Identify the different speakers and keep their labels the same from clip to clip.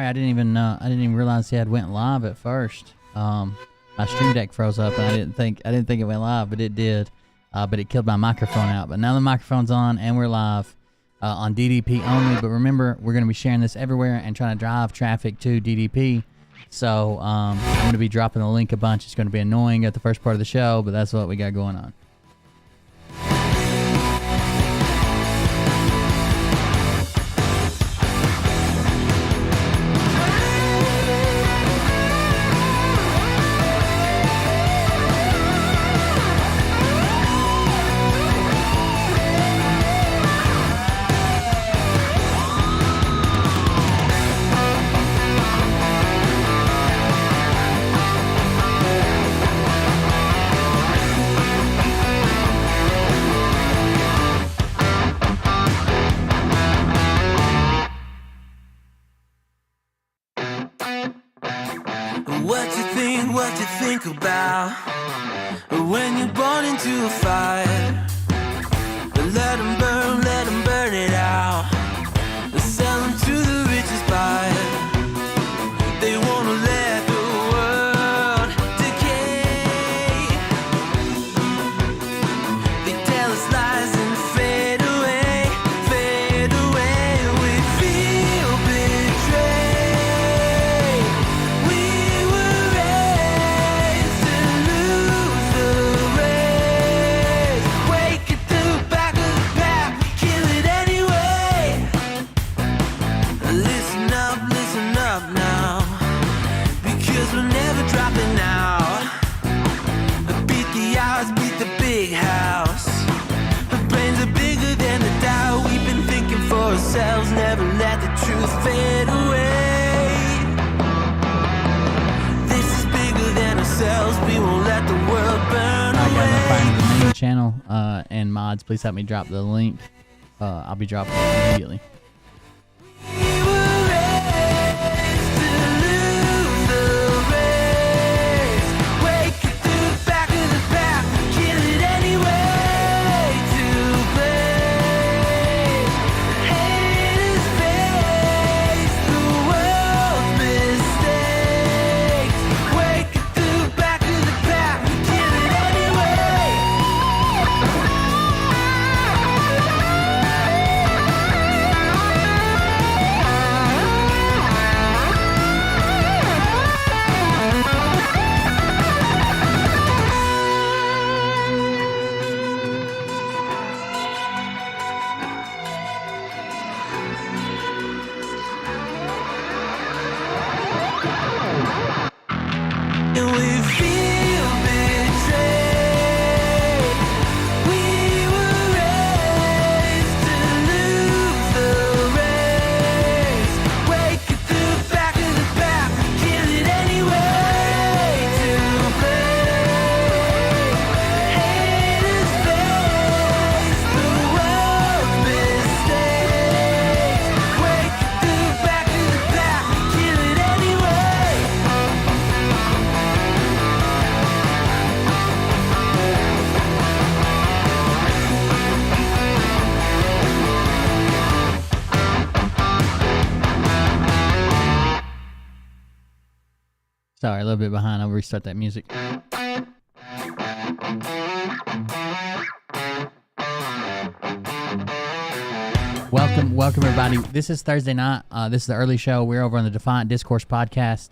Speaker 1: sorry. I didn't even realize he had went live at first. My stream deck froze up, and I didn't think it went live, but it did. But it killed my microphone out. But now the microphone's on, and we're live on DDP only. But remember, we're going to be sharing this everywhere and trying to drive traffic to DDP. So I'm going to be dropping the link a bunch. It's going to be annoying at the first part of the show, but that's what we got going on.
Speaker 2: What you think about when you're born into a fire? Let them burn it out. Sell them to the richest buyer. They wanna let the world decay. They tell us lies and fade away, fade away. We feel betrayed. We were raised to lose the race. Wake at the back of the pack, kill it anyway. Listen up now, because we're never dropping out. Beat the odds, beat the big house. Our brains are bigger than the doubt. We've been thinking for ourselves, never let the truth fade away. This is bigger than ourselves, we won't let the world burn
Speaker 1: Alright guys, I'm finding
Speaker 2: away.
Speaker 1: the main channel, and mods, please help me drop the link. I'll be dropping it immediately.
Speaker 2: We were raised to lose the race. Wake at the back of the pack, kill it anyway. To blame, haters face the world's mistakes. Wake at the back of the pack, kill it anyway. And we feel betrayed. We were raised to lose the race. Wake at the back of the pack, kill it anyway. To blame, haters face the world's mistakes. Wake at the back of the pack, kill it anyway.
Speaker 1: Sorry, a little bit behind. I'll restart that music. Welcome everybody. This is Thursday night. This is the early show. We're over on the Defiant Discourse podcast.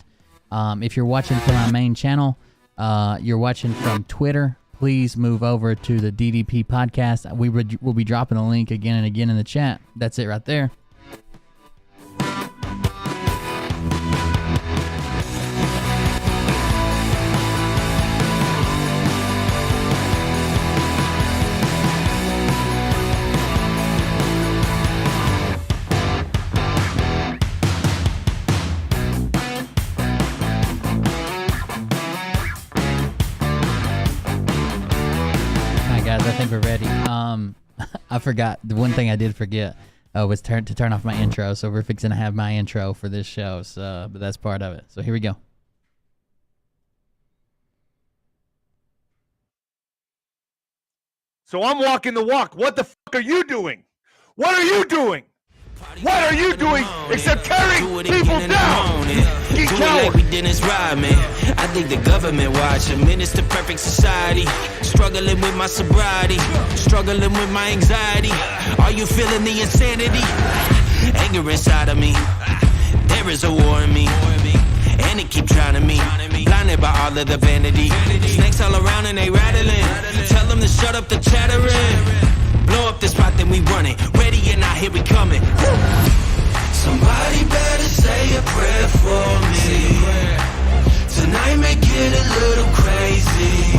Speaker 1: If you're watching from my main channel, you're watching from Twitter, please move over to the DDP podcast. We'll be dropping the link again and again in the chat. That's it right there. Guys, I think we're ready. I forgot. The one thing I did forget was to turn off my intro. So we're fixing to have my intro for this show. So, but that's part of it. So here we go.
Speaker 3: So I'm walking the walk. What the fuck are you doing? What are you doing? What are you doing except tearing people down? You
Speaker 2: Do it like
Speaker 3: coward!
Speaker 2: we did this ride, man. I think the government watching. Man, it's the perfect society. Struggling with my sobriety. Struggling with my anxiety. Are you feeling the insanity? Anger inside of me. There is a war in me. And it keep drowning me. Blinded by all of the vanity. Snakes all around and they rattling. Tell them to shut up the chattering. Blow up the spot, then we running. Ready or not, here we coming. Somebody better say a prayer for me. Tonight may get a little crazy.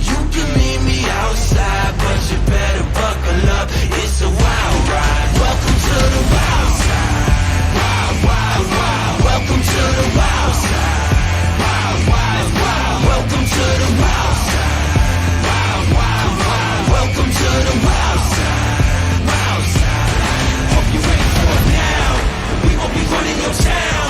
Speaker 2: You can meet me outside, but you better buckle up. It's a wild ride. Welcome to the wild side. Wild, wild, wild. Welcome to the wild side. Wild, wild, wild. Welcome to the wild side. Wild, wild, wild. Welcome to the wild side. Wild side. Hope you're ready for it now. We gon' be running your town.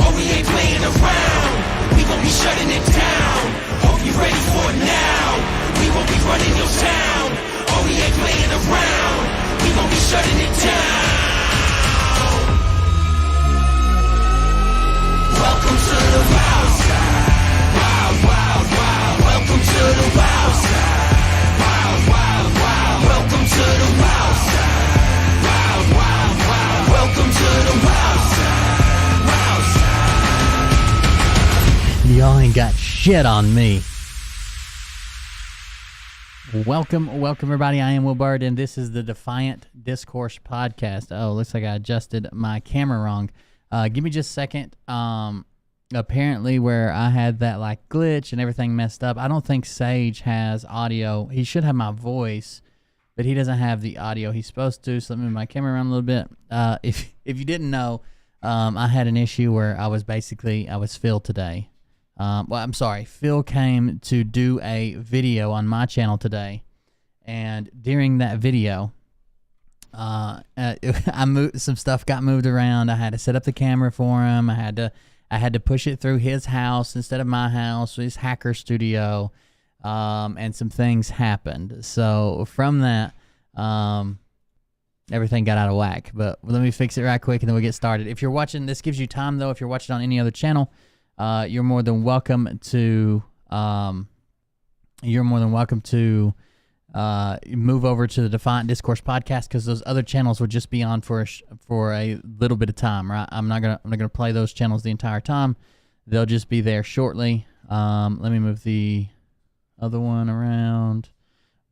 Speaker 2: Oh, we ain't playing around. We gon' be shutting it down. Hope you're ready for it now. We gon' be running your town. Oh, we ain't playing around. We gon' be shutting it down. Welcome to the wild side. Wild, wild, wild. Welcome to the wild side. Wild, wild, wild. Welcome to the wild side. Wild, wild, wild. Welcome to the wild side. Wild side.
Speaker 1: Y'all ain't got shit on me. Welcome everybody. I am Will Bird, and this is the Defiant Discourse podcast. Oh, looks like I adjusted my camera wrong. Give me just a second. Apparently where I had that like glitch and everything messed up, I don't think Sage has audio. He should have my voice, but he doesn't have the audio he's supposed to, so let me move my camera around a little bit. If you didn't know, I had an issue where I was Phil today. Well, I'm sorry. Phil came to do a video on my channel today, and during that video, some stuff got moved around. I had to set up the camera for him. I had to push it through his house instead of my house, his hacker studio, and some things happened. So from that, everything got out of whack. But let me fix it right quick, and then we'll get started. If you're watching, this gives you time though. If you're watching on any other channel, you're more than welcome to move over to the Defiant Discourse podcast, because those other channels will just be on for a little bit of time, right? I'm not gonna play those channels the entire time. They'll just be there shortly. Let me move the other one around.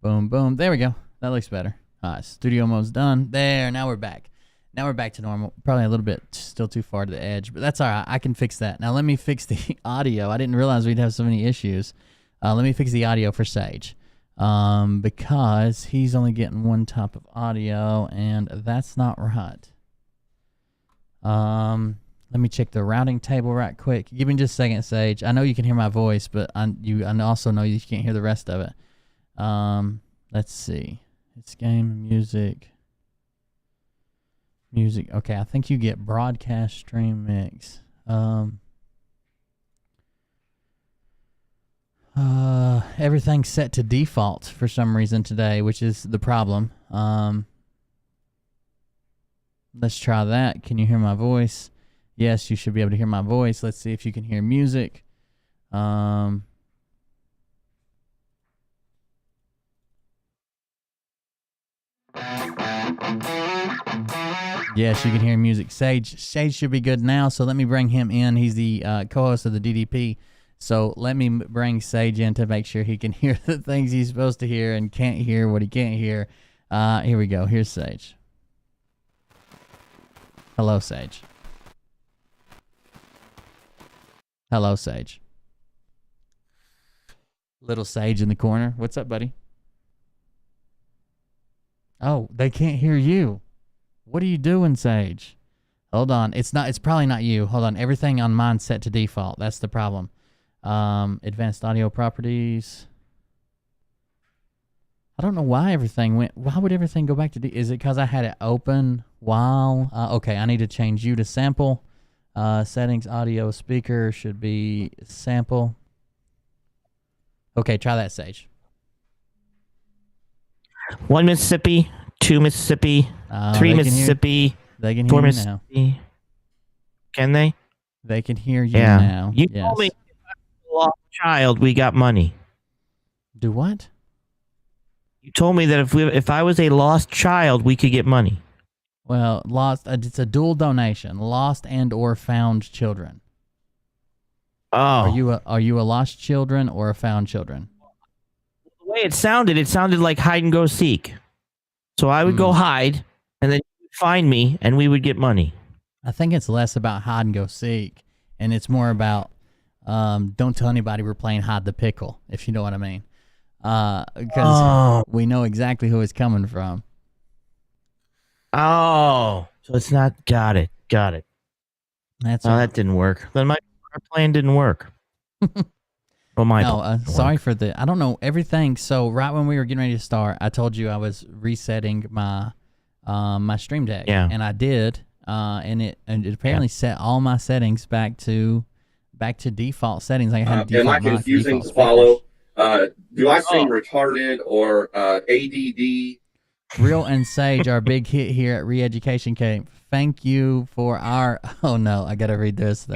Speaker 1: Boom, boom. There we go. That looks better. All right, studio mode's done. There. Now we're back. Now we're back to normal. Probably a little bit still too far to the edge, but that's all right. I can fix that. Now let me fix the audio. I didn't realize we'd have so many issues. Let me fix the audio for Sage, because he's only getting one type of audio, and that's not right. Let me check the routing table right quick. Give me just a second, Sage. I know you can hear my voice, but I also know you can't hear the rest of it. Let's see. It's game, music. Okay, I think you get broadcast stream mix. Everything's set to default for some reason today, which is the problem. Let's try that. Can you hear my voice? Yes, you should be able to hear my voice. Let's see if you can hear music. Yes, you can hear music. Sage should be good now, so let me bring him in. He's the co-host of the DDP, so let me bring Sage in to make sure he can hear the things he's supposed to hear and can't hear what he can't hear. Here we go. Here's Sage. Hello, Sage. Hello, Sage. Little Sage in the corner. What's up, buddy? Oh, they can't hear you. What are you doing, Sage? Hold on. It's probably not you. Hold on. Everything on mine's set to default. That's the problem. Advanced audio properties. I don't know why everything went. Why would everything go back to is it because I had it open while? Okay, I need to change you to sample. Settings, audio, speaker should be sample. Okay, try that, Sage.
Speaker 4: 1 Mississippi, 2 Mississippi, 3
Speaker 1: they
Speaker 4: Mississippi,
Speaker 1: They can
Speaker 4: 4
Speaker 1: hear you now.
Speaker 4: Mississippi. Can they?
Speaker 1: They can hear you
Speaker 4: Yeah.
Speaker 1: now.
Speaker 4: You
Speaker 1: Yes.
Speaker 4: told me if I was a lost child, we got money.
Speaker 1: Do what?
Speaker 4: You told me that if I was a lost child, we could get money.
Speaker 1: Well, lost. It's a dual donation. Lost and or found children.
Speaker 4: Oh.
Speaker 1: Are you a lost children or a found children?
Speaker 4: The way it sounded like hide and go seek. So I would go hide, and then you would find me, and we would get money.
Speaker 1: I think it's less about hide and go seek, and it's more about don't tell anybody we're playing hide the pickle, if you know what I mean. Because we know exactly who it's coming from.
Speaker 4: Oh, so it's not. Got it.
Speaker 1: That's
Speaker 4: That didn't work. Then our plan didn't work. Well, my
Speaker 1: sorry for the. I don't know everything. So right when we were getting ready to start, I told you I was resetting my my Stream Deck, and I did. And it apparently set all my settings back to default settings. Like I had
Speaker 5: am I confusing to follow? Do I seem retarded or ADD?
Speaker 1: Real and Sage, our big hit here at Re-Education Camp. Thank you for our. Oh no, I gotta read this.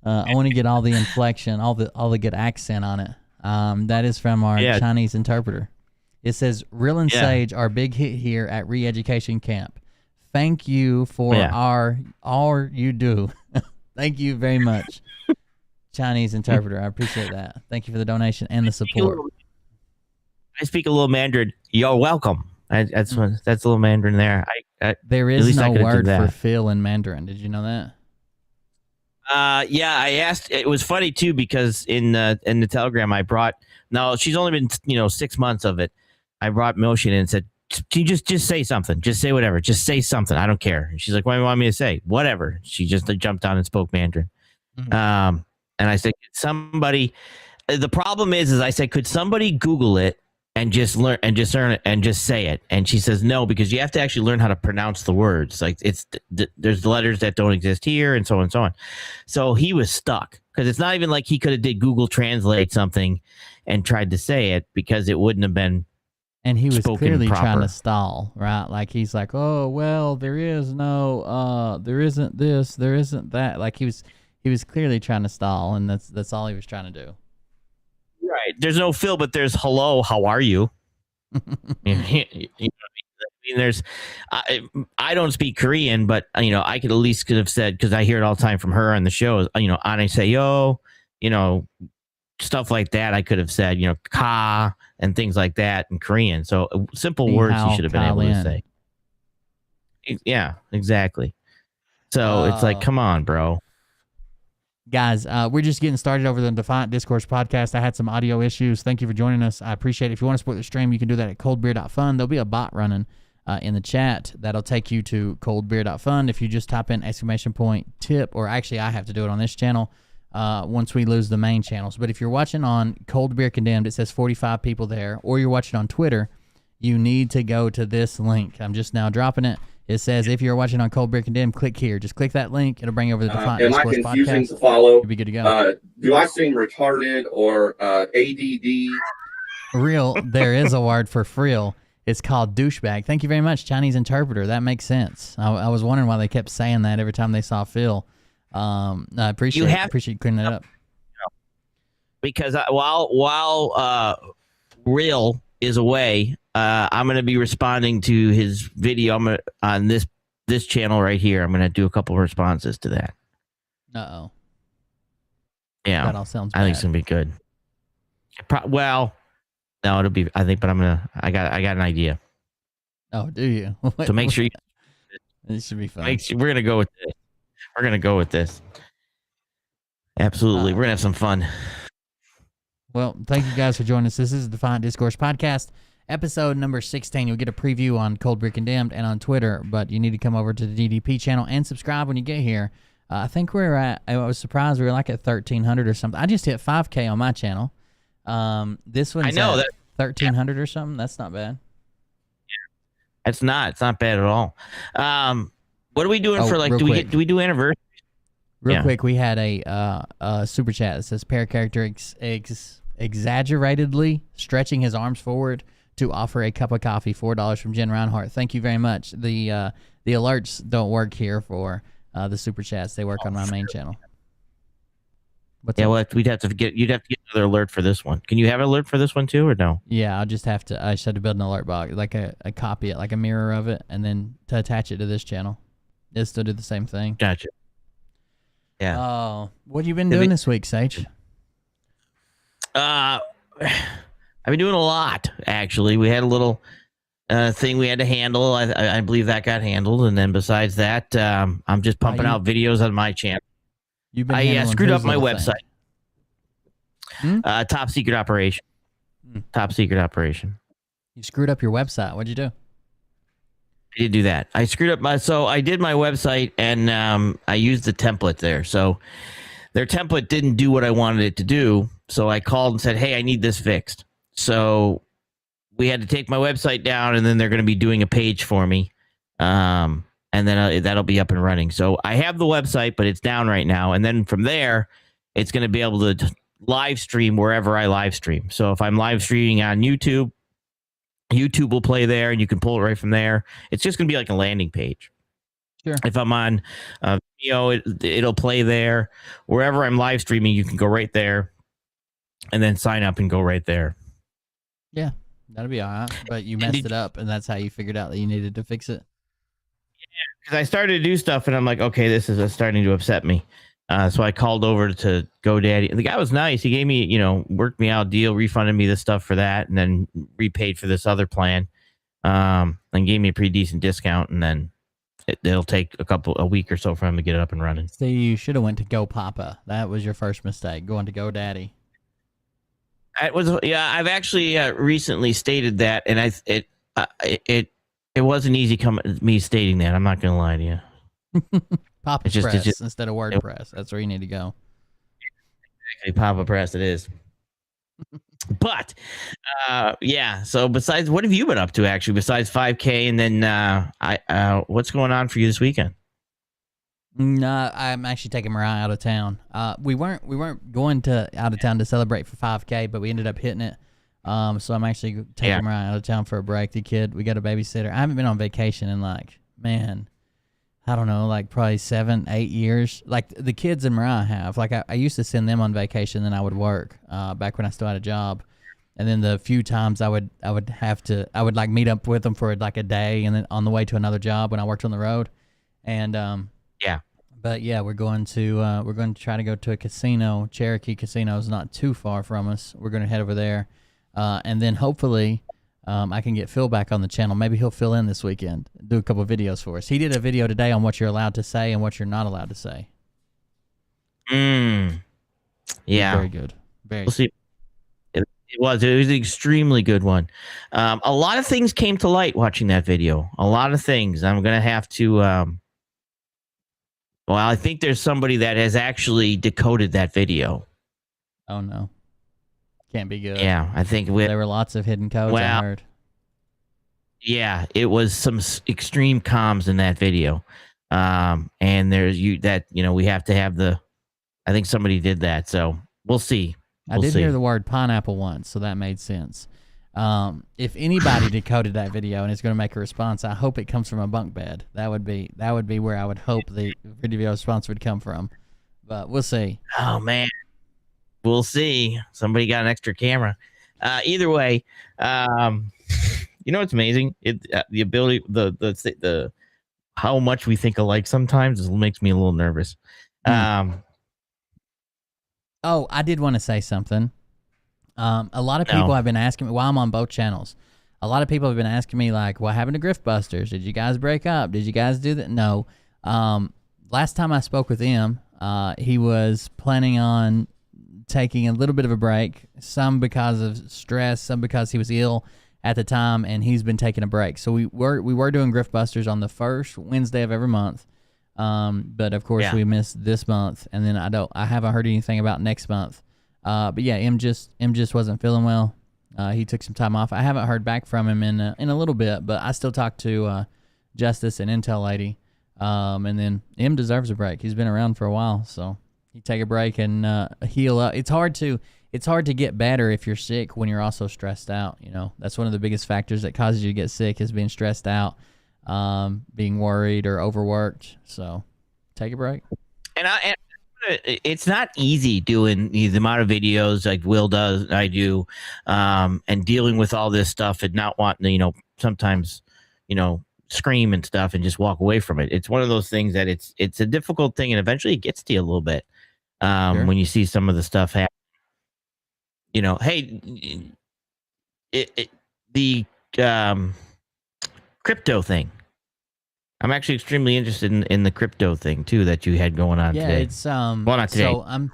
Speaker 1: I want to get all the inflection, all the good accent on it. That is from our Chinese interpreter. It says, "Real and Sage, our big hit here at Re-Education Camp. Thank you for all you do. Thank you very much." Chinese interpreter. I appreciate that. Thank you for the donation and the support.
Speaker 4: I speak a little Mandarin. You're welcome. That's a little Mandarin there.
Speaker 1: There is no word for Phil in Mandarin. Did you know that?
Speaker 4: Yeah, I asked. It was funny too because in the Telegram I brought. No, she's only been 6 months of it. I brought Motion and said, "Can you just say something? Just say whatever. Just say something. I don't care." And she's like, "What do you want me to say?" Whatever. She just jumped on and spoke Mandarin. And I said, "Somebody." The problem is I said, "Could somebody Google it and just learn and just say it?" And she says, "No, because you have to actually learn how to pronounce the words. Like there's letters that don't exist here, and so on and so on." So he was stuck because it's not even like he could have did Google Translate something and tried to say it because it wouldn't have been.
Speaker 1: And he was clearly trying to stall, right? Like he's like, "Oh well, there is no, there isn't this, there isn't that." Like he was clearly trying to stall, and that's all he was trying to do.
Speaker 4: Right. There's no Phil, but there's hello. How are you? There's. I don't speak Korean, but I could at least could have said because I hear it all the time from her on the show. Annyeonghaseyo, stuff like that. I could have said ka and things like that in Korean. So simple words you should have been able to say. Yeah, exactly. So it's like, come on, bro.
Speaker 1: Guys, we're just getting started over the Defiant Discourse podcast. I had some audio issues. Thank you for joining us. I appreciate it. If you want to support the stream, you can do that at coldbeer.fun. There'll be a bot running in the chat that'll take you to coldbeer.fun. If you just type in !tip, or actually I have to do it on this channel once we lose the main channels. But if you're watching on Cold Beer Condemned, it says 45 people there, or you're watching on Twitter, you need to go to this link. I'm just now dropping it. It says, if you're watching on Cold Beer Condemned, click here. Just click that link. It'll bring you over to the Defiant Discourse podcast.
Speaker 5: Am I confusing to follow?
Speaker 1: You'll be good to go.
Speaker 5: Do I seem retarded or ADD?
Speaker 1: Real, there is a word for frill. It's called douchebag. Thank you very much, Chinese interpreter. That makes sense. I was wondering why they kept saying that every time they saw Phil. I appreciate you clearing that up.
Speaker 4: Because while Real is away, I'm going to be responding to his video on this channel right here. I'm going to do a couple of responses to that.
Speaker 1: Uh-oh.
Speaker 4: Yeah.
Speaker 1: That all sounds bad.
Speaker 4: I think it's going to be good. Well, no, it'll be, I think, but I got an idea.
Speaker 1: Oh, do you?
Speaker 4: So make sure
Speaker 1: This should be fun.
Speaker 4: we're going to go with this. We're going to go with this. Absolutely. We're going to have some fun.
Speaker 1: Well, thank you guys for joining us. This is the Defiant Discourse podcast, episode number 16. You'll get a preview on Cold Beer Condemned and on Twitter, but you need to come over to the DDP channel and subscribe when you get here. I think I was surprised we were like at 1,300 or something. I just hit 5K on my channel. This one's at 1,300 or something. That's not bad.
Speaker 4: It's not bad at all. What are we doing for, like, do we do anniversary?
Speaker 1: Real quick, we had a super chat that says, pair character exaggeratedly stretching his arms forward to offer a cup of coffee. $4 from Jen Reinhardt. Thank you very much. The alerts don't work here for the super chats. They work on my main channel. What's
Speaker 4: Yeah,
Speaker 1: up?
Speaker 4: well, you'd have to get another alert for this one. Can you have an alert for this one too, or no?
Speaker 1: Yeah, I just have to build an alert box, like a copy it, like a mirror of it, and then to attach it to this channel. It'll still do the same thing.
Speaker 4: Gotcha. Yeah.
Speaker 1: Oh, what have you been doing this week, Sage?
Speaker 4: I've been doing a lot, actually. We had a little thing we had to handle. I believe that got handled. And then besides that, I'm just pumping out videos on my channel.
Speaker 1: You've been
Speaker 4: I screwed up my website.
Speaker 1: Hmm?
Speaker 4: Top secret operation. Top secret operation.
Speaker 1: You screwed up your website. What'd you do?
Speaker 4: I did do that. I screwed up so I did my website and I used the template there. So their template didn't do what I wanted it to do. So I called and said, hey, I need this fixed. So we had to take my website down, and then they're going to be doing a page for me. And then that'll be up and running. So I have the website, but it's down right now. And then from there, it's going to be able to live stream wherever I live stream. So if I'm live streaming on YouTube, YouTube will play there, and you can pull it right from there. It's just going to be like a landing page.
Speaker 1: Sure.
Speaker 4: If I'm on video, it'll play there. Wherever I'm live streaming, you can go right there and then sign up and go right there.
Speaker 1: Yeah, that'll be all right. But you messed it up, and that's how you figured out that you needed to fix it.
Speaker 4: Yeah, because I started to do stuff, and I'm like, okay, this is starting to upset me. So I called over to GoDaddy. The guy was nice. He gave me, worked me out a deal, refunded me the stuff for that, and then repaid for this other plan. And gave me a pretty decent discount, and then it'll take a week or so for him to get it up and running.
Speaker 1: So you should have went to GoPapa. That was your first mistake, going to GoDaddy.
Speaker 4: I've actually recently stated that, and it wasn't easy me stating that. I'm not going to lie to you.
Speaker 1: Papa Press instead of WordPress. That's where you need to go.
Speaker 4: Exactly, Papa Press it is. But yeah. So besides, what have you been up to actually? Besides 5K, and then what's going on for you this weekend?
Speaker 1: No, I'm actually taking Mariah out of town. We weren't going out of town to celebrate for 5K, but we ended up hitting it. So I'm actually taking Mariah out of town for a break. The kid, we got a babysitter. I haven't been on vacation in I don't know, probably 7-8 years. Like the kids and Mariah have. Like I used to send them on vacation, then I would work. Back when I still had a job, and then the few times I would meet up with them for a day, and then on the way to another job when I worked on the road, and
Speaker 4: yeah.
Speaker 1: But yeah, we're going to try to go to a casino. Cherokee Casino is not too far from us. We're going to head over there, and then hopefully I can get Phil back on the channel. Maybe he'll fill in this weekend, do a couple of videos for us. He did a video today on what you're allowed to say and what you're not allowed to say.
Speaker 4: Yeah.
Speaker 1: Very good.
Speaker 4: We'll see. It was an extremely good one. A lot of things came to light watching that video. A lot of things. I'm going to have to... Well, I think there's somebody that has actually decoded that video.
Speaker 1: Oh, no. Can't be good.
Speaker 4: Yeah, I think
Speaker 1: there were lots of hidden codes, I heard.
Speaker 4: Yeah, it was some extreme comms in that video. And there's we have to have I think somebody did that, so we'll see.
Speaker 1: I did hear the word pineapple once, so that made sense. If anybody decoded that video and is going to make a response, I hope it comes from a bunk bed. That would be where I would hope the video response would come from. But we'll see.
Speaker 4: Oh man, we'll see. Somebody got an extra camera. Either way, what's amazing? The ability, the how much we think alike sometimes makes me a little nervous.
Speaker 1: Oh, I did want to say something. A lot of people have been asking me while I'm on both channels. A lot of people have been asking me what happened to Griftbusters? Did you guys break up? Did you guys do that? No. Last time I spoke with him, he was planning on taking a little bit of a break, some because of stress, some because he was ill at the time, and he's been taking a break. So we were doing Griftbusters on the first Wednesday of every month. But of course we missed this month, and then I haven't heard anything about next month. But yeah, M just wasn't feeling well. He took some time off. I haven't heard back from him in a little bit, but I still talk to Justice and Intel Lady. And then M deserves a break. He's been around for a while, so he take a break and heal up. It's hard to it's hard to get better if you're sick when you're also stressed out. You know, that's one of the biggest factors that causes you to get sick is being stressed out, being worried or overworked. So take a break.
Speaker 4: And it's not easy doing the amount of videos like Will does, I do, and dealing with all this stuff and not wanting to, sometimes, scream and stuff and just walk away from it. It's one of those things that it's a difficult thing, and eventually it gets to you a little bit
Speaker 1: Sure.
Speaker 4: when you see some of the stuff happen. Hey, the crypto thing. I'm actually extremely interested in the crypto thing too that you had going on today.
Speaker 1: Yeah, it's
Speaker 4: well, not today.
Speaker 1: So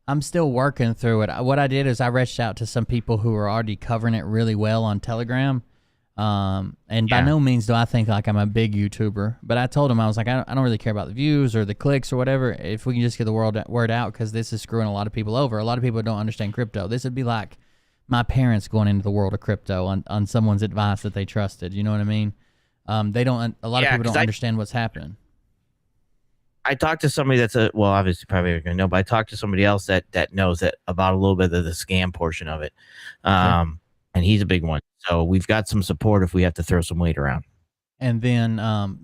Speaker 1: I'm still working through it. What I did is I reached out to some people who were already covering it really well on Telegram. And by no means do I think like I'm a big YouTuber, but I told them, I was like, I don't really care about the views or the clicks or whatever. If we can just get the word out, because this is screwing a lot of people over. A lot of people don't understand crypto. This would be like my parents going into the world of crypto on someone's advice that they trusted. You know what I mean? They don't. A lot of people don't understand what's happening.
Speaker 4: I talked to somebody that's obviously probably going to know, but I talked to somebody else that knows that about a little bit of the scam portion of it. And he's a big one. So we've got some support if we have to throw some weight around.
Speaker 1: And then,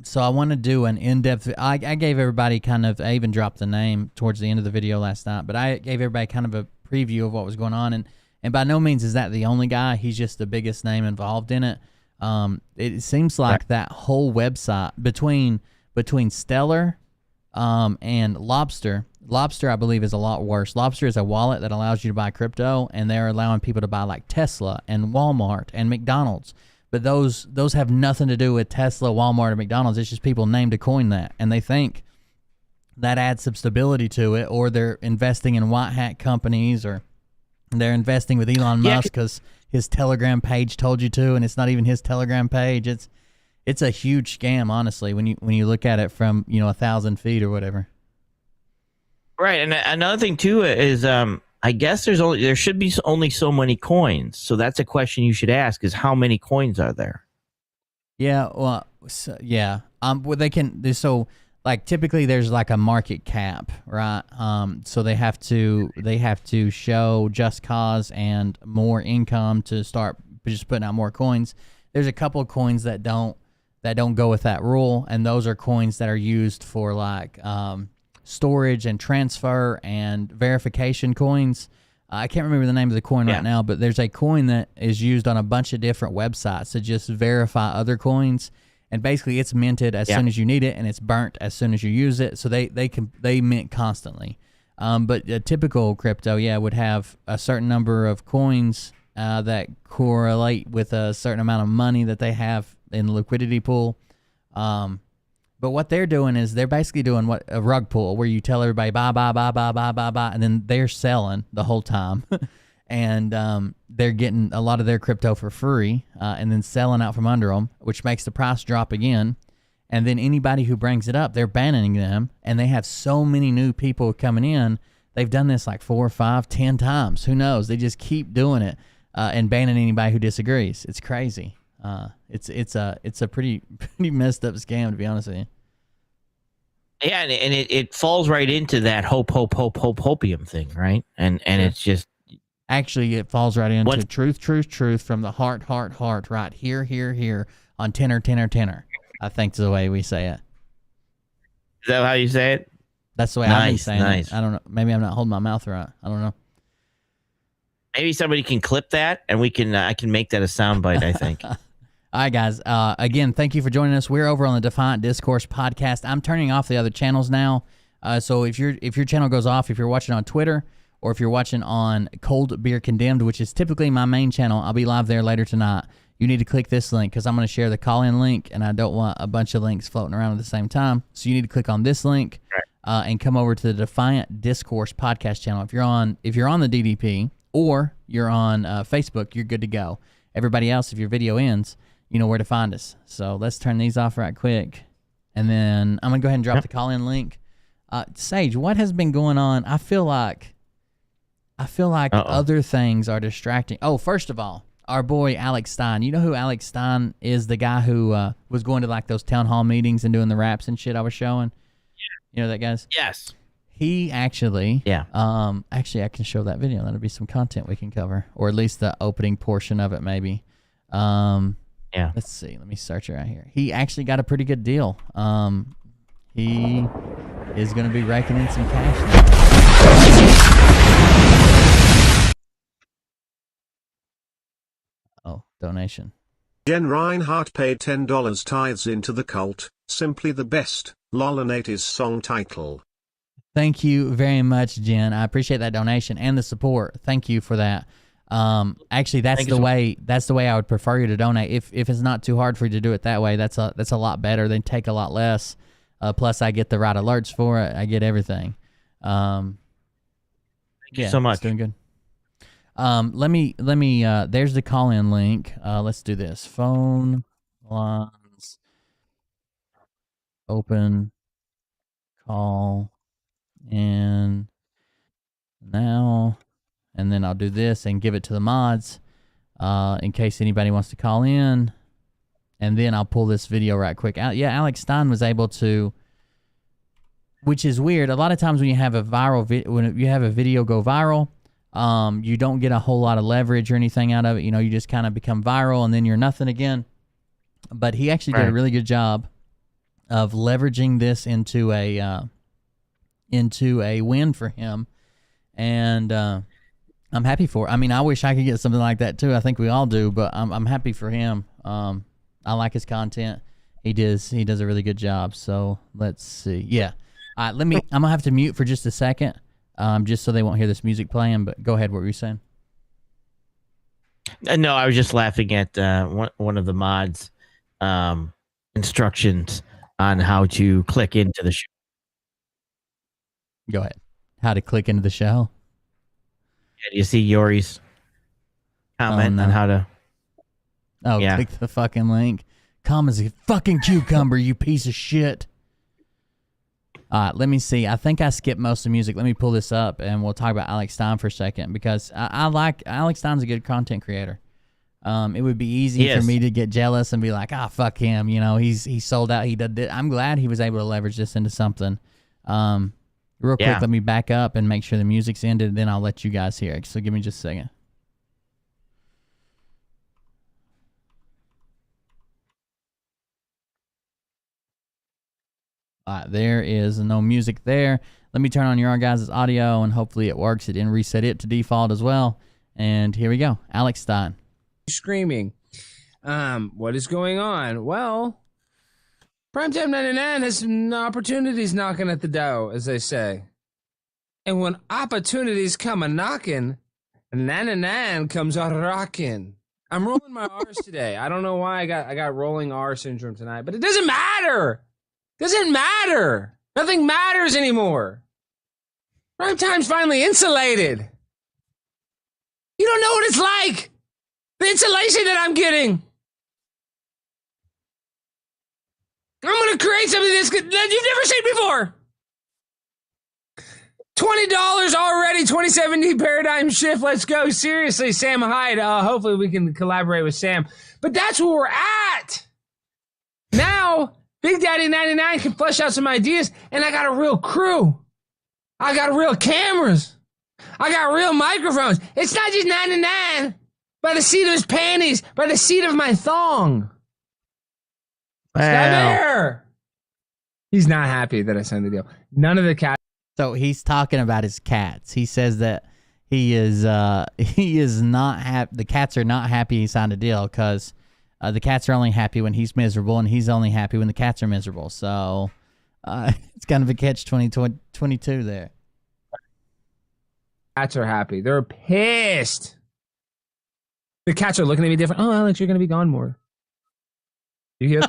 Speaker 1: so I want to do an in-depth, I gave everybody I even dropped the name towards the end of the video last night, but I gave everybody kind of a preview of what was going on. And by no means is that the only guy. He's just the biggest name involved in it. It seems like that whole website between Stellar, and Lobster, I believe, is a lot worse. Lobster is a wallet that allows you to buy crypto, and they're allowing people to buy like Tesla and Walmart and McDonald's. But those have nothing to do with Tesla, Walmart, or McDonald's. It's just people named a coin that, and they think that adds some stability to it, or they're investing in white hat companies, or they're investing with Elon Musk because his Telegram page told you to, and it's not even his Telegram page. It's a huge scam, honestly, when you look at it from 1,000 feet or whatever.
Speaker 4: Right, and another thing too is I guess there should be only so many coins. So that's a question you should ask: is how many coins are there?
Speaker 1: Yeah, well, well, they can. So like typically there's like a market cap, right? So they have to show just cause and more income to start just putting out more coins. There's a couple of coins that don't go with that rule, and those are coins that are used for like storage and transfer and verification coins. I can't remember the name of the coin right now, but there's a coin that is used on a bunch of different websites to just verify other coins, and basically it's minted as soon as you need it, and it's burnt as soon as you use it. So they mint constantly. But a typical crypto, would have a certain number of coins that correlate with a certain amount of money that they have in the liquidity pool. But what they're doing is they're basically doing what a rug pull, where you tell everybody buy, and then they're selling the whole time, and they're getting a lot of their crypto for free, and then selling out from under them, which makes the price drop again. And then anybody who brings it up, they're banning them, and they have so many new people coming in. They've done this like 4, 5, 10 times. Who knows? They just keep doing it and banning anybody who disagrees. It's crazy. It's a pretty messed up scam, to be honest with you.
Speaker 4: Yeah, and it falls right into that hopium thing, right? And it's just
Speaker 1: actually it falls right into truth from the heart, right here on tenor. I think is the way we say it.
Speaker 4: Is that how you say it?
Speaker 1: That's the way I've been saying it. I don't know. Maybe I'm not holding my mouth right. I don't know.
Speaker 4: Maybe somebody can clip that, and I can make that a soundbite, I think.
Speaker 1: All right, guys. Again, thank you for joining us. We're over on the Defiant Discourse podcast. I'm turning off the other channels now. So if your channel goes off, if you're watching on Twitter or if you're watching on Cold Beer Condemned, which is typically my main channel, I'll be live there later tonight. You need to click this link because I'm going to share the call-in link, and I don't want a bunch of links floating around at the same time. So you need to click on this link and come over to the Defiant Discourse podcast channel. If you're on the DDP or you're on Facebook, you're good to go. Everybody else, if your video ends, you know where to find us. So let's turn these off right quick. And then I'm going to go ahead and drop the call-in link. Sage, what has been going on? I feel like other things are distracting. Oh, first of all, our boy Alex Stein. You know who Alex Stein is? The guy who was going to like those town hall meetings and doing the raps and shit I was showing? You know that, guys?
Speaker 4: Yes.
Speaker 1: he actually,
Speaker 4: Yeah.
Speaker 1: actually I can show that video. That'll be some content we can cover, or at least the opening portion of it, maybe.
Speaker 4: Yeah.
Speaker 1: Let's see. Let me search it right here. He actually got a pretty good deal. He is going to be raking in some cash now. Oh, donation.
Speaker 6: Jen Reinhardt paid $10 tithes into the cult. Simply the best. Lolanate's song title.
Speaker 1: Thank you very much, Jen. I appreciate that donation and the support. Thank you for that. Actually, that's the way I would prefer you to donate. If it's not too hard for you to do it that way, that's a lot better. They take a lot less. Plus, I get the right alerts for it. I get everything.
Speaker 4: Thank you so much.
Speaker 1: It's doing good. Let me. There's the call-in link. Let's do this. Phone lines open. Call in now, and then I'll do this and give it to the mods in case anybody wants to call in, and then I'll pull this video right quick. Yeah, Alex Stein was able to, which is weird. A lot of times when you have a when you have a video go viral, you don't get a whole lot of leverage or anything out of it. You know, you just kind of become viral and then you're nothing again. But he actually did a really good job of leveraging this into a win for him, and I'm happy for it. I mean, I wish I could get something like that too. I think we all do, but I'm happy for him. I like his content. He does a really good job. So let's see. Yeah. All right, I'm gonna have to mute for just a second, just so they won't hear this music playing. But go ahead. What were you saying?
Speaker 4: No, I was just laughing at one of the mods' instructions on how to click into the show.
Speaker 1: Go ahead. How to click into the show?
Speaker 4: Yeah, do you see Yori's comment on how to?
Speaker 1: Oh, yeah. Click the fucking link. Calm as a fucking cucumber, you piece of shit. All right, let me see. I think I skipped most of the music. Let me pull this up, and we'll talk about Alex Stein for a second, because I like Alex Stein's a good content creator. It would be easy for me to get jealous and be like, fuck him. You know, he's sold out. He did it. I'm glad he was able to leverage this into something. Real quick, let me back up and make sure the music's ended, then I'll let you guys hear it. So give me just a second. All right, there is no music there. Let me turn on your guys' audio, and hopefully it works. It didn't reset it to default as well. And here we go. Alex Stein.
Speaker 7: Screaming. What is going on? Well, Primetime 99 has some opportunities knocking at the door, as they say. And when opportunities come a knocking, 99 comes a rocking. I'm rolling my R's today. I don't know why I got rolling R syndrome tonight, but it doesn't matter. Doesn't matter. Nothing matters anymore. Primetime's finally insulated. You don't know what it's like. The insulation that I'm getting. I'm going to create something that you've never seen before. $20 already, 2070 paradigm shift. Let's go. Seriously, Sam Hyde. Hopefully we can collaborate with Sam. But that's where we're at. Now, Big Daddy 99 can flesh out some ideas, and I got a real crew. I got real cameras. I got real microphones. It's not just 99 by the seat of his panties, by the seat of my thong. Wow. There. He's not happy that I signed the deal. None of the cats.
Speaker 1: So he's talking about his cats. He says that he is not happy. The cats are not happy he signed a deal, because the cats are only happy when he's miserable, and he's only happy when the cats are miserable. So it's kind of a catch-22 there.
Speaker 7: Cats are happy. They're pissed. The cats are looking at me different. Oh, Alex, you're going to be gone more. You hear?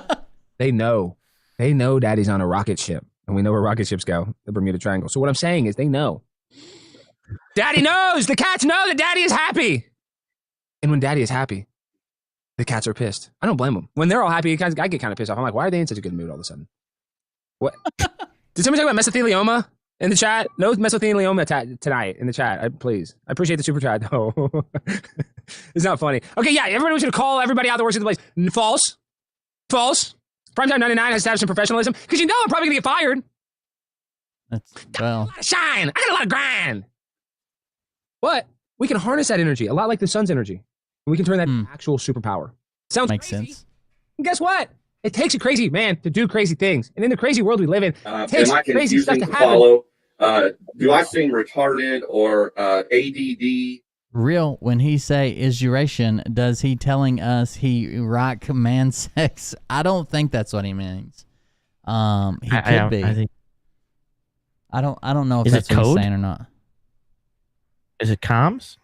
Speaker 7: They know. They know Daddy's on a rocket ship. And we know where rocket ships go, the Bermuda Triangle. So what I'm saying is they know. Daddy knows. The cats know that Daddy is happy. And when Daddy is happy, the cats are pissed. I don't blame them. When they're all happy, I get kind of pissed off. I'm like, why are they in such a good mood all of a sudden? What? Did somebody talk about mesothelioma in the chat? No mesothelioma tonight in the chat. Please. I appreciate the super chat, though. It's not funny. Okay, yeah, everybody wants you to call everybody out that works at the place. False. False. Primetime 99 has to have some professionalism, because you know I'm probably going to get fired.
Speaker 1: That's well.
Speaker 7: Shine. I got a lot of grind. But we can harness that energy a lot like the sun's energy. And we can turn that into actual superpower. Sounds
Speaker 1: Makes
Speaker 7: crazy.
Speaker 1: sense.
Speaker 7: And guess what? It takes a crazy man to do crazy things. And in the crazy world we live in, it takes
Speaker 5: Am I
Speaker 7: crazy stuff
Speaker 5: confusing
Speaker 7: to
Speaker 5: to
Speaker 7: happen.
Speaker 5: follow? Do I seem retarded or ADD?
Speaker 1: Real, when he say is duration, does he telling us he rock man sex? I don't think that's what he means. He could be. I don't know if
Speaker 4: Is
Speaker 1: that's
Speaker 4: it
Speaker 1: what he's
Speaker 4: code?
Speaker 1: saying or not.
Speaker 4: Is it comms?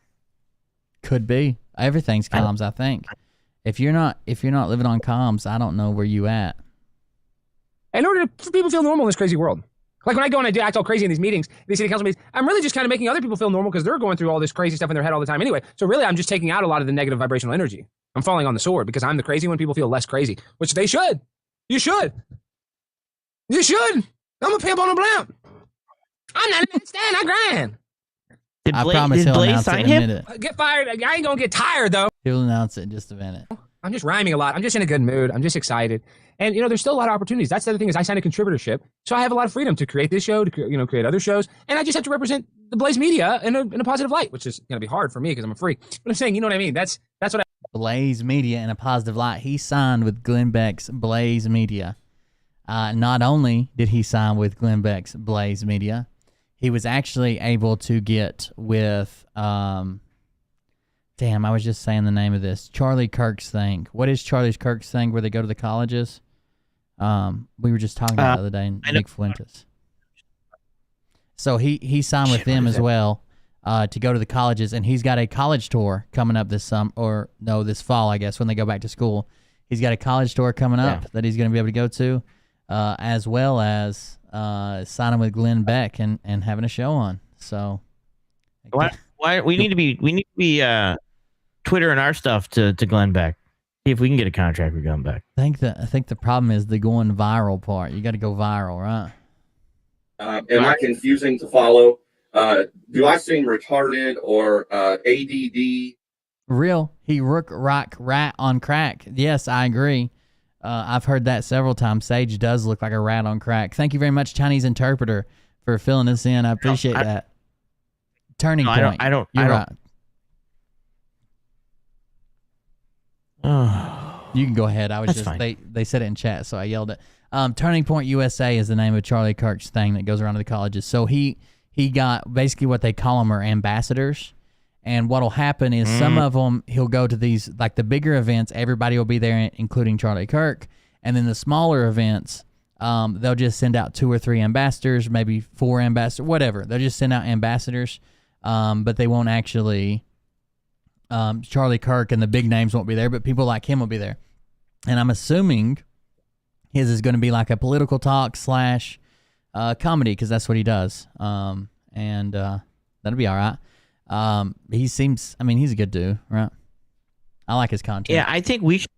Speaker 1: Could be. Everything's comms, I think. If you're not living on comms, I don't know where you at.
Speaker 7: In order for people to feel normal in this crazy world. Like when I go and I act all crazy in these meetings, these city council meetings, I'm really just kind of making other people feel normal because they're going through all this crazy stuff in their head all the time anyway. So really, I'm just taking out a lot of the negative vibrational energy. I'm falling on the sword because I'm the crazy one. People feel less crazy, which they should. You should. You should. I'm a pimp on a blimp. I'm not a stand. I grind.
Speaker 4: Did
Speaker 1: I
Speaker 4: Blaze,
Speaker 1: promise
Speaker 4: did
Speaker 1: he'll
Speaker 4: Blaze
Speaker 1: announce it
Speaker 4: sign
Speaker 1: in a
Speaker 4: him?
Speaker 1: minute.
Speaker 7: Get fired. I ain't gonna get tired though.
Speaker 1: He'll announce it in just a minute.
Speaker 7: I'm just rhyming a lot. I'm just in a good mood. I'm just excited. And, there's still a lot of opportunities. That's the other thing is I signed a contributorship. So I have a lot of freedom to create this show, to, create other shows. And I just have to represent the Blaze Media in a positive light, which is going to be hard for me because I'm a freak. But I'm saying, you know what I mean? That's what I...
Speaker 1: Blaze Media in a positive light. He signed with Glenn Beck's Blaze Media. Not only did he sign with Glenn Beck's Blaze Media, he was actually able to get with... Damn, I was just saying the name of this. Charlie Kirk's thing. What is Charlie Kirk's thing where they go to the colleges? We were just talking about it the other day, Nick Fuentes. So he signed with them as well to go to the colleges, and he's got a college tour coming up this fall, I guess, when they go back to school. He's got a college tour coming up that he's going to be able to go to, as well as signing with Glenn Beck and having a show on. So
Speaker 4: Why we need to be Twittering our stuff to Glenn Beck. See if we can get a contract with Glenn Beck.
Speaker 1: I think the problem is the going viral part. You got to go viral, right?
Speaker 5: Am I confusing to follow? Do I seem retarded or ADD?
Speaker 1: Real. He rock rat on crack. Yes, I agree. I've heard that several times. Sage does look like a rat on crack. Thank you very much, Chinese interpreter, for filling us in. I appreciate that. Turning point.
Speaker 4: I don't.
Speaker 1: You're right. You can go ahead. I was
Speaker 4: That's
Speaker 1: just
Speaker 4: fine.
Speaker 1: they said it in chat, so I yelled it. Turning Point USA is the name of Charlie Kirk's thing that goes around to the colleges. So he got basically what they call them are ambassadors, and what'll happen is some of them he'll go to these like the bigger events. Everybody will be there, including Charlie Kirk, and then the smaller events, they'll just send out 2 or 3 ambassadors, maybe 4 ambassadors, whatever. They'll just send out ambassadors, but they won't actually. Charlie Kirk and the big names won't be there, but people like him will be there. And I'm assuming his is going to be like a political talk / comedy because that's what he does. And that'll be all right. He seems, he's a good dude, right? I like his content.
Speaker 4: Yeah, I think we should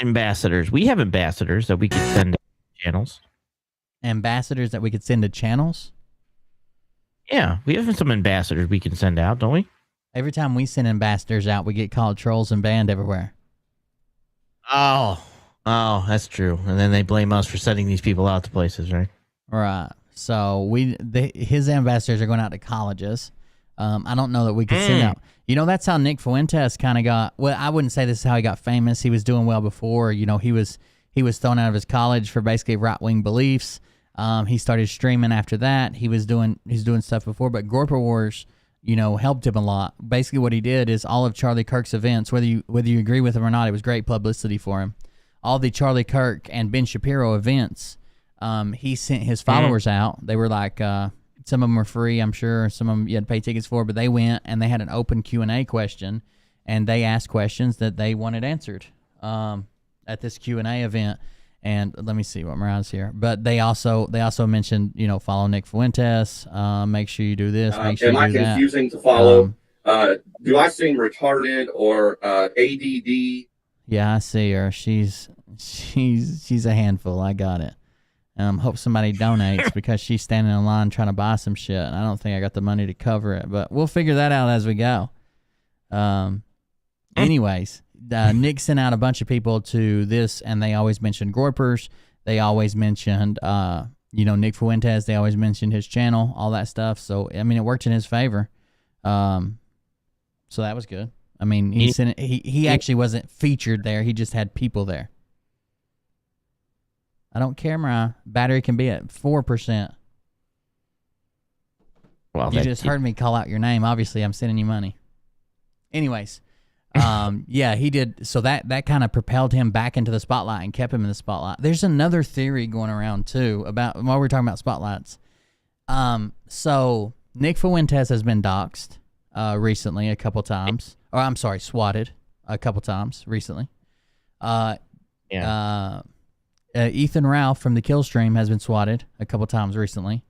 Speaker 4: ambassadors. We have ambassadors that we could send to channels.
Speaker 1: Ambassadors that we could send to channels?
Speaker 4: Yeah, we have some ambassadors we can send out, don't we?
Speaker 1: Every time we send ambassadors out, we get called trolls and banned everywhere.
Speaker 4: Oh, that's true. And then they blame us for sending these people out to places, right?
Speaker 1: Right. So his ambassadors are going out to colleges. I don't know that we could send out. That's how Nick Fuentes kind of got. Well, I wouldn't say this is how he got famous. He was doing well before. He was thrown out of his college for basically right-wing beliefs. He started streaming after that. He's doing stuff before, but Gorper Wars, helped him a lot. Basically what he did is all of Charlie Kirk's events, whether you agree with him or not, it was great publicity for him. All the Charlie Kirk and Ben Shapiro events, he sent his followers out. They were like, some of them were free, I'm sure. Some of them you had to pay tickets for, but they went and they had an open Q&A question, and they asked questions that they wanted answered at this Q&A event. And let me see what Mariah's here. But they also mentioned, follow Nick Fuentes. Make sure you do this. Make sure
Speaker 5: am
Speaker 1: you
Speaker 5: I
Speaker 1: do that.
Speaker 5: confusing to follow? Do I seem retarded or ADD?
Speaker 1: Yeah, I see her. She's a handful. I got it. Hope somebody donates because she's standing in line trying to buy some shit. And I don't think I got the money to cover it, but we'll figure that out as we go. Anyways. Nick sent out a bunch of people to this, and they always mentioned Gorpers. They always mentioned Nick Fuentes, they always mentioned his channel, all that stuff. So, I mean, it worked in his favor. So that was good. I mean, he actually wasn't featured there. He just had people there. I don't care, Mariah. Battery can be at 4%.
Speaker 4: Well,
Speaker 1: you just heard me call out your name. Obviously, I'm sending you money. Anyways, yeah, he did. So that kind of propelled him back into the spotlight and kept him in the spotlight. There's another theory going around too about while we're talking about spotlights. So Nick Fuentes has been doxxed recently a couple times, or I'm sorry, swatted a couple times recently. Ethan Ralph from the Kill Stream has been swatted a couple times recently.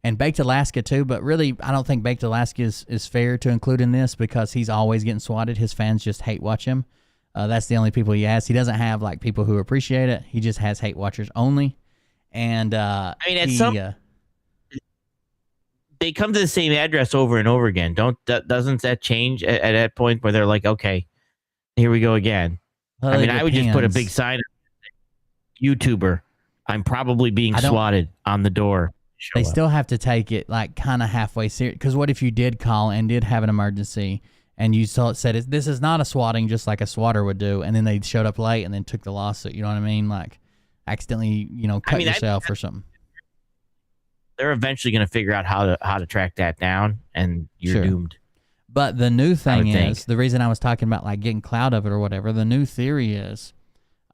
Speaker 1: And Baked Alaska too, but really I don't think Baked Alaska is fair to include in this because he's always getting swatted. His fans just hate watch him. That's the only people he has. He doesn't have like people who appreciate it. He just has hate watchers only. And I mean,
Speaker 4: they come to the same address over and over again. Doesn't that change at that point where they're like, okay, here we go again?
Speaker 1: Well,
Speaker 4: I mean, I would just put a big sign, YouTuber, I'm probably being swatted on the door.
Speaker 1: They still have to take it like kind of halfway serious. Because what if you did call and did have an emergency and you said this is not a swatting just like a swatter would do, and then they showed up late and then took the lawsuit. You know what I mean? Like accidentally, cut yourself or something.
Speaker 4: They're eventually going to figure out how to track that down, and you're doomed.
Speaker 1: But the new thing is, the reason I was talking about like getting clout of it or whatever, the new theory is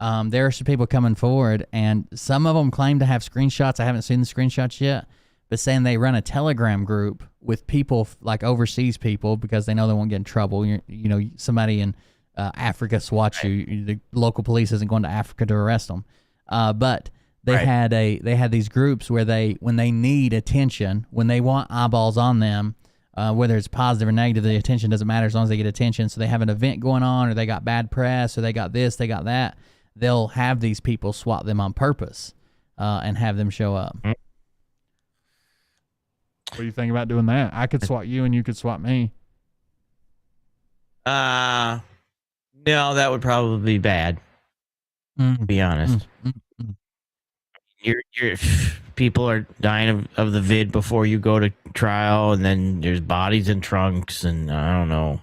Speaker 1: there are some people coming forward, and some of them claim to have screenshots. I haven't seen the screenshots yet, but saying they run a Telegram group with people like overseas people because they know they won't get in trouble. Somebody in Africa swats you. The local police isn't going to Africa to arrest them. But they had these groups where when they need attention, when they want eyeballs on them, whether it's positive or negative, the attention doesn't matter as long as they get attention. So they have an event going on, or they got bad press, or they got this, they got that. They'll have these people swat them on purpose and have them show up.
Speaker 8: What do you think about doing that? I could swat you and you could swat me.
Speaker 4: No, that would probably be bad. To be honest. Your people are dying of the vid before you go to trial, and then there's bodies in trunks, and I don't know.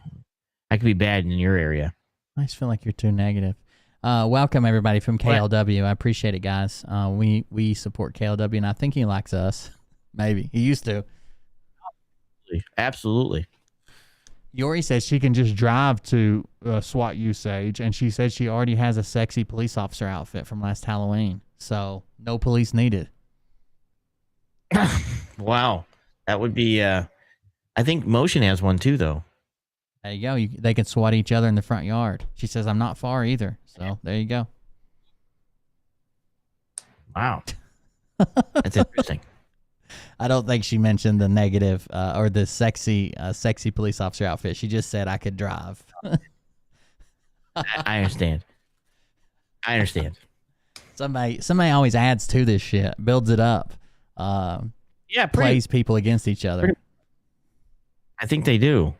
Speaker 4: That could be bad in your area.
Speaker 1: I just feel like you're too negative. Welcome everybody from KLW. I appreciate it, guys. We support KLW, and I think he likes us. Maybe he used to.
Speaker 4: Absolutely.
Speaker 8: Yori says she can just drive to SWAT you, Sage, and she said she already has a sexy police officer outfit from last Halloween, so no police needed.
Speaker 4: Wow, that would be. I think Motion has one too, though.
Speaker 1: There you go. They can swat each other in the front yard. She says I'm not far either, so there you go.
Speaker 4: Wow, that's interesting.
Speaker 1: I don't think she mentioned the negative or the sexy police officer outfit. She just said I could drive.
Speaker 4: I understand.
Speaker 1: Somebody always adds to this shit, builds it up. Plays people against each other.
Speaker 4: I think they do.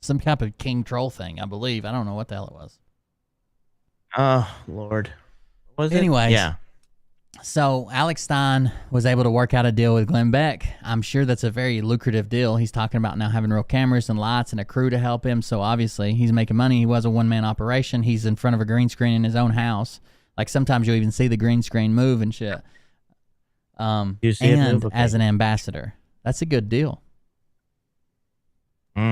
Speaker 1: Some type of king troll thing, I believe. I don't know what the hell it was.
Speaker 4: Oh, Lord.
Speaker 1: Anyways,
Speaker 4: yeah.
Speaker 1: So Alex Stein was able to work out a deal with Glenn Beck. I'm sure that's a very lucrative deal. He's talking about now having real cameras and lights and a crew to help him. So obviously he's making money. He was a one-man operation. He's in front of a green screen in his own house. Like sometimes you'll even see the green screen move and shit. And as an ambassador, that's a good deal. We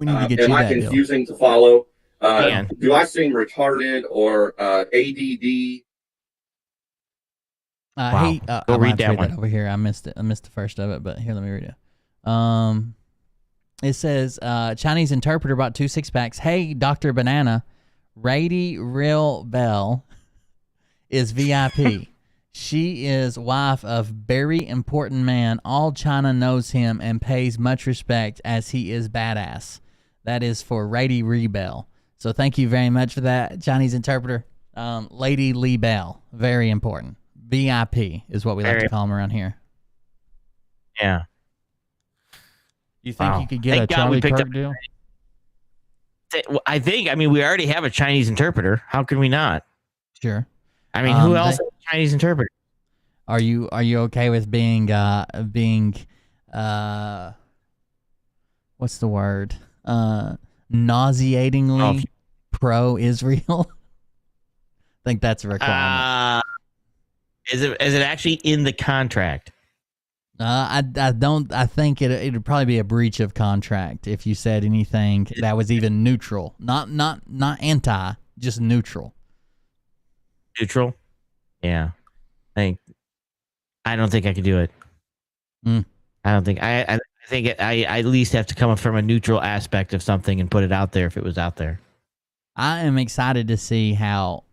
Speaker 1: need to get you
Speaker 5: am I
Speaker 1: that
Speaker 5: confusing to follow?
Speaker 4: Man.
Speaker 5: Do I seem retarded or ADD?
Speaker 1: Wow.
Speaker 4: Go read
Speaker 1: that
Speaker 4: one
Speaker 1: over here. I missed it. I missed the first of it, but here, let me read it. It says Chinese interpreter bought 2 6-packs. Hey, Dr. Banana, Rady Real Bell is VIP. She is wife of very important man. All China knows him and pays much respect as he is badass. That is for Rady Rebell. So thank you very much for that, Chinese interpreter. Lady Lee Bell, very important. VIP is what we like to call him around here.
Speaker 4: Yeah.
Speaker 8: You think you could get a Charlie Kirk deal?
Speaker 4: I mean, we already have a Chinese interpreter. How can we not?
Speaker 1: Sure.
Speaker 4: I mean, who else has a Chinese interpreter?
Speaker 1: Are you okay with being what's the word? Nauseatingly pro-Israel? I think that's a requirement.
Speaker 4: Is it actually in the contract?
Speaker 1: I don't. I think it'd probably be a breach of contract if you said anything that was even neutral, not anti, just neutral.
Speaker 4: Neutral? Yeah. I don't think I could do it. I don't think I think I at least have to come from a neutral aspect of something and put it out there if it was out there.
Speaker 1: I am excited to see how.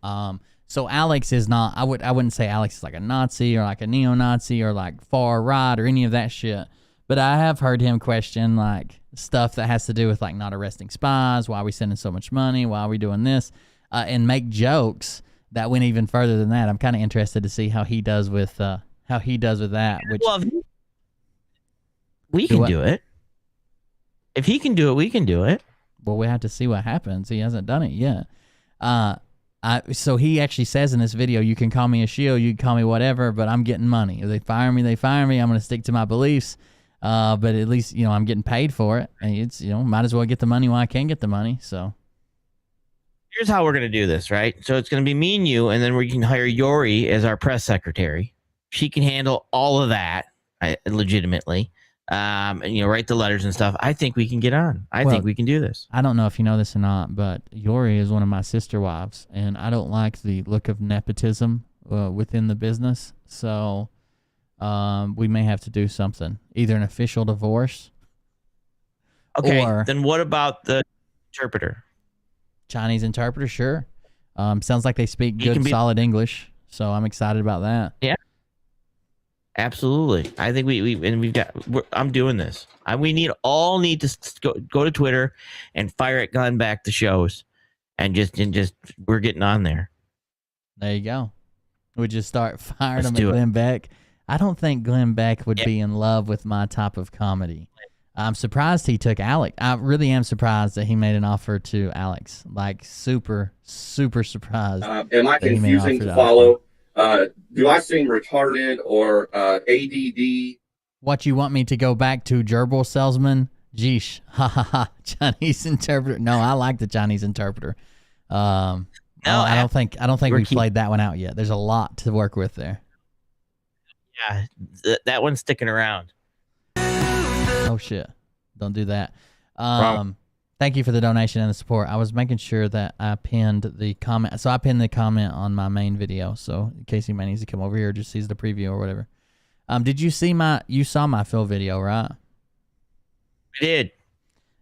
Speaker 1: So Alex is not. I wouldn't say Alex is like a Nazi or like a neo-Nazi or like far right or any of that shit. But I have heard him question like stuff that has to do with like not arresting spies. Why are we sending so much money? Why are we doing this? And make jokes that went even further than that. I'm kind of interested to see how he does with that. Which
Speaker 4: we can do it. If he can do it, we can do it.
Speaker 1: Well, we have to see what happens. He hasn't done it yet. So he actually says in this video, you can call me a shield, you can call me whatever, but I'm getting money. If they fire me, they fire me. I'm going to stick to my beliefs. But at least, I'm getting paid for it. And it's, might as well get the money while I can get the money. So
Speaker 4: here's how we're going to do this, right? So it's going to be me and you, and then we can hire Yori as our press secretary. She can handle all of that legitimately. And, write the letters and stuff. I think we can get on. I think we can do this.
Speaker 1: I don't know if you know this or not, but Yori is one of my sister wives, and I don't like the look of nepotism within the business. So we may have to do something, either an official divorce.
Speaker 4: Okay,
Speaker 1: or
Speaker 4: then what about the interpreter?
Speaker 1: Chinese interpreter, sure. Sounds like they speak good, solid English, so I'm excited about that.
Speaker 4: Yeah. Absolutely. I think I'm doing this. We need to go to Twitter and fire at Glenn Beck the shows and just we're getting on there.
Speaker 1: There you go. We just start firing them at Glenn Beck. I don't think Glenn Beck would be in love with my type of comedy. I'm surprised he took Alex. I really am surprised that he made an offer to Alex. Like super, super surprised.
Speaker 5: Am I confusing to follow? Do I seem retarded or ADD?
Speaker 1: What, you want me to go back to gerbil salesman? Geesh, ha ha ha! Chinese interpreter. No, I like the Chinese interpreter. No, I don't think we've played that one out yet. There's a lot to work with there.
Speaker 4: Yeah, that one's sticking around.
Speaker 1: Oh shit! Don't do that. Thank you for the donation and the support. I was making sure that I pinned the comment. So I pinned the comment on my main video. So in case anybody needs to come over here, just sees the preview or whatever. Did you see you saw my Phil video, right?
Speaker 4: I did.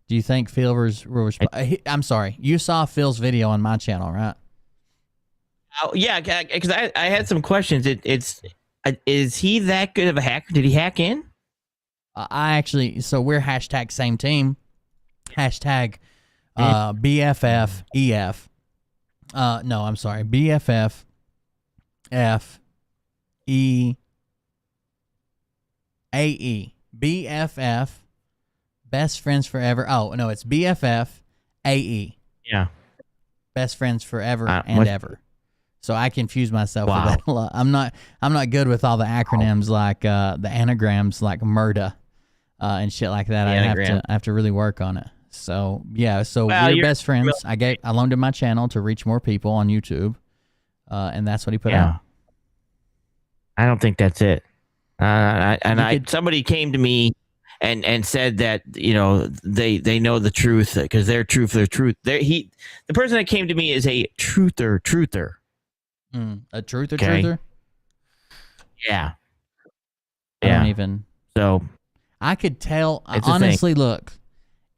Speaker 1: Do you think Phil was I'm sorry. You saw Phil's video on my channel, right?
Speaker 4: Oh, yeah, because I had some questions. Is he that good of a hacker? Did he hack in?
Speaker 1: So we're hashtag same team. Hashtag BFFEF. No, I'm sorry. BFFFE. AE. BFF. Best friends forever. Oh, no, it's BFF AE.
Speaker 4: Yeah.
Speaker 1: Best friends forever and ever. So I confuse myself with that a lot. I'm not good with all the acronyms like the anagrams like MURDA and shit like that. I have to really work on it. So yeah, we're best friends. I loaned him my channel to reach more people on YouTube, and that's what he put out.
Speaker 4: I don't think that's it. Somebody came to me and said that they know the truth because they're truth. The person that came to me is a truther.
Speaker 1: A truther. Yeah. I don't even.
Speaker 4: So
Speaker 1: I could tell. Honestly, look.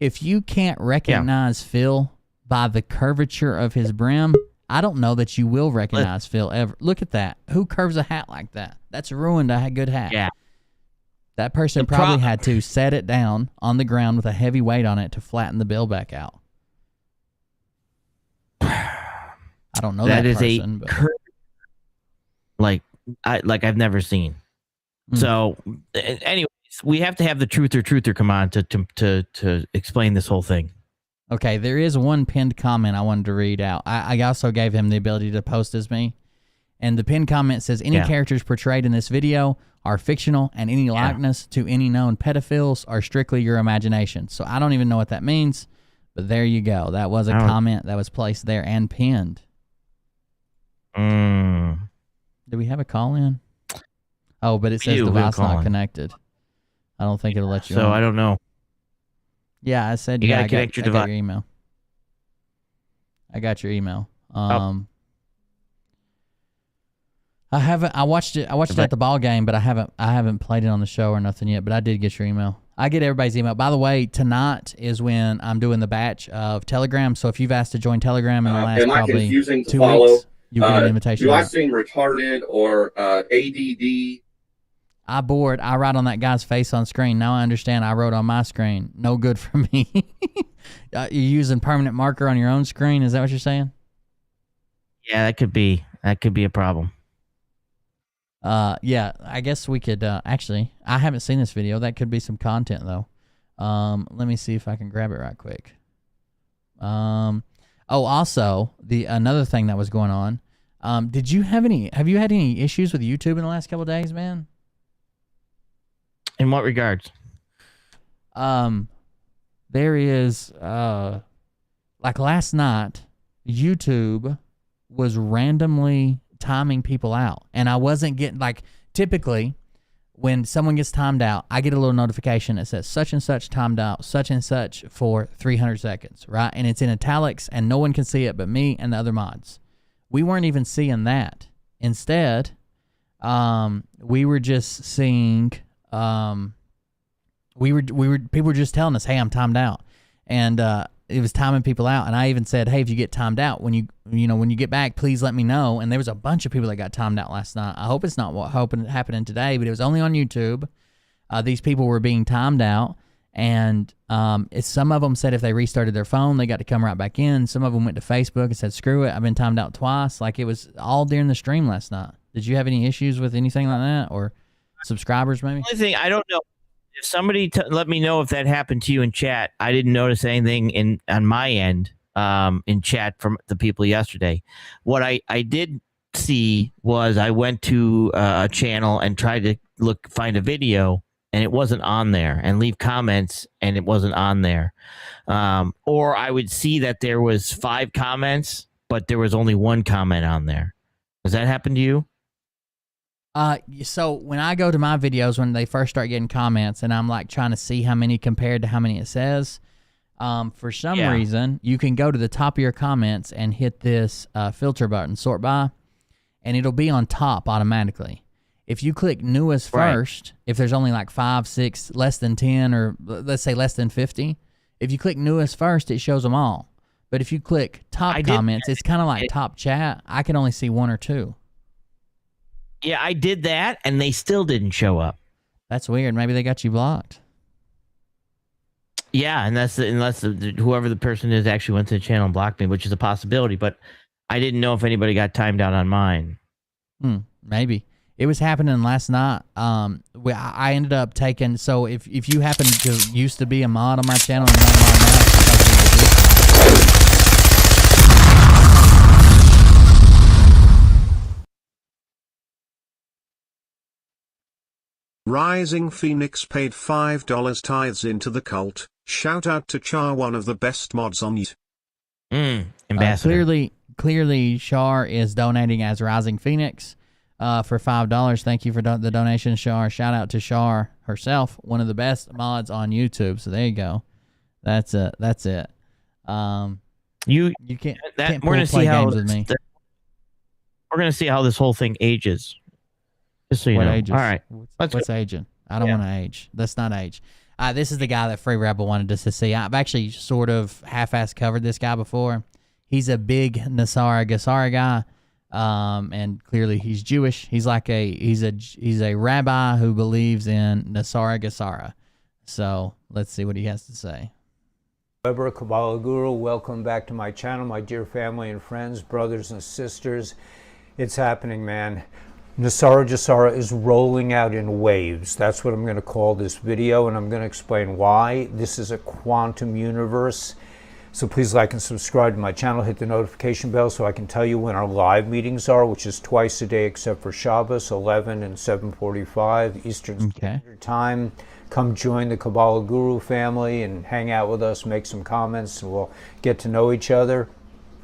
Speaker 1: If you can't recognize Phil by the curvature of his brim, I don't know that you will recognize Phil ever. Look at that. Who curves a hat like that? That's ruined a good hat. Yeah. That person probably had to set it down on the ground with a heavy weight on it to flatten the bill back out. I don't know that person.
Speaker 4: I've never seen. So, anyways, we have to have the truther come on to explain this whole thing.
Speaker 1: Okay, there is one pinned comment I wanted to read out. I also gave him the ability to post as me, And the pinned comment says, any
Speaker 4: Yeah.
Speaker 1: characters portrayed in this video are fictional, and any likeness to any known pedophiles are strictly your imagination. So I don't even know what that means, but there you go. That was a comment that was placed there and pinned. Do we have a call in? Oh, but it says device not connected. I don't think it'll let you
Speaker 4: So
Speaker 1: on.
Speaker 4: I don't know.
Speaker 1: Yeah, I said
Speaker 4: You
Speaker 1: yeah.
Speaker 4: gotta connect your
Speaker 1: I got
Speaker 4: device.
Speaker 1: your email. I got your email. I haven't. I watched it. I watched it at the ball game, but I haven't played it on the show or nothing yet. But I did get your email. I get everybody's email. By the way, tonight is when I'm doing the batch of Telegram. So if you've asked to join Telegram in the last
Speaker 5: am I
Speaker 1: probably
Speaker 5: confusing to
Speaker 1: 2
Speaker 5: follow?
Speaker 1: weeks, you get an invitation.
Speaker 5: Do I seem retarded or ADD?
Speaker 1: I bored. I write on that guy's face on screen. Now I understand. I wrote on my screen. No good for me. You're using permanent marker on your own screen. Is that what you're saying?
Speaker 4: Yeah, that could be a problem.
Speaker 1: Yeah, I guess we could, actually, I haven't seen this video. That could be some content though. Let me see if I can grab it right quick. Also another thing that was going on, have you had any issues with YouTube in the last couple of days, man?
Speaker 4: In what regards?
Speaker 1: There is, like last night, YouTube was randomly timing people out, and I wasn't getting, like, typically when someone gets timed out, I get a little notification that says such and such timed out, such and such for 300 seconds, right? And it's in italics, and no one can see it but me and the other mods. We weren't even seeing that. Instead, we were just seeing, people were just telling us, hey, I'm timed out. And it was timing people out. And I even said, hey, if you get timed out, when you get back, please let me know. And there was a bunch of people that got timed out last night. I hope it's not what happening today, but it was only on YouTube. These people were being timed out. And some of them said if they restarted their phone, they got to come right back in. Some of them went to Facebook and said, screw it, I've been timed out twice. Like, it was all during the stream last night. Did you have any issues with anything like that, or subscribers maybe?
Speaker 4: The only thing, I don't know. If somebody let me know if that happened to you in chat. I didn't notice anything on my end in chat from the people yesterday. What I did see was I went to a channel and tried to find a video, and it wasn't on there, and leave comments, and it wasn't on there. Or I would see that there was 5 comments, but there was only 1 comment on there. Does that happen to you?
Speaker 1: So when I go to my videos, when they first start getting comments, and I'm like trying to see how many compared to how many it says, for some reason, you can go to the top of your comments and hit this filter button, sort by, and it'll be on top automatically. If you click newest first, if there's only like 5, 6, less than 10, or let's say less than 50, if you click newest first, it shows them all. But if you click top comments, it's kind of like top chat. I can only see 1 or 2.
Speaker 4: Yeah, I did that, and they still didn't show up.
Speaker 1: That's weird. Maybe they got you blocked.
Speaker 4: Yeah, unless whoever the person is actually went to the channel and blocked me, which is a possibility. But I didn't know if anybody got timed out on mine.
Speaker 1: Maybe. It was happening last night. I ended up taking, so if you happen to used to be a mod on my channel and not a mod now, it's because of the
Speaker 6: Rising Phoenix paid $5 tithes into the cult. Shout out to Char, one of the best mods on YouTube.
Speaker 4: Ambassador.
Speaker 1: Clearly, Char is donating as Rising Phoenix for $5. Thank you for the donation, Char. Shout out to Char herself, one of the best mods on YouTube. So there you go. That's it. You can't
Speaker 4: we're gonna
Speaker 1: play
Speaker 4: see how
Speaker 1: games with me.
Speaker 4: We're gonna see how this whole thing ages. Just so you know.
Speaker 1: Ages?
Speaker 4: All right.
Speaker 1: What's aging? I don't want to age. Let's not age. This is the guy that Free Rebel wanted us to see. I've actually sort of half-assed covered this guy before. He's a big Nasara Gassara guy, and clearly he's Jewish. He's like he's a rabbi who believes in Nasara Gassara. So let's see what he has to say.
Speaker 9: Weber, Kabbalah Guru, welcome back to my channel, my dear family and friends, brothers and sisters. It's happening, man. Nasara Gassara is rolling out in waves. That's what I'm going to call this video, and I'm going to explain why. This is a quantum universe. So please like and subscribe to my channel. Hit the notification bell so I can tell you when our live meetings are, which is twice a day except for Shabbos, 11 and 7:45 Eastern Standard Time. Come join the Kabbalah Guru family and hang out with us, make some comments, and we'll get to know each other.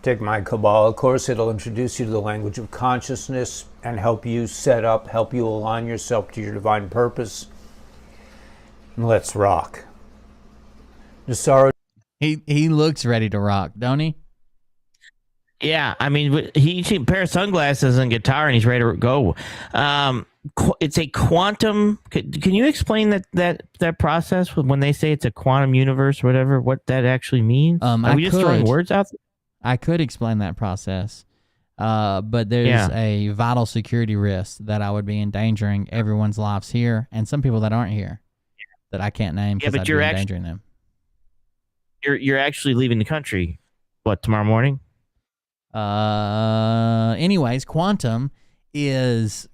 Speaker 9: Take my Kabbalah course. It'll introduce you to the language of consciousness and help you set up, help you align yourself to your divine purpose. And let's rock. Nasara.
Speaker 1: He looks ready to rock, don't he?
Speaker 4: Yeah, I mean, he's a pair of sunglasses and guitar, and he's ready to go. It's a quantum. Can you explain that process when they say it's a quantum universe, or whatever? What that actually means? Are we just throwing words out there?
Speaker 1: I could explain that process, but there's a vital security risk that I would be endangering everyone's lives here, and some people that aren't here that I can't name because I'd be endangering them.
Speaker 4: You're actually leaving the country, what, tomorrow morning?
Speaker 1: Anyways, quantum is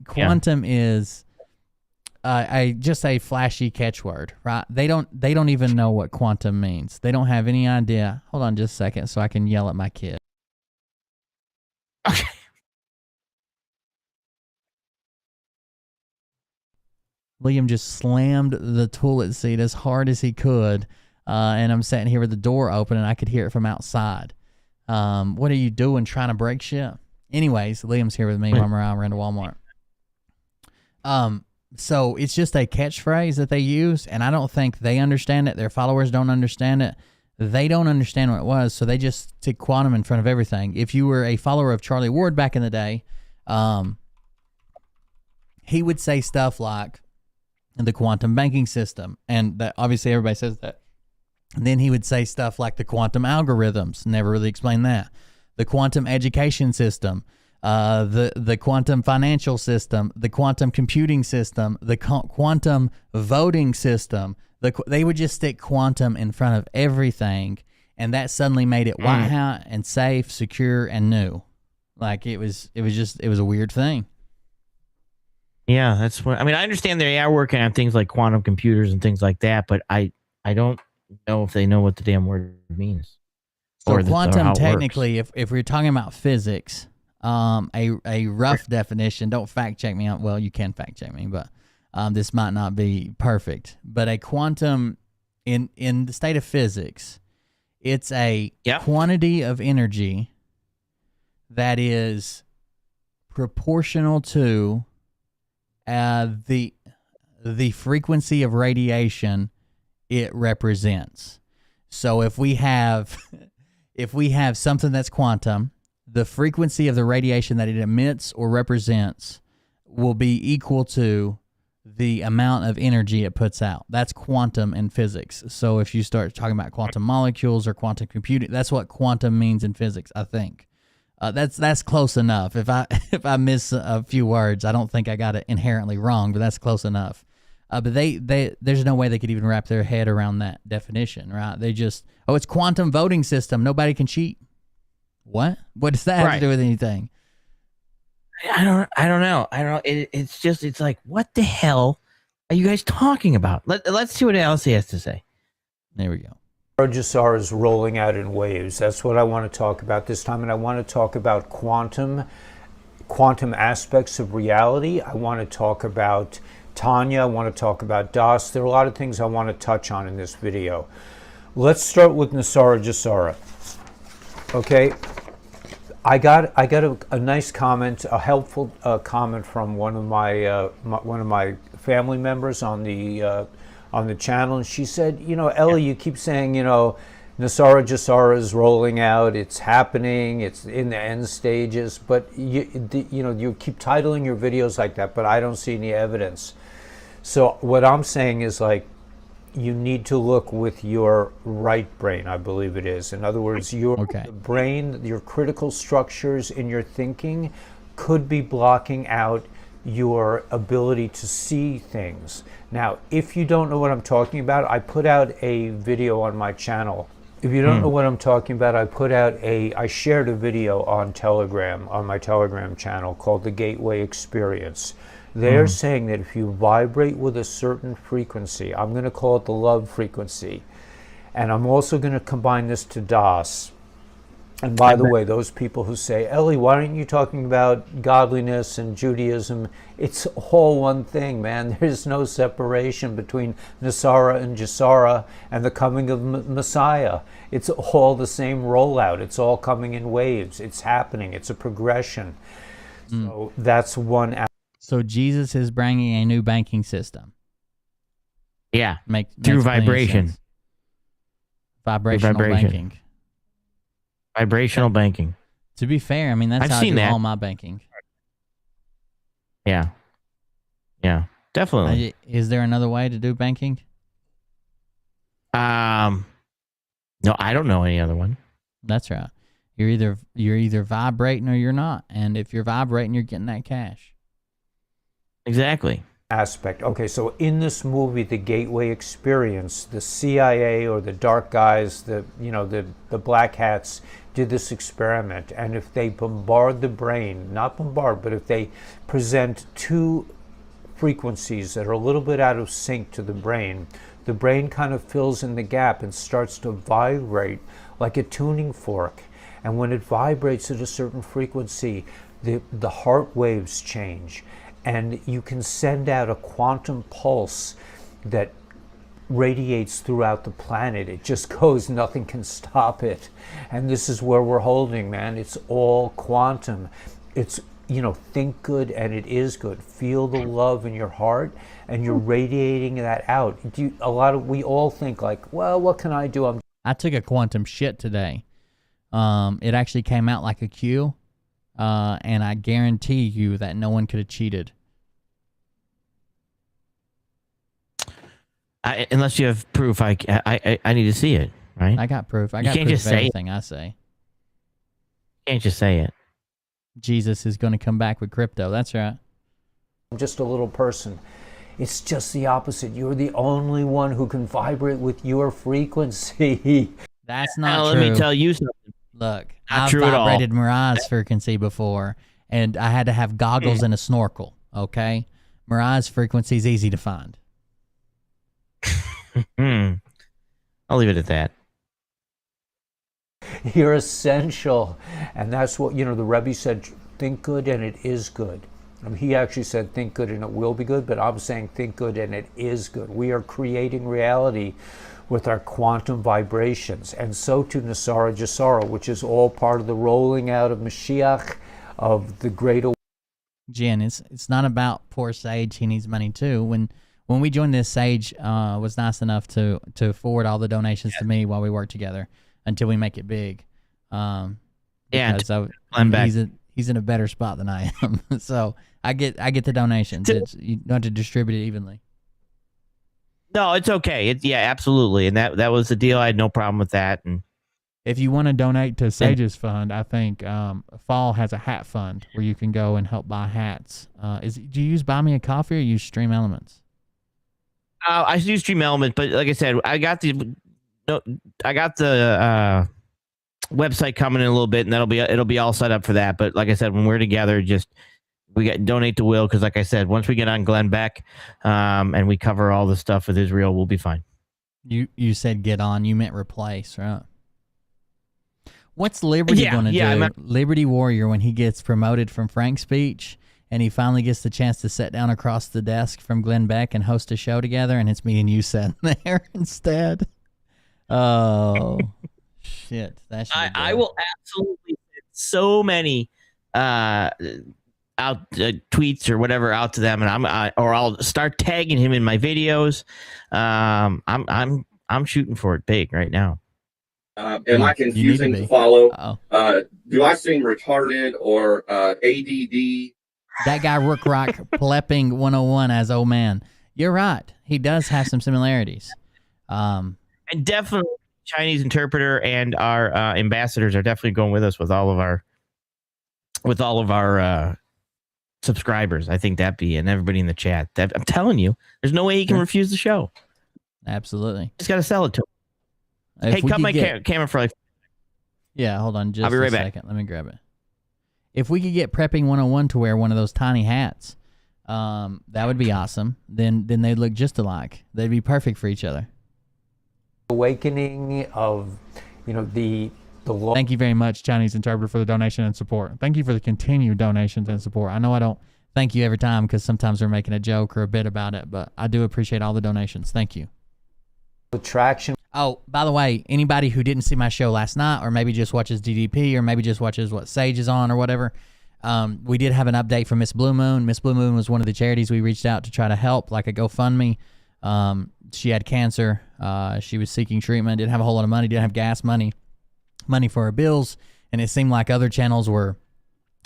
Speaker 1: just a flashy catchword, right? They don't even know what quantum means. They don't have any idea. Hold on just a second so I can yell at my kid.
Speaker 4: Okay.
Speaker 1: Liam just slammed the toilet seat as hard as he could. And I'm sitting here with the door open and I could hear it from outside. What are you doing trying to break shit? Anyways, Liam's here with me while we're into Walmart. So it's just a catchphrase that they use, and I don't think they understand it. Their followers don't understand it. They don't understand what it was, so they just stick quantum in front of everything. If you were a follower of Charlie Ward back in the day, he would say stuff like the quantum banking system, and that obviously everybody says that. And then he would say stuff like the quantum algorithms. Never really explained that. The quantum education system, the quantum financial system, the quantum computing system, the quantum voting system. They would just stick quantum in front of everything, and that suddenly made it white hat and safe, secure, and new. Like it was a weird thing.
Speaker 4: Yeah, that's what I mean. I understand they are working on things like quantum computers and things like that, but I don't know if they know what the damn word means.
Speaker 1: So quantum, technically, if we're talking about physics, a rough definition. Don't fact check me on. Well, you can fact check me, but this might not be perfect. But a quantum in the state of physics, it's a quantity of energy that is proportional to the frequency of radiation it represents. So if we have something that's quantum, the frequency of the radiation that it emits or represents will be equal to the amount of energy it puts out. That's quantum in physics. So if you start talking about quantum molecules or quantum computing, that's what quantum means in physics, I think. That's close enough. If I miss a few words, I don't think I got it inherently wrong, but that's close enough. But there's no way they could even wrap their head around that definition, right? They just, it's quantum voting system. Nobody can cheat. What? What does that have to do with anything?
Speaker 4: I don't know. It's like, what the hell are you guys talking about? Let's see what else he has to say.
Speaker 1: There we go.
Speaker 9: Jasar is rolling out in waves. That's what I want to talk about this time, and I want to talk about quantum aspects of reality. I want to talk about Tanya. I want to talk about Das. There are a lot of things I want to touch on in this video. Let's start with Nasara Jasara. Okay, I got a nice comment, a helpful comment from one of my family members on the channel, and she said, Ellie, you keep saying, Nasara Jasara is rolling out, it's happening, it's in the end stages, but you keep titling your videos like that, but I don't see any evidence. So what I'm saying is, like, you need to look with your right brain, I believe it is. In other words, the brain, your critical structures in your thinking could be blocking out your ability to see things. Now, if you don't know what I'm talking about, I put out a video on my channel. If you don't know what I'm talking about, I shared a video on Telegram, on my Telegram channel, called The Gateway Experience. They're saying that if you vibrate with a certain frequency, I'm going to call it the love frequency, And I'm also going to combine this to Das. And by the way, those people who say, Ellie, why aren't you talking about godliness and Judaism? It's all one thing, man. There's no separation between Nasara and Jasara and the coming of Messiah. It's all the same rollout. It's all coming in waves. It's happening. It's a progression. So that's one.
Speaker 1: So Jesus is bringing a new banking system.
Speaker 4: Yeah.
Speaker 1: Through
Speaker 4: vibration.
Speaker 1: Vibrational
Speaker 4: vibration.
Speaker 1: banking.
Speaker 4: Vibrational banking.
Speaker 1: To be fair, I mean, that's
Speaker 4: I've
Speaker 1: how I
Speaker 4: seen
Speaker 1: do
Speaker 4: that.
Speaker 1: all my banking.
Speaker 4: Yeah. Yeah. Definitely.
Speaker 1: Is there another way to do banking?
Speaker 4: No, I don't know any other one.
Speaker 1: That's right. You're either vibrating or you're not. And if you're vibrating, you're getting that cash.
Speaker 4: Exactly.
Speaker 9: Aspect. Okay, so in this movie, The Gateway Experience, the CIA or the dark guys, the black hats did this experiment, and if they bombard the brain, not bombard, but if they present two frequencies that are a little bit out of sync to the brain kind of fills in the gap and starts to vibrate like a tuning fork. And when it vibrates at a certain frequency, the heart waves change. And you can send out a quantum pulse that radiates throughout the planet. It just goes, nothing can stop it. And this is where we're holding, man. It's all quantum. It's, think good and it is good. Feel the love in your heart and you're radiating that out. We all think like, well, what can I do?
Speaker 1: I took a quantum shit today. It actually came out like a Q. And I guarantee you that no one could have cheated.
Speaker 4: Unless you have proof, I need to see it, right?
Speaker 1: I got proof. I
Speaker 4: You
Speaker 1: got
Speaker 4: can't
Speaker 1: proof
Speaker 4: just
Speaker 1: of
Speaker 4: say
Speaker 1: everything I say.
Speaker 4: You can't just say it.
Speaker 1: Jesus is going to come back with crypto. That's right.
Speaker 9: I'm just a little person. It's just the opposite. You're the only one who can vibrate with your frequency.
Speaker 1: That's not
Speaker 4: Now,
Speaker 1: true.
Speaker 4: let me tell you something.
Speaker 1: Look,
Speaker 4: Not
Speaker 1: I've
Speaker 4: true at all.
Speaker 1: vibrated Mirai's frequency before, and I had to have goggles and a snorkel, okay? Mirai's frequency is easy to find.
Speaker 4: I'll leave it at that.
Speaker 9: You're essential. And that's what, the Rebbe said, think good and it is good. He actually said think good and it will be good, but I'm saying think good and it is good. We are creating reality with our quantum vibrations, and so to Nasara Jasara, which is all part of the rolling out of Mashiach, of the great awakening.
Speaker 1: Jen, it's not about poor Sage. He needs money too. When we joined this, Sage was nice enough to forward all the donations to me while we work together until we make it big. Because he's in a better spot than I am. So I get the donations. You don't have to distribute it evenly.
Speaker 4: No, it's okay. Yeah, absolutely. And that was the deal. I had no problem with that. And
Speaker 8: if you want to donate to Sage's fund, I think Fall has a hat fund where you can go and help buy hats. Do you use Buy Me a Coffee or use Stream Elements?
Speaker 4: I use Stream Element, but like I said, I got the website coming in a little bit, and it'll be all set up for that. But like I said, when we're together, we got donate to Will, because like I said, once we get on Glenn Beck, and we cover all the stuff with Israel, we'll be fine.
Speaker 1: You said get on, you meant replace, right? What's Liberty going to do? Liberty Warrior, when he gets promoted from Frank's speech and he finally gets the chance to sit down across the desk from Glenn Beck and host a show together, and it's me and you sitting there instead. Oh, shit. That should be good.
Speaker 4: I will absolutely send so many tweets or whatever out to them, and I'll start tagging him in my videos. I'm shooting for it big right now.
Speaker 5: Am I confusing to follow? Do I seem retarded or ADD?
Speaker 1: That guy Rook Rock Plepping 101 as old man. You're right. He does have some similarities.
Speaker 4: And definitely Chinese interpreter and our ambassadors are definitely going with us with all of our subscribers. I think and everybody in the chat. I'm telling you, there's no way he can refuse the show.
Speaker 1: Absolutely.
Speaker 4: Just got to sell it to him. Hey, cut my camera for
Speaker 1: Yeah, hold on just
Speaker 4: I'll be right
Speaker 1: a second. Let me grab it. If we could get Prepping 101 to wear one of those tiny hats, that would be awesome. Then they'd look just alike. They'd be perfect for each other.
Speaker 9: awakening of, the law.
Speaker 8: Thank you very much, Chinese interpreter, for the donation and support. Thank you for the continued donations and support. I know I don't thank you every time because sometimes we're making a joke or a bit about it, but I do appreciate all the donations. Thank you.
Speaker 9: Attraction.
Speaker 1: Oh, by the way, anybody who didn't see my show last night or maybe just watches DDP or maybe just watches what Sage is on or whatever, we did have an update from Miss Blue Moon. Miss Blue Moon was one of the charities we reached out to try to help, like a GoFundMe. She had cancer. She was seeking treatment, didn't have a whole lot of money, didn't have gas money for her bills, and it seemed like other channels were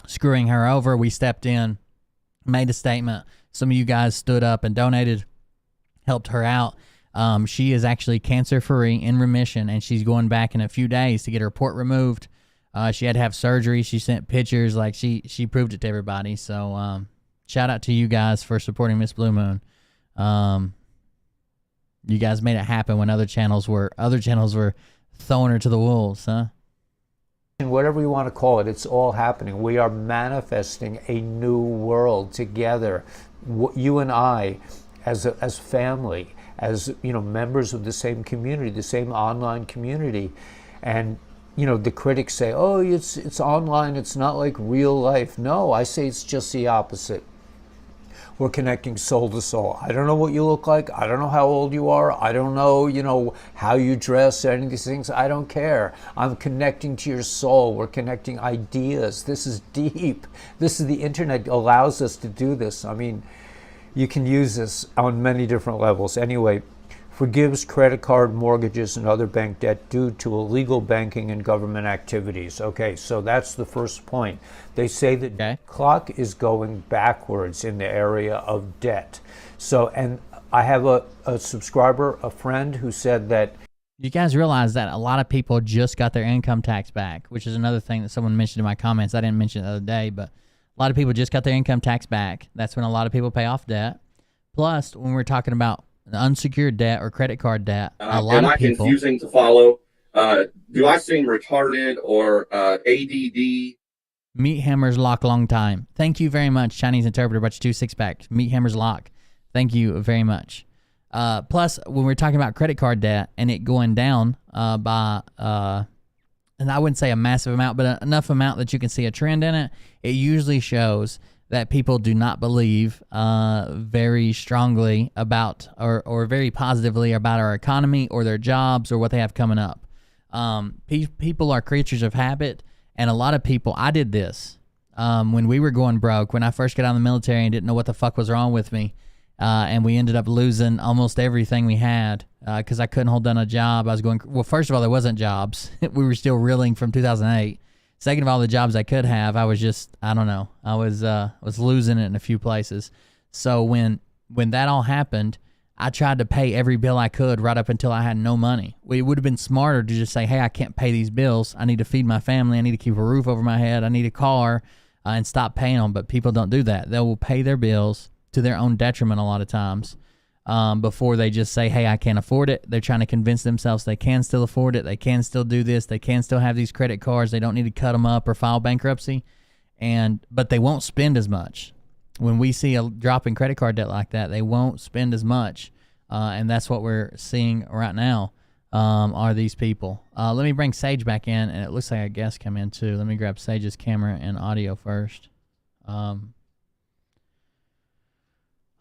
Speaker 1: screwing her over. We stepped in, made a statement. Some of you guys stood up and donated, helped her out. She is actually cancer-free, in remission, and she's going back in a few days to get her port removed. She had to have surgery. She sent pictures. Like, she proved it to everybody. So shout out to you guys for supporting Miss Blue Moon. You guys made it happen when other channels were throwing her to the wolves, huh?
Speaker 9: Whatever you want to call it, it's all happening. We are manifesting a new world together. You and I, as family, as members of the same community, the same online community, and the critics say, "Oh, it's online. It's not like real life." No, I say it's just the opposite. We're connecting soul to soul. I don't know what you look like. I don't know how old you are. I don't know, how you dress, any of these things. I don't care. I'm connecting to your soul. We're connecting ideas. This is deep. The internet allows us to do this. I mean, you can use this on many different levels. Anyway, forgives credit card, mortgages, and other bank debt due to illegal banking and government activities. Okay, so that's the first point. They say that clock is going backwards in the area of debt. So, and I have a subscriber, a friend who said that.
Speaker 1: You guys realize that a lot of people just got their income tax back, which is another thing that someone mentioned in my comments. I didn't mention it the other day, but a lot of people just got their income tax back. That's when a lot of people pay off debt. Plus, when we're talking about unsecured debt or credit card debt, a lot of people.
Speaker 5: Am I confusing to follow? Do I seem retarded or ADD?
Speaker 1: Meat Hammers Lock long time. Thank you very much, Chinese interpreter. Bunch 2 6-pack. Meat Hammers Lock. Thank you very much. Plus, when we're talking about credit card debt and it going down by, and I wouldn't say a massive amount, but enough amount that you can see a trend in it, it usually shows that people do not believe very strongly about or very positively about our economy or their jobs or what they have coming up. People are creatures of habit, and a lot of people, I did this when we were going broke, when I first got out of the military and didn't know what the fuck was wrong with me, and we ended up losing almost everything we had because I couldn't hold down a job. I was going, well, first of all, there wasn't jobs. We were still reeling from 2008. Second of all, the jobs I could have, I was just, I don't know, I was losing it in a few places. So when that all happened, I tried to pay every bill I could right up until I had no money. It would have been smarter to just say, hey, I can't pay these bills. I need to feed my family. I need to keep a roof over my head. I need a car, and stop paying them. But people don't do that. They will pay their bills to their own detriment a lot of times before they just say, hey, I can't afford it. They're trying to convince themselves they can still afford it. They can still do this. They can still have these credit cards. They don't need to cut them up or file bankruptcy. But they won't spend as much. When we see a drop in credit card debt like that, they won't spend as much. And that's what we're seeing right now are these people. Let me bring Sage back in, and it looks like a guest come in too. Let me grab Sage's camera and audio first.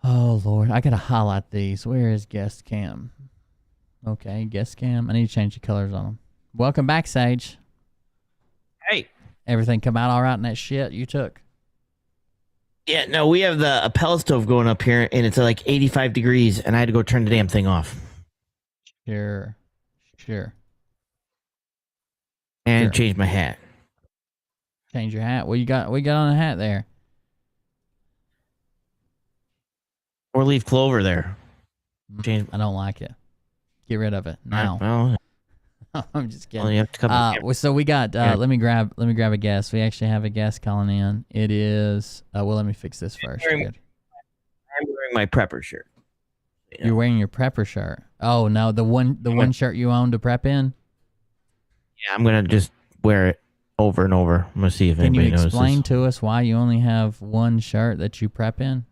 Speaker 1: Oh, Lord. I got to highlight these. Where is guest cam? Okay, guest cam. I need to change the colors on them. Welcome back, Sage.
Speaker 4: Hey.
Speaker 1: Everything come out all right in that shit you took?
Speaker 4: Yeah, no, we have a pellet stove going up here, and it's like 85 degrees, and I had to go turn the damn thing off.
Speaker 1: Sure.
Speaker 4: And change my hat.
Speaker 1: Change your hat? What you got on a hat there?
Speaker 4: Or leave clover there.
Speaker 1: I don't like it. Get rid of it now.
Speaker 4: Well,
Speaker 1: I'm just kidding.
Speaker 4: well, you have to come
Speaker 1: So we got. Let me grab a guest. We actually have a guest calling in. It is. Well, let me fix this first.
Speaker 4: I'm wearing my prepper shirt. Yeah.
Speaker 1: You're wearing your prepper shirt. Oh no, the one shirt you own to prep in.
Speaker 4: Yeah, I'm gonna just wear it over and over. I'm gonna see if anybody notices.
Speaker 1: Can you explain to us why you only have one shirt that you prep in?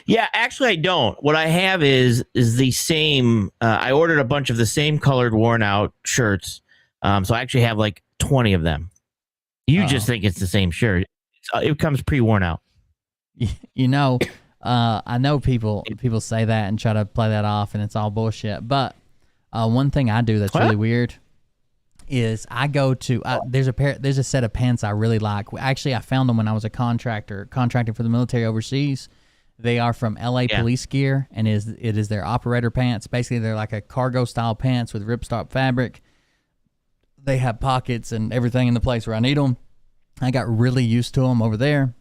Speaker 4: Yeah, actually, I don't. What I have is the same. I ordered a bunch of the same colored, worn out shirts. So I actually have like 20 of them. You just think it's the same shirt. It comes pre-worn out.
Speaker 1: You know, I know people say that and try to play that off, and it's all bullshit. But one thing I do that's really weird is I go to there's a set of pants I really like. Actually, I found them when I was a contracting for the military overseas. They are from LA Police Gear, and it is their operator pants. Basically, they're like a cargo style pants with ripstop fabric. They have pockets and everything in the place where I need them. I got really used to them over there.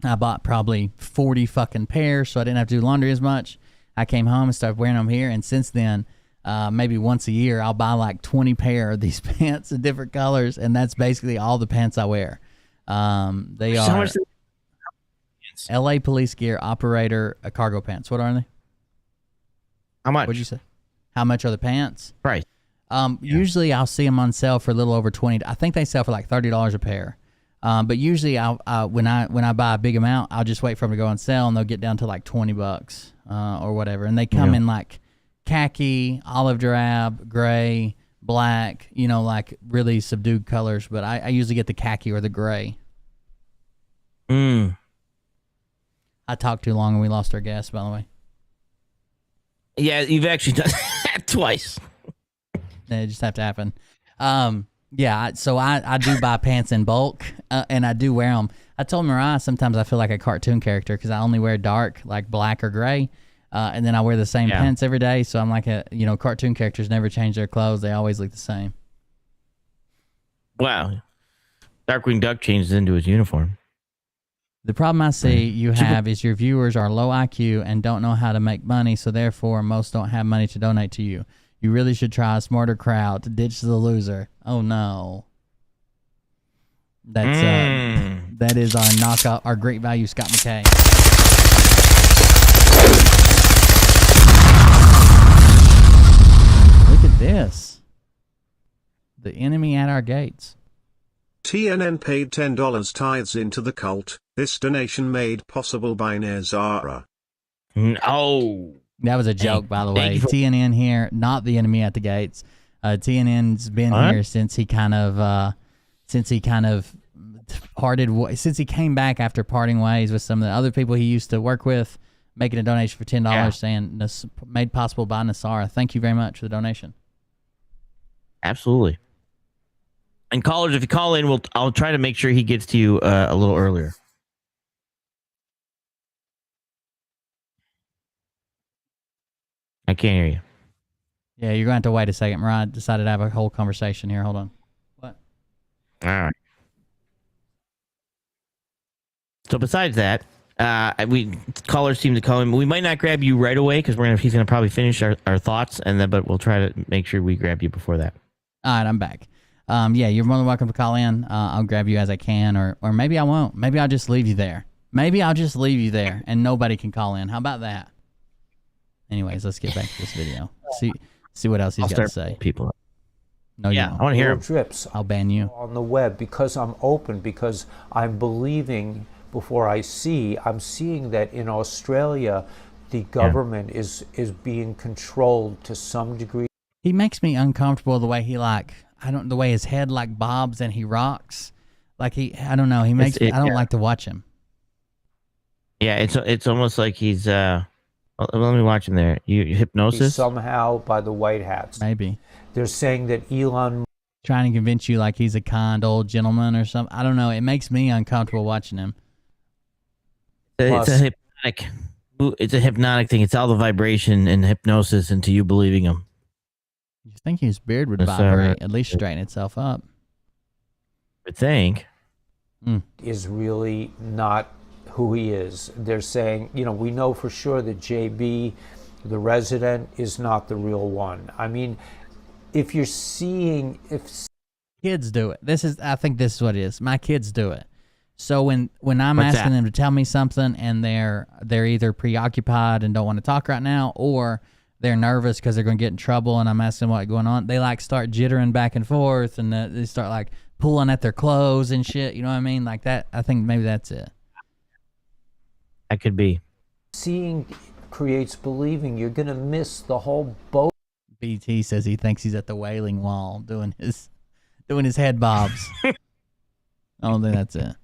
Speaker 1: I bought probably 40 fucking pairs, so I didn't have to do laundry as much. I came home and started wearing them here, and since then, maybe once a year, I'll buy like 20 pair of these pants in different colors, and that's basically all the pants I wear. They are LA Police Gear Operator cargo pants. What are they?
Speaker 4: How much?
Speaker 1: What'd you say? How much are the pants?
Speaker 4: Price.
Speaker 1: Usually I'll see them on sale for a little over 20. I think they sell for like $30 a pair. But usually when I buy a big amount, I'll just wait for them to go on sale, and they'll get down to like $20 or whatever. And they come in like khaki, olive drab, gray, black, like really subdued colors. But I usually get the khaki or the gray. I talked too long and we lost our guest, by the way.
Speaker 4: Yeah, you've actually done that twice.
Speaker 1: It just have to happen. So I do buy pants in bulk, and I do wear them. I told Mariah sometimes I feel like a cartoon character because I only wear dark, like black or gray, and then I wear the same pants every day. So I'm like cartoon characters never change their clothes; they always look the same.
Speaker 4: Wow, Darkwing Duck changes into his uniform.
Speaker 1: The problem I see you have is your viewers are low IQ and don't know how to make money, so therefore most don't have money to donate to you. You really should try a smarter crowd to ditch the loser. Oh no. That's that is our knockout, our great value Scott McKay. Look at this. The enemy at our gates.
Speaker 6: TNN paid $10 tithes into the cult. This donation made possible by Nezara.
Speaker 4: Oh.
Speaker 1: That was a joke, by the way. TNN here, not the enemy at the gates. TNN's been here since he kind of since he came back after parting ways with some of the other people he used to work with, making a donation for $10, saying made possible by Nasara. Thank you very much for the donation.
Speaker 4: Absolutely. And callers, if you call in, I'll try to make sure he gets to you a little earlier. I can't hear you.
Speaker 1: Yeah, you're going to have to wait a second. Mariah decided to have a whole conversation here. Hold on. What?
Speaker 4: All right. So besides that, callers seem to call him. We might not grab you right away because he's gonna probably finish our thoughts, but we'll try to make sure we grab you before that.
Speaker 1: All right, I'm back. You're more than welcome to call in. I'll grab you as I can, or maybe I won't. Maybe I'll just leave you there. And nobody can call in. How about that? Anyways, let's get back to this video. See what else he's got to say.
Speaker 4: People.
Speaker 1: No,
Speaker 4: yeah, I want to hear him.
Speaker 9: Drips
Speaker 1: I'll ban you
Speaker 9: on the web because I'm open, because I'm believing before I see. I'm seeing that in Australia, the government is being controlled to some degree.
Speaker 1: He makes me uncomfortable the way the way his head like bobs and he rocks. I don't know. I don't like to watch him.
Speaker 4: Yeah, it's almost like he's let me watch him there. Hypnosis?
Speaker 9: Somehow by the white hats.
Speaker 1: Maybe.
Speaker 9: They're saying that Elon...
Speaker 1: Trying to convince you like he's a kind old gentleman or something. I don't know. It makes me uncomfortable watching him.
Speaker 4: It's a hypnotic thing. It's all the vibration and hypnosis into you believing him.
Speaker 1: You think his beard would vibrate, at least straighten itself up.
Speaker 4: I think.
Speaker 9: Is really not who he is. They're saying, we know for sure that JB, the resident, is not the real one. I mean, if
Speaker 1: kids do it. I think this is what it is. My kids do it. So when I'm asking them to tell me something and they're either preoccupied and don't want to talk right now, or they're nervous because they're going to get in trouble and I'm asking what's going on, they start jittering back and forth and they start pulling at their clothes and shit. You know what I mean? Like that. I think maybe that's it.
Speaker 4: That could be.
Speaker 9: Seeing creates believing. You're going to miss the whole boat
Speaker 1: BT says he thinks he's at the Wailing Wall doing his head bobs. I don't think that's it.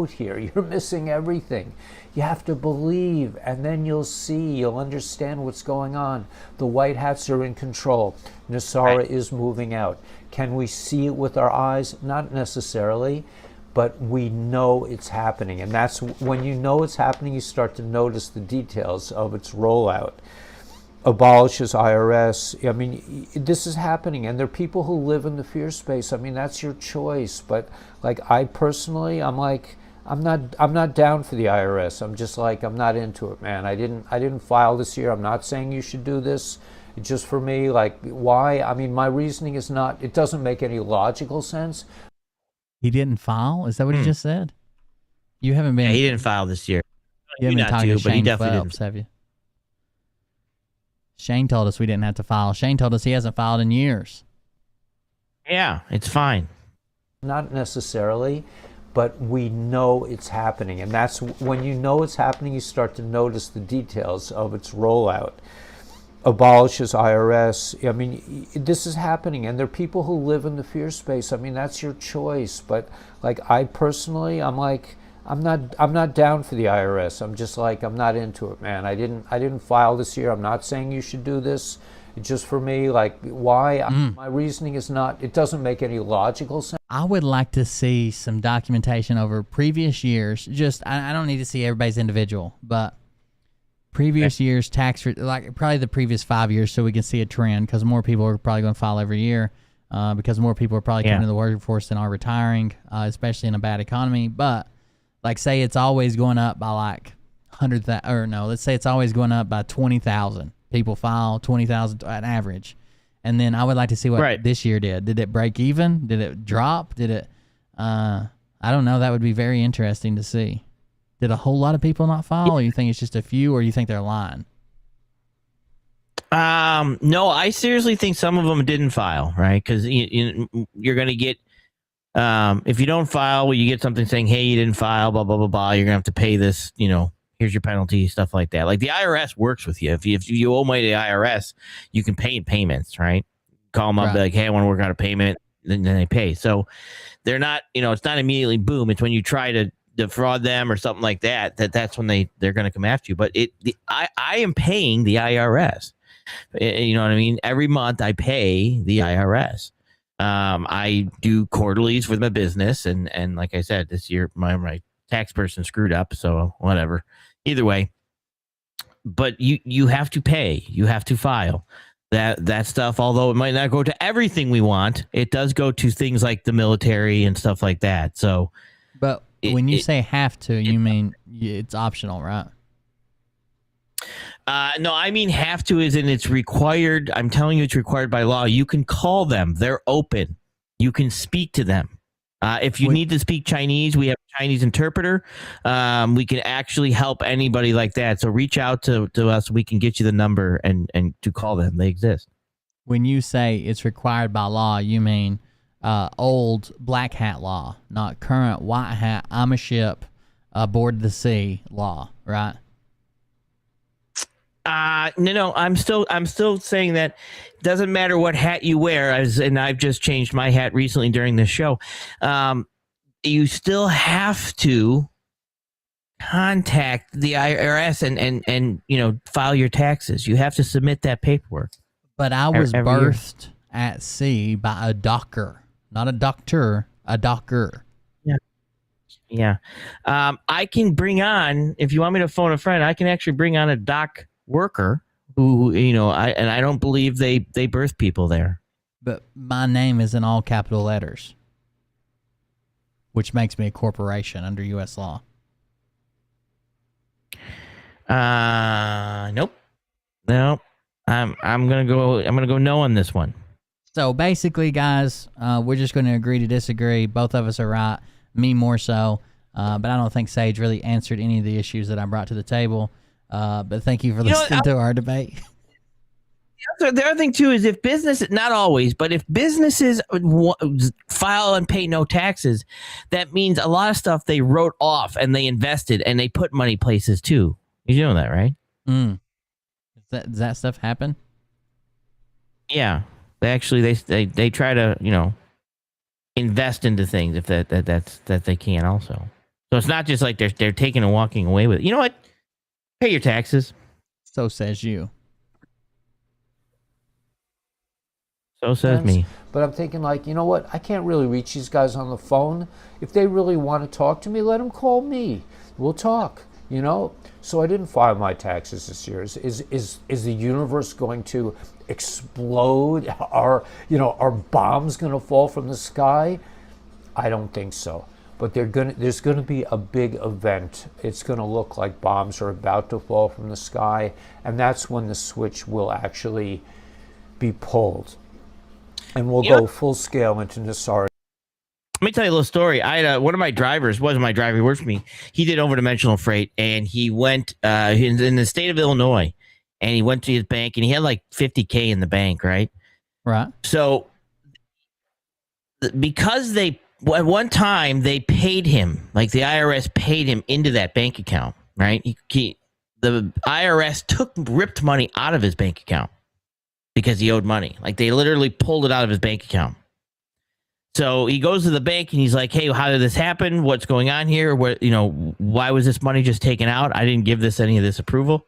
Speaker 9: here. You're missing everything. You have to believe, and then you'll understand what's going on. The white hats are in control. Nasara is moving out. Can we see it with our eyes? Not necessarily, but we know it's happening. And that's when you know it's happening, you start to notice the details of its rollout. Abolishes IRS. I mean, this is happening, and there are people who live in the fear space. I mean, that's your choice. But like, I personally, I'm not down for the IRS. I'm just like, I'm not into it, man. I didn't file this year. I'm not saying you should do this. It's just for me, like, why? I mean, my reasoning is not. It doesn't make any logical sense.
Speaker 1: He didn't file? Is that what he just said? You haven't been.
Speaker 4: Yeah, he didn't file this year.
Speaker 1: You haven't been talking to
Speaker 4: but he
Speaker 1: Shane
Speaker 4: definitely
Speaker 1: Phelps, have you? Shane told us we didn't have to file. Shane told us he hasn't filed in years.
Speaker 4: Yeah, it's fine.
Speaker 9: Not necessarily, but we know it's happening. And that's when you know it's happening, you start to notice the details of its rollout. Abolishes IRS. I mean, this is happening, and there are people who live in the fear space. I mean, that's your choice. But like, I personally, I'm not down for the IRS. I'm just like, I'm not into it, man. I didn't file this year. I'm not saying you should do this. It's just for me, like, why? My reasoning is not. It doesn't make any logical sense.
Speaker 1: I would like to see some documentation over previous years. Just, I don't need to see everybody's individual, but previous years tax, like probably the previous 5 years, so we can see a trend, because more people are probably going to file every year, because more people are probably coming to the workforce than are retiring, especially in a bad economy. But like, say it's always going up by like 100,000, or no, let's say it's always going up by 20,000. People file 20,000 on average. And then I would like to see what this year did. Did it break even? Did it drop? Did it, I don't know. That would be very interesting to see. Did a whole lot of people not file, or you think it's just a few, or you think they're lying?
Speaker 4: No, I seriously think some of them didn't file, right? Because you're going to get, if you don't file, well, you get something saying, hey, you didn't file, blah, blah, blah, blah. You're going to have to pay this, here's your penalty, stuff like that. Like, the IRS works with you. If you owe money to the IRS, you can pay in payments, right? Call them up, be like, hey, I want to work out a payment, then they pay. So they're not, it's not immediately boom. It's when you try to defraud them or something like that, that's when they're going to come after you. But I am paying the IRS. You know what I mean? Every month I pay the IRS. I do quarterlies with my business, and like I said, this year my tax person screwed up, so whatever. Either way, but you have to pay, you have to file that stuff. Although it might not go to everything we want, it does go to things like the military and stuff like that. So,
Speaker 1: but when you say have to, you mean it's optional, right?
Speaker 4: No, I mean have to is in it's required. I'm telling you, it's required by law. You can call them. They're open. You can speak to them. If you need to speak Chinese, we have a Chinese interpreter. We can actually help anybody like that. So reach out to us. We can get you the number and to call them. They exist.
Speaker 1: When you say it's required by law, you mean old black hat law, not current white hat, I'm a ship aboard the sea law, right?
Speaker 4: No, I'm still saying that it doesn't matter what hat you wear, and I've just changed my hat recently during this show. You still have to contact the IRS and file your taxes. You have to submit that paperwork.
Speaker 1: But I was birthed at sea by a docker, not a doctor, a docker.
Speaker 4: Yeah. I can bring on, if you want me to phone a friend, I can actually bring on a dock worker who I don't believe they birth people there.
Speaker 1: But my name is in all capital letters, which makes me a corporation under U.S. law.
Speaker 4: Nope. I'm gonna go no on this one.
Speaker 1: So basically, guys, we're just going to agree to disagree. Both of us are right. Me more so, but I don't think Sage really answered any of the issues that I brought to the table. But thank you for listening to our debate.
Speaker 4: The other thing, too, is if business, not always, but if businesses file and pay no taxes, that means a lot of stuff they wrote off and they invested and they put money places, too. You know that, right?
Speaker 1: Does that stuff happen?
Speaker 4: Yeah, they actually they try to invest into things if that they can also. So it's not just like they're taking and walking away with it. You know what? Pay your taxes.
Speaker 1: So says you.
Speaker 4: So says me.
Speaker 9: But I'm thinking, like, you know what? I can't really reach these guys on the phone. If they really want to talk to me, let them call me. We'll talk. So I didn't file my taxes this year. Is the universe going to explode? Are bombs going to fall from the sky? I don't think so. But there's going to be a big event. It's going to look like bombs are about to fall from the sky, and that's when the switch will actually be pulled, and we'll go full scale into Nassau.
Speaker 4: Let me tell you a little story. I had one of my drivers, wasn't my driver, he worked for me. He did overdimensional freight, and he went in the state of Illinois, and he went to his bank, and he had like $50K in the bank, right?
Speaker 1: Right.
Speaker 4: So because at one time they paid him, like the IRS paid him into that bank account, right? The IRS ripped money out of his bank account because he owed money. Like they literally pulled it out of his bank account. So he goes to the bank and he's like, "Hey, how did this happen? What's going on here? Why was this money just taken out? I didn't give any of this approval."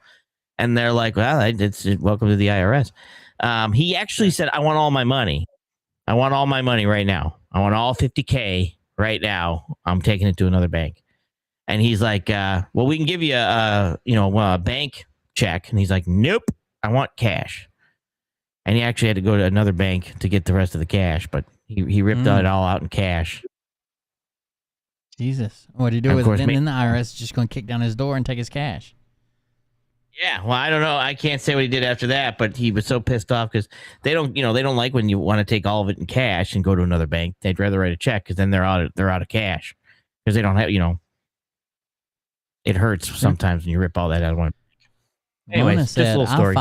Speaker 4: And they're like, "Well, it's welcome to the IRS." He actually said, "I want all my money. I want all my money right now. I want all $50K right now. I'm taking it to another bank." And he's like, "Well, we can give you a bank check." And he's like, "Nope, I want cash." And he actually had to go to another bank to get the rest of the cash, but he ripped it all out in cash.
Speaker 1: Jesus. What do you do with it? Then the IRS is just going to kick down his door and take his cash.
Speaker 4: Yeah, well, I don't know. I can't say what he did after that, but he was so pissed off because they don't like when you want to take all of it in cash and go to another bank. They'd rather write a check because then they're out of cash because they don't have, it hurts sometimes when you rip all that out of one. Anyway, just a little story.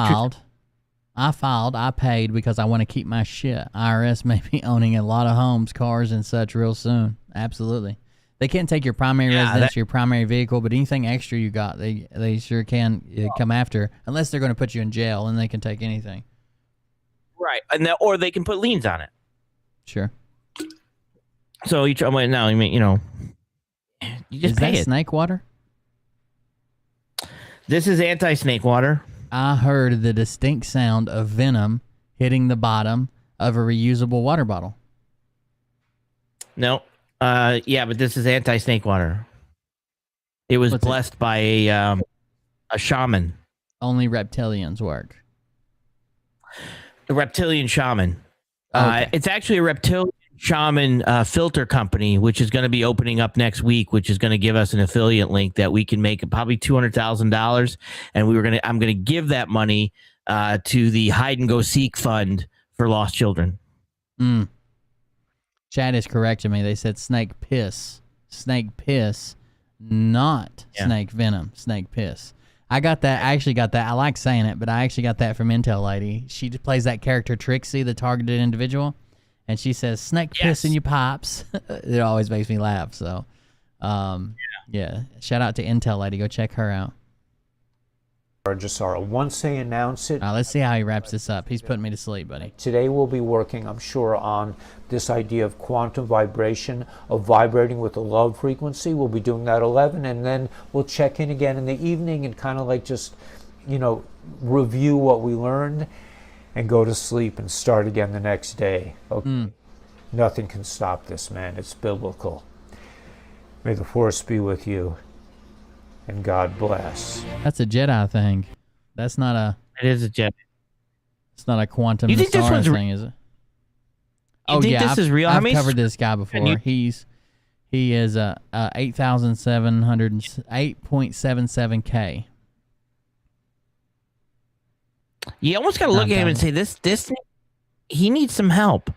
Speaker 1: I paid because I want to keep my shit. IRS may be owning a lot of homes, cars, and such real soon. Absolutely. They can't take your primary residence, your primary vehicle, but anything extra you got, they sure can come after, unless they're going to put you in jail, and they can take anything.
Speaker 4: Right, or they can put liens on it.
Speaker 1: Sure.
Speaker 4: So you just
Speaker 1: Is
Speaker 4: pay
Speaker 1: that
Speaker 4: it.
Speaker 1: snake water?
Speaker 4: This is anti-snake water.
Speaker 1: I heard the distinct sound of venom hitting the bottom of a reusable water bottle.
Speaker 4: No. Yeah, but this is anti-snake water. It was blessed by a shaman.
Speaker 1: Only reptilians work.
Speaker 4: A reptilian shaman.
Speaker 1: Okay.
Speaker 4: It's actually a reptilian shaman filter company, which is going to be opening up next week, which is going to give us an affiliate link that we can make probably $200,000, and I'm going to give that money to the Hide and Go Seek Fund for lost children.
Speaker 1: Chad is correcting me. They said snake piss. Snake piss, not snake venom. Snake piss. I got that. I actually got that. I like saying it, but I actually got that from Intel Lady. She plays that character Trixie, the targeted individual, and she says snake piss in your pipes. It always makes me laugh. So, yeah. Shout out to Intel Lady. Go check her out.
Speaker 9: Once they announce it,
Speaker 1: let's see how he wraps this up. He's putting me to sleep, buddy.
Speaker 9: Today we'll be working, I'm sure, on this idea of quantum vibration, of vibrating with a love frequency. We'll be doing that at 11, and then we'll check in again in the evening and kind of like just, review what we learned and go to sleep and start again the next day. Okay. Nothing can stop this, man. It's biblical. May the force be with you. And God bless.
Speaker 1: That's a Jedi thing. That's not a...
Speaker 4: It is a Jedi.
Speaker 1: It's not a quantum
Speaker 4: you think this one's
Speaker 1: thing, is it?
Speaker 4: You think this is real?
Speaker 1: I've covered this guy before. He is 8.77K.
Speaker 4: You almost got to look at him and say, this he needs some help.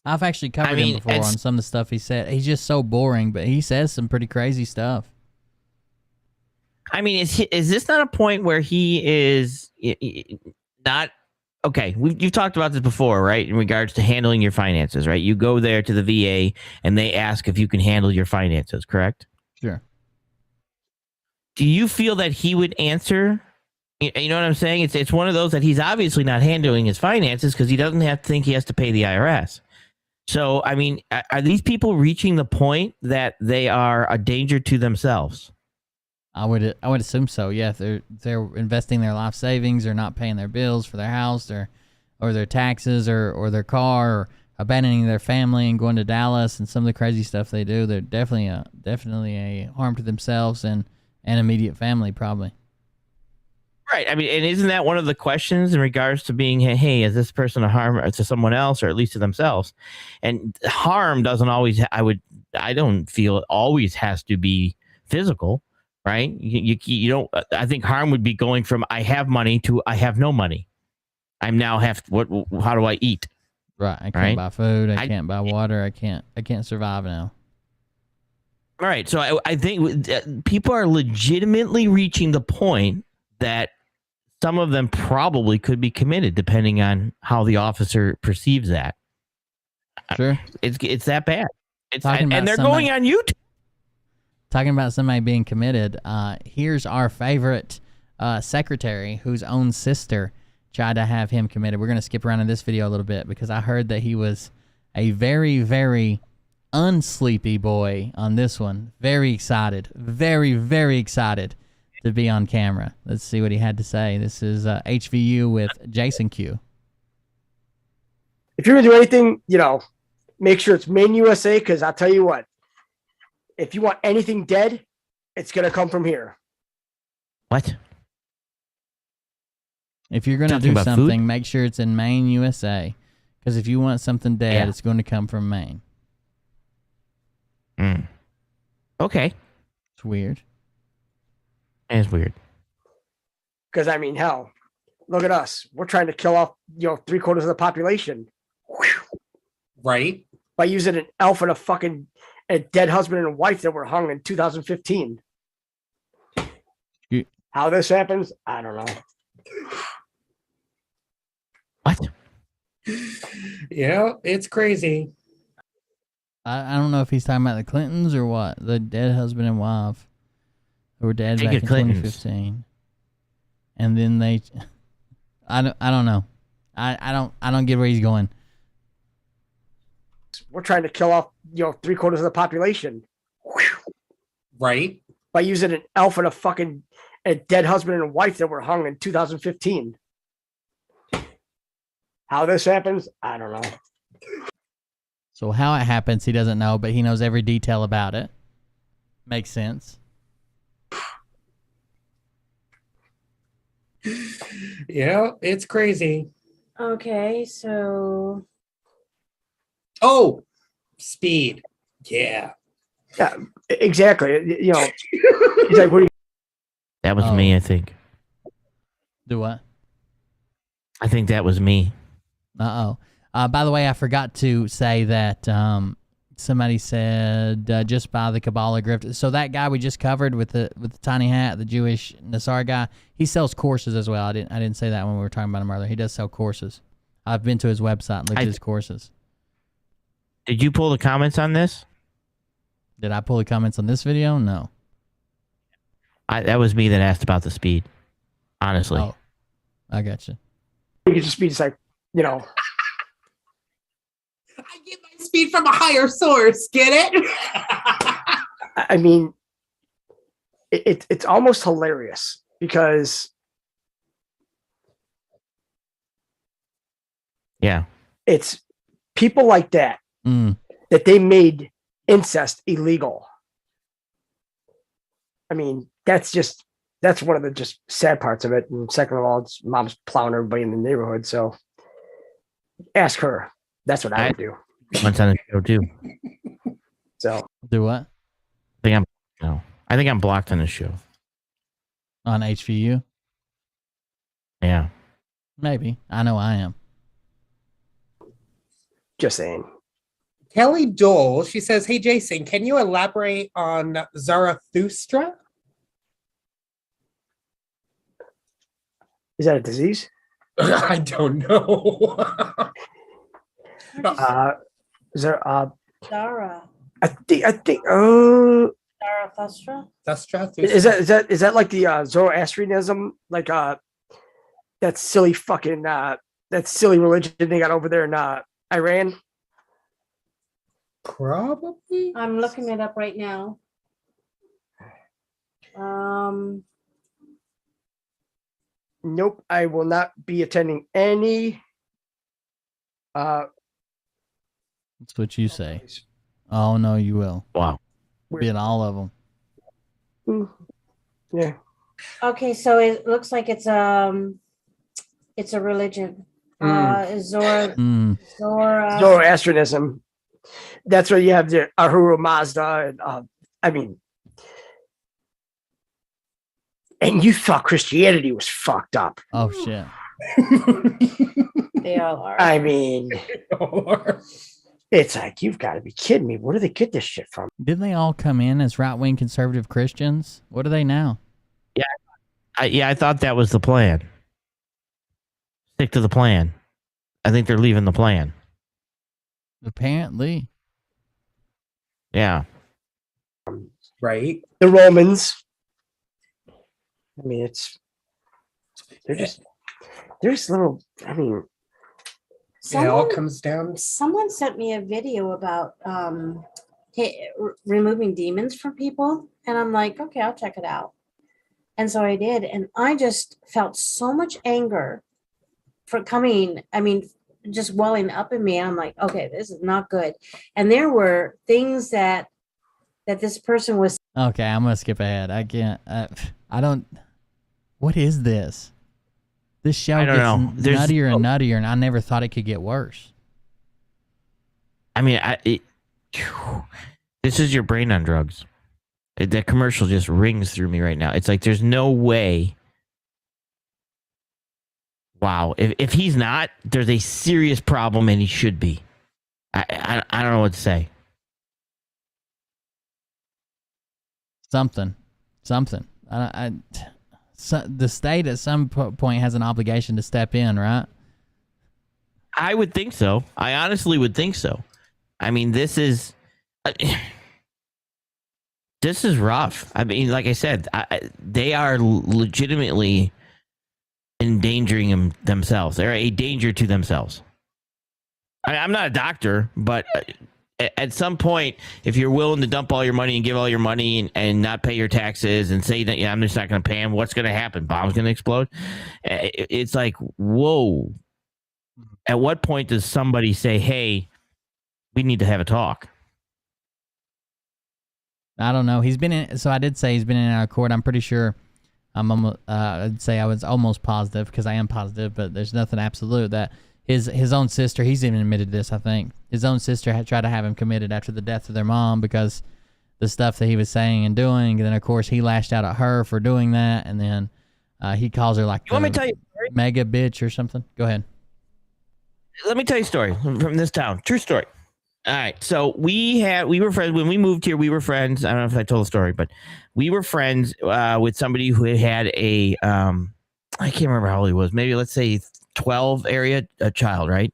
Speaker 1: I've actually covered him before on some of the stuff he said. He's just so boring, but he says some pretty crazy stuff.
Speaker 4: I mean, is this not a point where he is not okay? You've talked about this before, right? In regards to handling your finances, right? You go there to the VA and they ask if you can handle your finances, correct?
Speaker 1: Sure.
Speaker 4: Do you feel that he would answer? You know what I'm saying? It's one of those that he's obviously not handling his finances because he doesn't have to think he has to pay the IRS. So, I mean, are these people reaching the point that they are a danger to themselves?
Speaker 1: I would assume so. Yeah, if they're investing their life savings or not paying their bills for their house or their taxes or their car or abandoning their family and going to Dallas and some of the crazy stuff they do, they're definitely a harm to themselves and immediate family probably.
Speaker 4: Right. I mean, and isn't that one of the questions in regards to being, hey, is this person a harm to someone else or at least to themselves? And harm doesn't always, I don't feel it always has to be physical, right? You don't, I think harm would be going from I have money to I have no money. I'm now how do I eat?
Speaker 1: Right. I can't buy food. I can't buy water. I can't survive now.
Speaker 4: All right. So I think people are legitimately reaching the point that some of them probably could be committed depending on how the officer perceives that.
Speaker 1: Sure.
Speaker 4: It's that bad.
Speaker 1: And
Speaker 4: they're going on YouTube.
Speaker 1: Talking about somebody being committed, here's our favorite secretary whose own sister tried to have him committed. We're going to skip around in this video a little bit because I heard that he was a very, very unsleepy boy on this one. Very excited. Very, very excited to be on camera. Let's see what he had to say. This is HVU with Jason Q.
Speaker 10: If you're going to do anything, make sure it's Maine USA, because I'll tell you what, if you want anything dead, it's going to come from here.
Speaker 4: What?
Speaker 1: If you're going to do something, make sure it's in Maine, USA. Because if you want something dead, it's going to come from Maine.
Speaker 4: Okay.
Speaker 1: It's weird.
Speaker 4: It's weird.
Speaker 10: Because, I mean, hell, look at us. We're trying to kill off, 3/4 of the population.
Speaker 11: Right.
Speaker 10: By using an elf and a dead husband and wife that were hung in 2015. How this happens, I don't know.
Speaker 4: What?
Speaker 11: Yeah, it's crazy.
Speaker 1: I don't know if he's talking about the Clintons or what. The dead husband and wife who were dead back in 2015. And then I don't know. I don't get where he's going.
Speaker 10: We're trying to kill off, 3/4 of the population.
Speaker 11: Right.
Speaker 10: By using an elf and a dead husband and wife that were hung in 2015. How this happens, I don't know.
Speaker 1: So how it happens, he doesn't know, but he knows every detail about it. Makes sense.
Speaker 11: Yeah, it's crazy.
Speaker 12: Okay, so...
Speaker 11: Oh, speed. Yeah.
Speaker 10: Yeah, exactly. He's like, what are you...
Speaker 4: That was me, I think.
Speaker 1: Do what?
Speaker 4: I think that was me.
Speaker 1: Uh-oh. By the way, I forgot to say that somebody said just buy the Kabbalah Grift. So that guy we just covered with the tiny hat, the Jewish Nassar guy, he sells courses as well. I didn't say that when we were talking about him earlier. He does sell courses. I've been to his website and looked at his courses.
Speaker 4: Did you pull the comments on this?
Speaker 1: Did I pull the comments on this video? No.
Speaker 4: That was me that asked about the speed. Honestly.
Speaker 1: Oh, I got you.
Speaker 10: You get the speed, it's like,
Speaker 11: I get my speed from a higher source. Get it?
Speaker 10: I mean, it's almost hilarious because it's people like that that they made incest illegal. I mean, that's one of the just sad parts of it. And second of all, it's mom's plowing everybody in the neighborhood. So ask her. That's what I would do.
Speaker 4: Once on the show too.
Speaker 10: So
Speaker 1: do what?
Speaker 4: I think I'm blocked on the show.
Speaker 1: On HVU?
Speaker 4: Yeah.
Speaker 1: Maybe. I know I am.
Speaker 10: Just saying.
Speaker 11: Kelly Dole, she says, hey, Jason, can you elaborate on Zarathustra?
Speaker 10: Is that a disease?
Speaker 11: I don't know.
Speaker 10: Is there
Speaker 12: Zara.
Speaker 10: I think
Speaker 12: Zarathustra?
Speaker 10: Is that like the Zoroastrianism, like that silly fucking that silly religion they got over there in Iran?
Speaker 11: Probably.
Speaker 12: I'm looking it up right now.
Speaker 10: Nope, I will not be attending any.
Speaker 1: That's what you say. Oh no, you will.
Speaker 4: Wow.
Speaker 1: Be in all of them.
Speaker 10: Yeah.
Speaker 12: Okay, so it looks like it's a religion.
Speaker 10: Zoroastrianism. That's where you have the Ahura Mazda, and and you thought Christianity was fucked up.
Speaker 1: Oh shit.
Speaker 12: They all are.
Speaker 10: I mean, it's like, you've got to be kidding me. Where do they get this shit from?
Speaker 1: Didn't they all come in as right-wing conservative Christians? What are they now?
Speaker 4: Yeah, I thought that was the plan. Stick to the plan. I think they're leaving the plan.
Speaker 1: Apparently.
Speaker 4: Yeah.
Speaker 11: Right.
Speaker 10: The Romans. I mean, they're just little. I mean,
Speaker 11: it all comes down.
Speaker 12: Someone sent me a video about removing demons from people, and I'm like, okay, I'll check it out. And so I did, and I just felt so much anger for coming. I mean, just welling up in me. I'm like, okay, this is not good. And there were things that this person was.
Speaker 1: Okay, I'm gonna skip ahead. I can't. I don't. What is this? This show gets nuttier and nuttier, and I never thought it could get worse.
Speaker 4: I mean, this is your brain on drugs. That commercial just rings through me right now. It's like there's no way. Wow, if he's not, there's a serious problem, and he should be. I don't know what to say.
Speaker 1: Something. The state at some point has an obligation to step in, right?
Speaker 4: I would think so. I honestly would think so. I mean, this is rough. I mean, like I said, they are legitimately endangering themselves. They're a danger to themselves. I'm not a doctor, but at some point, if you're willing to dump all your money and give all your money and not pay your taxes and say that, I'm just not going to pay them, what's going to happen? Bomb's going to explode? It's like, whoa. At what point does somebody say, hey, we need to have a talk?
Speaker 1: I don't know. He's been in. So I did say he's been in our court. I'm pretty sure. I'd say I was almost positive, because I am positive, but there's nothing absolute, that his own sister, he's even admitted this, I think. His own sister had tried to have him committed after the death of their mom because the stuff that he was saying and doing. And then, of course, he lashed out at her for doing that. And then he calls her like,
Speaker 4: you want me to tell you a story?
Speaker 1: Mega bitch or something. Go ahead.
Speaker 4: Let me tell you a story from this town. True story. All right. So we were friends when we moved here. We were friends. I don't know if I told the story, but we were friends with somebody who had a, I can't remember how old he was. Maybe let's say 12 area, a child, right?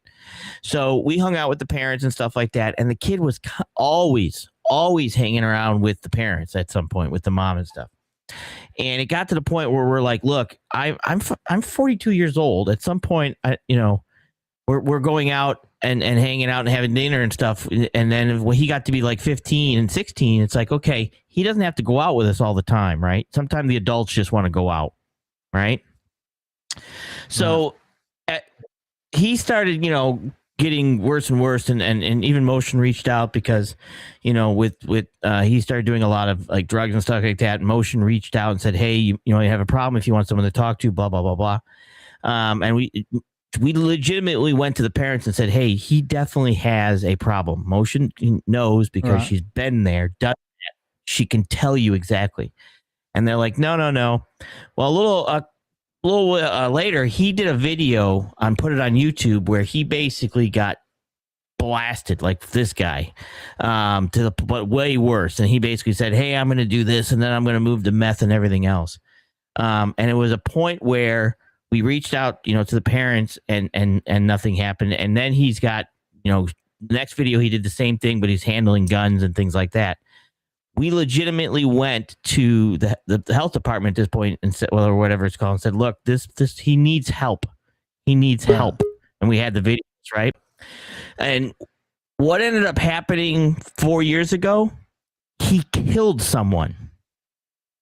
Speaker 4: So we hung out with the parents and stuff like that. And the kid was always hanging around with the parents at some point, with the mom and stuff. And it got to the point where we're like, look, I'm 42 years old. At some point, we're going out and hanging out and having dinner and stuff. And then when he got to be like 15 and 16, it's like, okay, he doesn't have to go out with us all the time, right? Sometimes the adults just want to go out, right? So he started, getting worse and worse, and even Motion reached out because, with he started doing a lot of like drugs and stuff like that. Motion reached out and said, hey, you have a problem, if you want someone to talk to, blah blah blah blah. And we legitimately went to the parents and said, hey, he definitely has a problem. Motion knows because she's been there, done that. She can tell you exactly. And they're like, no. Well, a little later, he did a video and put it on YouTube where he basically got blasted like this guy, but way worse. And he basically said, hey, I'm going to do this, and then I'm going to move to meth and everything else. And it was a point where we reached out, to the parents, and nothing happened. And then he's got, the next video, he did the same thing, but he's handling guns and things like that. we legitimately went to the health department at this point and said, well, or whatever it's called, and said, look, this he needs help. He needs help. And we had the videos, right? And what ended up happening 4 years ago, he killed someone.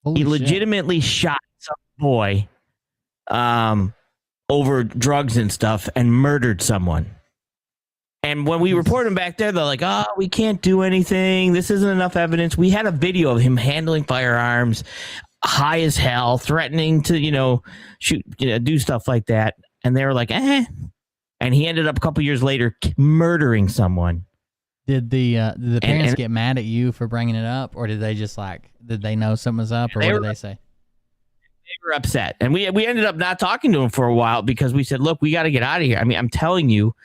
Speaker 1: Holy
Speaker 4: he
Speaker 1: shit.
Speaker 4: legitimately shot some boy over drugs and stuff and murdered someone. And when we reported him back there, they're like, oh, we can't do anything. This isn't enough evidence. We had a video of him handling firearms, high as hell, threatening to, shoot, do stuff like that. And they were like, eh. And he ended up a couple years later murdering someone.
Speaker 1: Did the parents get mad at you for bringing it up, or did they just did they know something was up, or what did they say?
Speaker 4: They were upset, and we ended up not talking to him for a while because we said, look, we got to get out of here. I mean, I'm telling you,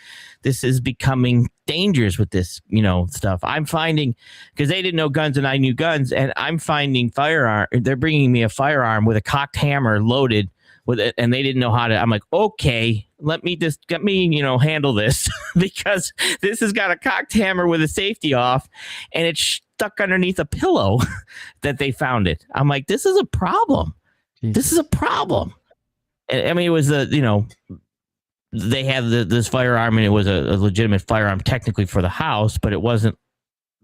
Speaker 4: this is becoming dangerous with this, stuff. I'm finding, because they didn't know guns and I knew guns, and I'm finding firearm. They're bringing me a firearm with a cocked hammer loaded with it, and they didn't know how to. I'm like, okay, let me handle this because this has got a cocked hammer with a safety off, and it's stuck underneath a pillow that they found it. I'm like, this is a problem. Jesus. This is a problem. I mean, it was they had this firearm, and it was a legitimate firearm technically for the house, but it wasn't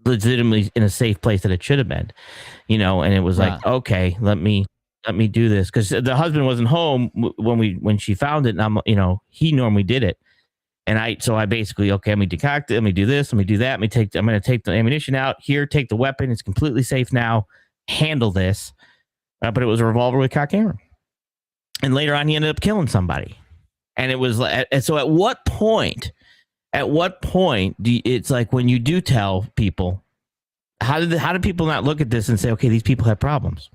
Speaker 4: legitimately in a safe place that it should have been, and it was like, okay, let me do this, because the husband wasn't home when she found it, and I'm, he normally did it, and I basically, okay, let me decoct it, let me do this, let me do that, I'm going to take the ammunition out here, take the weapon, it's completely safe now, handle this, but it was a revolver with cocked hammer, and later on he ended up killing somebody, and it was like, and so at what point it's like when you do tell people, how do people not look at this and say, okay, these people have problems?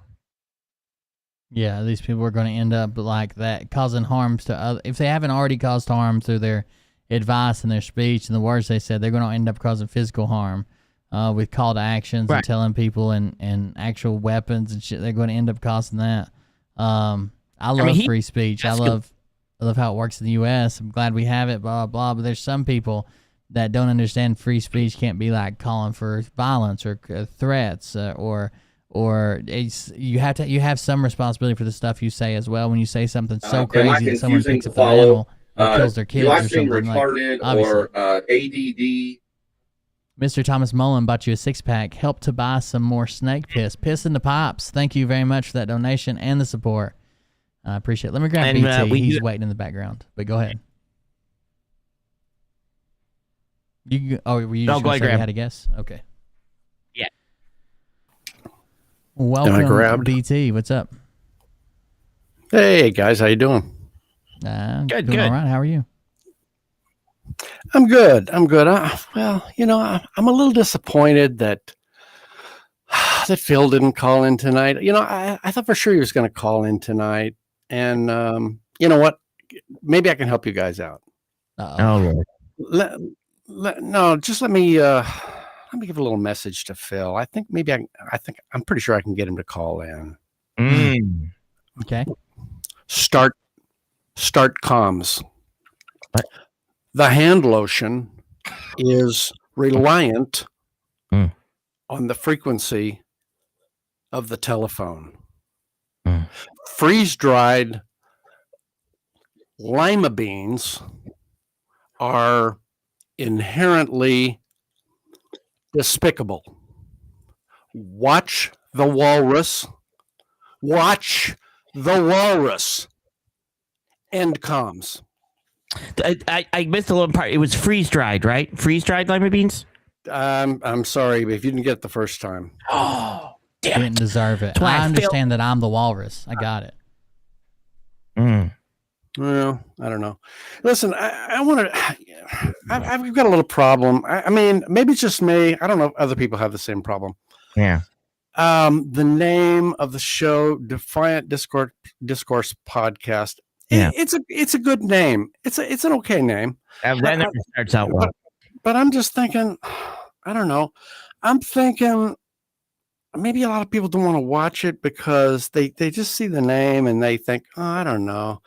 Speaker 1: Yeah, these people are going to end up like that, causing harms to other. If they haven't already caused harm through their advice and their speech and the words they said, they're going to end up causing physical harm with call to actions and telling people and actual weapons and shit. They're going to end up causing that. I love free speech. I love how it works in the U.S. I'm glad we have it, blah, blah. But there's some people that don't understand free speech can't be like calling for violence or threats or you have some responsibility for the stuff you say as well. When you say something so crazy that someone picks up an animal and kills their kids or something,
Speaker 5: retarded or ADD.
Speaker 1: Mr. Thomas Mullen bought you a 6-pack. Help to buy some more snake piss. Piss in the pipes. Thank you very much for that donation and the support. I appreciate it. Let me grab BT. He's waiting in the background. But go ahead. Were you just going to say you had a guess? Okay.
Speaker 4: Yeah.
Speaker 1: Welcome, BT. What's up?
Speaker 13: Hey guys, how you doing?
Speaker 1: Good. All right. How are you?
Speaker 13: I'm good. I'm a little disappointed that Phil didn't call in tonight. I thought for sure he was going to call in tonight, and you know what? Maybe I can help you guys out.
Speaker 4: Oh,
Speaker 13: no, just let me give a little message to Phil. I think I'm pretty sure I can get him to call in.
Speaker 1: Okay.
Speaker 13: Start comms. The hand lotion is reliant on the frequency of the telephone. Freeze-dried lima beans are inherently despicable. Watch the walrus. Watch the walrus. End comms.
Speaker 4: I missed a little part. It was freeze-dried, right? Freeze-dried lima beans?
Speaker 13: I'm sorry, but if you didn't get it the first time.
Speaker 4: Oh, damn
Speaker 1: Didn't deserve it. I understand that I'm the walrus. I got it.
Speaker 13: Well, I don't know. Listen, I've got a little problem. I mean, maybe it's just me. I don't know if other people have the same problem.
Speaker 4: Yeah.
Speaker 13: The name of the show, Defiant Discourse Podcast.
Speaker 4: Yeah.
Speaker 13: It's a good name. It's an okay name.
Speaker 4: That never starts out well.
Speaker 13: But I'm just thinking, I don't know. I'm thinking maybe a lot of people don't want to watch it because they just see the name and they think, oh, I don't know.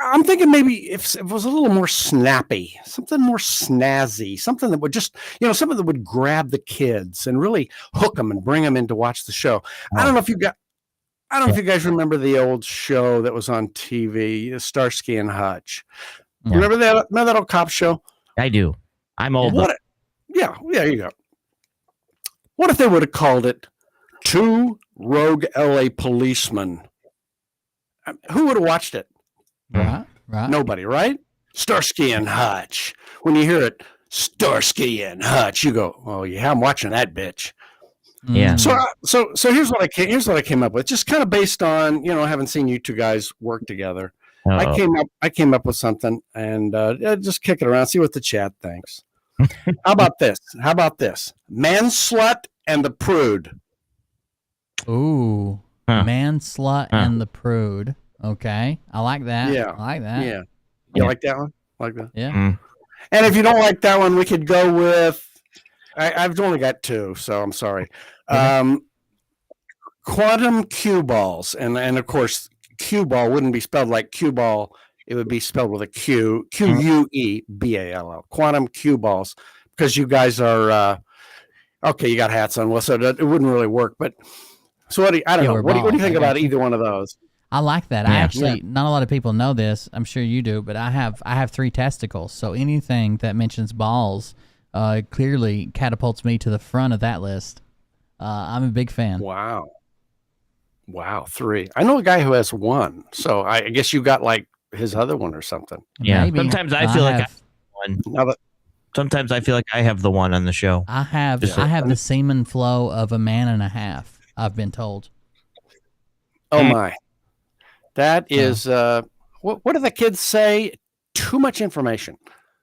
Speaker 13: I'm thinking maybe if it was a little more snappy, something more snazzy, something that would just, something that would grab the kids and really hook them and bring them in to watch the show. I don't know if you guys remember the old show that was on TV, Starsky and Hutch.
Speaker 4: Yeah.
Speaker 13: Remember that old cop show?
Speaker 4: I do. I'm old.
Speaker 13: Yeah, there you go. What if they would have called it Two Rogue LA Policemen? Who would have watched it?
Speaker 1: Right.
Speaker 13: Nobody, right? Starsky and Hutch. When you hear it, Starsky and Hutch, you go, oh yeah, I'm watching that bitch.
Speaker 4: Yeah.
Speaker 13: So here's what I came up with, just kind of based on having seen you two guys work together. I came up with something, and just kick it around, see what the chat thinks. How about this? Man Slut and the Prude.
Speaker 1: Ooh, Man Slut and the Prude. Okay, I like that.
Speaker 13: Yeah,
Speaker 1: I like that.
Speaker 13: Yeah, you like that one? Like that?
Speaker 1: Yeah.
Speaker 13: And if you don't like that one, we could go with. I've only got two, so I'm sorry. Quantum cue balls, and of course, cue ball wouldn't be spelled like cue ball. It would be spelled with a Q, Queuball. Quantum cue balls, because you guys are okay. You got hats on, well, so it wouldn't really work. But so what do you think about either one of those?
Speaker 1: I like that. I actually, not a lot of people know this. I'm sure you do, but I have 3 testicles. So anything that mentions balls clearly catapults me to the front of that list. I'm a big fan.
Speaker 13: Wow, 3. I know a guy who has 1, so I guess you got like his other one or something.
Speaker 4: Yeah.
Speaker 1: Maybe.
Speaker 4: Sometimes I feel like I have one. Sometimes I feel like I have the one on the show.
Speaker 1: I have the semen flow of a man and a half. I've been told.
Speaker 13: Oh my, that is what do the kids say? Too much information.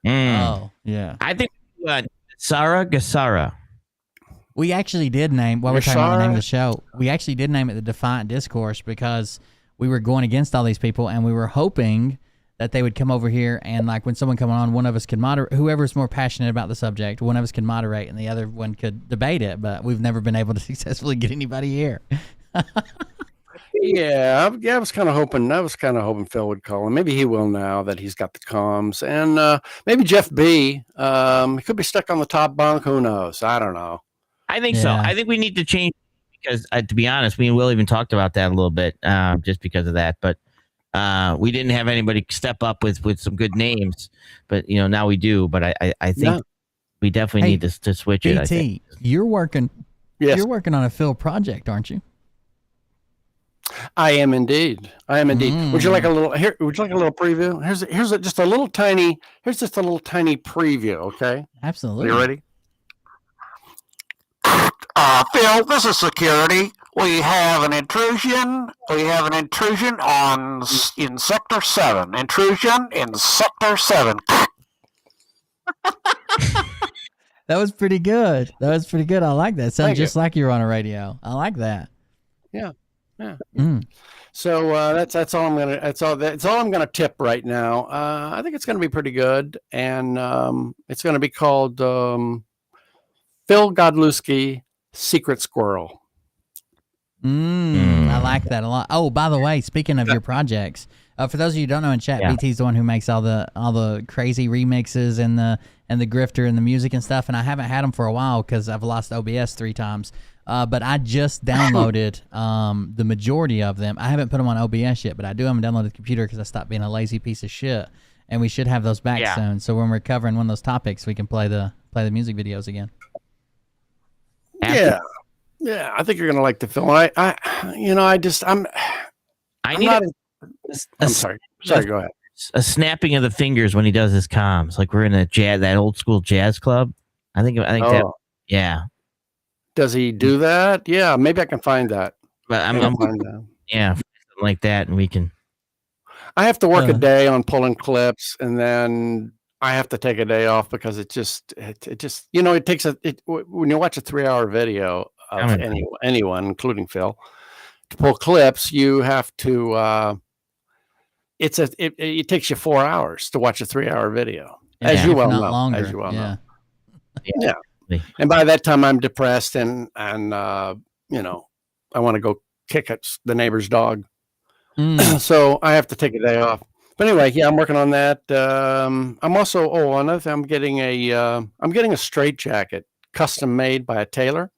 Speaker 1: Oh yeah.
Speaker 4: I think Sarah Gassara.
Speaker 1: We actually did name, while we're talking about the name of the show, we actually did name it the Defiant Discourse because we were going against all these people and we were hoping that they would come over here and, like, when someone come on, one of us could moderate, whoever's more passionate about the subject, one of us could moderate and the other one could debate it, but we've never been able to successfully get anybody here.
Speaker 13: Yeah, I was kind of hoping Phil would call him. Maybe he will now that he's got the comms, and maybe Jeff B. He could be stuck on the top bunk. Who knows? I don't know.
Speaker 4: I think so. I think we need to change because, to be honest, me and Will even talked about that a little bit, just because of that. But we didn't have anybody step up with some good names. But now we do. But I think we definitely need to switch it.
Speaker 1: BT, you're working.
Speaker 13: Yes.
Speaker 1: You're working on a Phil project, aren't you?
Speaker 13: I am indeed. Would you like a little here? Would you like a little preview? Here's just a little tiny preview. Okay.
Speaker 1: Absolutely.
Speaker 13: Are you ready? Phil, this is security. We have an intrusion. In Sector 7. Intrusion in Sector 7.
Speaker 1: That was pretty good. I like that. Sounds just like you're on a radio. I like that.
Speaker 13: Yeah. So that's all I'm gonna tip right now. I think it's gonna be pretty good, and it's gonna be called Phil Godlewski Secret Squirrel.
Speaker 1: I like that a lot. Oh, by the way, speaking of your projects, for those of you who don't know in chat, BT's the one who makes all the crazy remixes and the grifter and the music and stuff, and I haven't had them for a while because I've lost OBS 3 times. But I just downloaded the majority of them. I haven't put them on OBS yet, but I do have them downloaded to the computer because I stopped being a lazy piece of shit. And we should have those back soon. So when we're covering one of those topics, we can play the music videos again.
Speaker 13: Yeah, I think you're gonna like the film. I'm sorry. Sorry, go ahead.
Speaker 4: A snapping of the fingers when he does his comms, like we're in that old school jazz club. I think that. Yeah.
Speaker 13: Does he do that? Yeah, maybe I can find that.
Speaker 4: But I'm find that. Yeah, something like that, and we can.
Speaker 13: I have to work a day on pulling clips, and then I have to take a day off because it takes when you watch a 3-hour video of anyone, including Phil, to pull clips, you have to. It takes you 4 hours to watch a 3-hour video, as you well know.
Speaker 1: Longer.
Speaker 13: As you well know. Yeah. And by that time, I'm depressed and I want to go kick at the neighbor's dog.
Speaker 1: Mm.
Speaker 13: So I have to take a day off. But anyway, yeah, I'm working on that. I'm also another thing. I'm getting a straight jacket custom made by a tailor.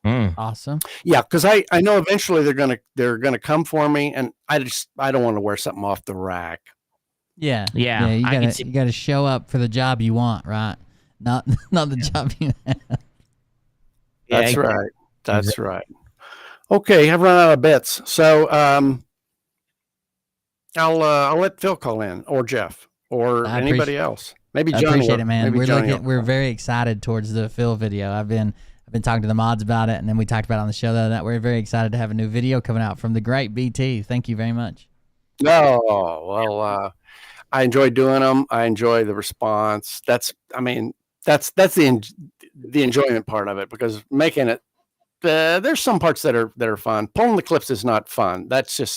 Speaker 1: Awesome.
Speaker 13: Yeah, because I know eventually they're gonna come for me, and I don't want to wear something off the rack.
Speaker 1: Yeah.
Speaker 4: Yeah,
Speaker 1: You
Speaker 4: I can
Speaker 1: gotta
Speaker 4: see-
Speaker 1: you gotta show up for the job you want, right? Not the job you have.
Speaker 4: Yeah,
Speaker 13: That's right. That's right. Okay, I've run out of bits, so I'll let Phil call in, or Jeff, or
Speaker 1: I
Speaker 13: anybody else. Maybe
Speaker 1: I
Speaker 13: Johnny.
Speaker 1: appreciate it, man.
Speaker 13: Maybe
Speaker 1: We're very excited towards the Phil video. I've been talking to the mods about it, and then we talked about it on the show the other night. We're very excited to have a new video coming out from the great BT. Thank you very much.
Speaker 13: No, well, I enjoy doing them. I enjoy the response. That's the enjoyment part of it, because making it. There's some parts that are fun. Pulling the clips is not fun. That's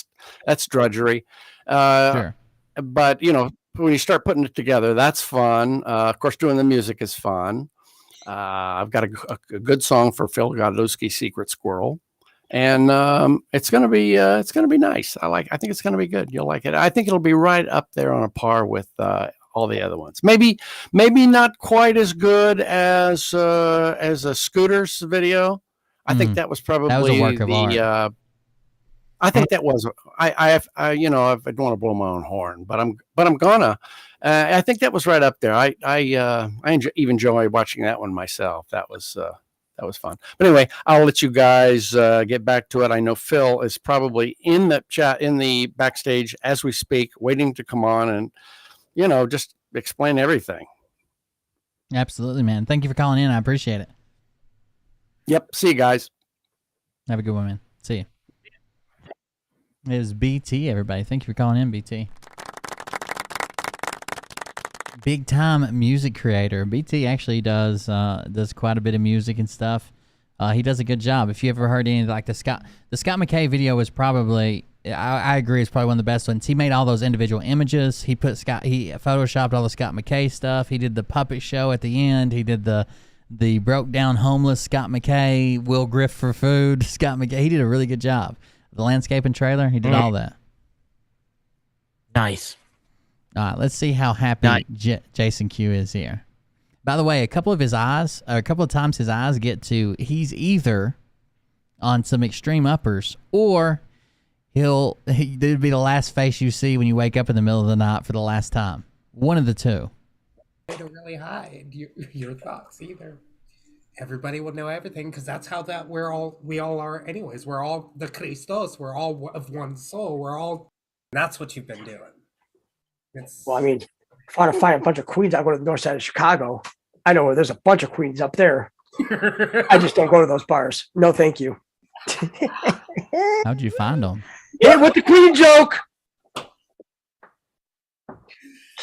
Speaker 13: drudgery.
Speaker 1: Sure.
Speaker 13: But when you start putting it together, that's fun. Of course, doing the music is fun. I've got a good song for Phil Godlewski, "Secret Squirrel," and it's gonna be nice. I think it's gonna be good. You'll like it. I think it'll be right up there on a par with all the other ones. Maybe not quite as good as a Scooter's video. I think that was probably
Speaker 1: a work of art.
Speaker 13: I think that was. I don't want to blow my own horn, but I'm gonna. I think that was right up there. I even enjoy watching that one myself. That was fun. But anyway, I'll let you guys get back to it. I know Phil is probably in the chat, in the backstage as we speak, waiting to come on and just explain everything.
Speaker 1: Absolutely, man. Thank you for calling in. I appreciate it.
Speaker 13: Yep. See you guys.
Speaker 1: Have a good one, man. See you. It was BT, everybody. Thank you for calling in, BT. Big time music creator. BT actually does quite a bit of music and stuff. He does a good job. If you ever heard any like the Scott McKay video was probably, I agree, it's probably one of the best ones. He made all those individual images. He photoshopped all the Scott McKay stuff. He did the puppet show at the end. He did the broke down homeless Scott McKay, Will Griff for food, Scott McKay. He did a really good job. The landscaping trailer, he did all that.
Speaker 4: Nice.
Speaker 1: All right, let's see how happy Jason Q is here. By the way, a couple of times his eyes get to, he's either on some extreme uppers, or it'd be the last face you see when you wake up in the middle of the night for the last time. One of the two.
Speaker 11: To really hide your thoughts either. Everybody will know everything because that's how we all are anyways. We're all the Christos. We're all of one soul. That's what you've been doing.
Speaker 10: Well, I mean, if I want to find a bunch of queens, I go to the north side of Chicago. I know where there's a bunch of queens up there. I just don't go to those bars. No, thank you.
Speaker 1: How'd you find them?
Speaker 10: Yeah, with the queen joke.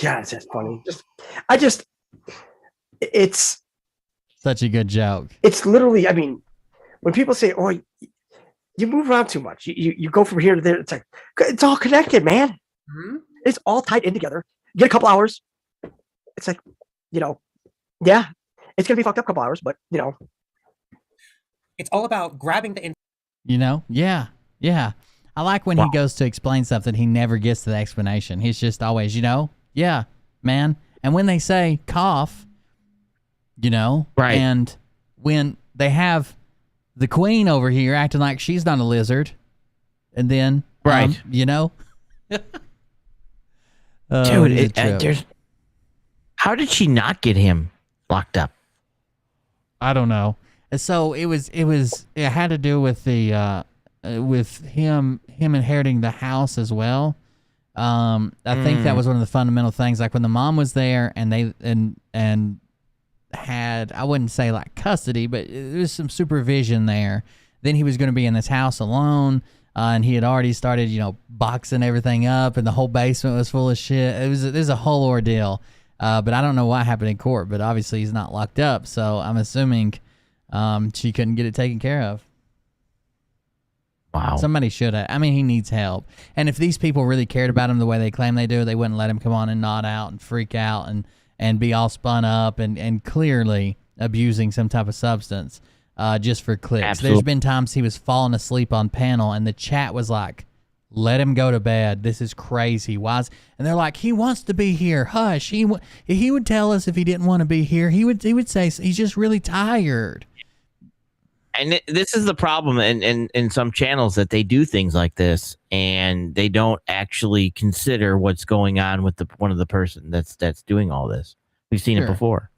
Speaker 10: Yeah, that's funny. It's
Speaker 1: such a good joke.
Speaker 10: It's literally, I mean, when people say, "Oh, you move around too much. You go from here to there," it's like it's all connected, man.
Speaker 11: Mm-hmm.
Speaker 10: It's all tied in together. You get a couple hours. It's like, yeah, it's gonna be fucked up a couple hours, but
Speaker 11: it's all about grabbing the.
Speaker 1: Yeah. I like when he goes to explain something, he never gets to the explanation. He's just always, yeah, man. And when they say cough,
Speaker 4: right.
Speaker 1: And when they have the queen over here acting like she's not a lizard, and then,
Speaker 4: right,
Speaker 1: dude,
Speaker 4: how did she not get him locked up?
Speaker 8: I don't know.
Speaker 1: So it had to do with the with him inheriting the house as well. I think that was one of the fundamental things. Like when the mom was there and they and had, I wouldn't say like custody, but there was some supervision there. Then he was going to be in this house alone, and he had already started, boxing everything up, and the whole basement was full of shit. It was a whole ordeal. But I don't know what happened in court. But obviously he's not locked up, so I'm assuming she couldn't get it taken care of.
Speaker 4: Wow.
Speaker 1: Somebody should have. I mean, he needs help. And if these people really cared about him the way they claim they do, they wouldn't let him come on and nod out and freak out and be all spun up and clearly abusing some type of substance. just for clicks.
Speaker 4: Absolutely.
Speaker 1: There's been times he was falling asleep on panel, and the chat was like, "Let him go to bed. This is crazy. Why?" And they're like, "He wants to be here. Hush. He would tell us if he didn't want to be here. He would say he's just really tired."
Speaker 4: And this is the problem in some channels, that they do things like this and they don't actually consider what's going on with one of the person that's doing all this. We've seen it before.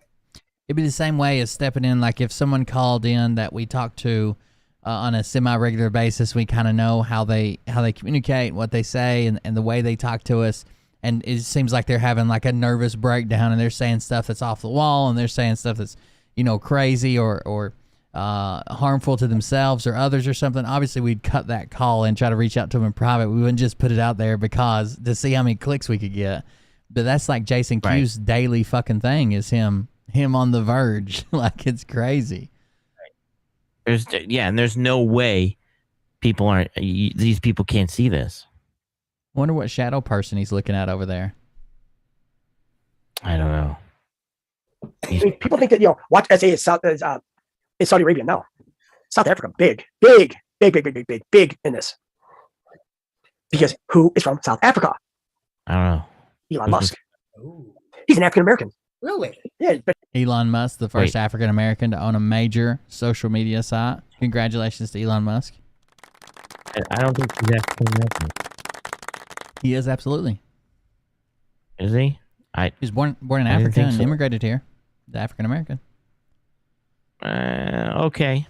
Speaker 1: It'd be the same way as stepping in. Like if someone called in that we talk to on a semi-regular basis, we kind of know how they communicate, what they say, and the way they talk to us. And it seems like they're having like a nervous breakdown, and they're saying stuff that's off the wall, and they're saying stuff that's crazy or harmful to themselves or others or something. Obviously, we'd cut that call and try to reach out to them in private. We wouldn't just put it out there because to see how many clicks we could get. But that's like Jason Q's daily fucking thing is him on the verge. Like, it's crazy.
Speaker 4: And there's no way these people can't see this.
Speaker 1: Wonder what shadow person he's looking at over there.
Speaker 4: I don't know.
Speaker 10: I mean, people think that watch SA is Saudi Arabia. No, South Africa, big in this. Because who is from South Africa?
Speaker 4: I don't know.
Speaker 10: Elon Musk. He's an African American.
Speaker 11: Really?
Speaker 10: Yeah. But
Speaker 1: Elon Musk, the first African American to own a major social media site. Congratulations to Elon Musk.
Speaker 4: I don't think he's African American.
Speaker 1: He is, absolutely.
Speaker 4: Is he?
Speaker 1: He was born in Africa and immigrated here. The African American.
Speaker 4: Okay.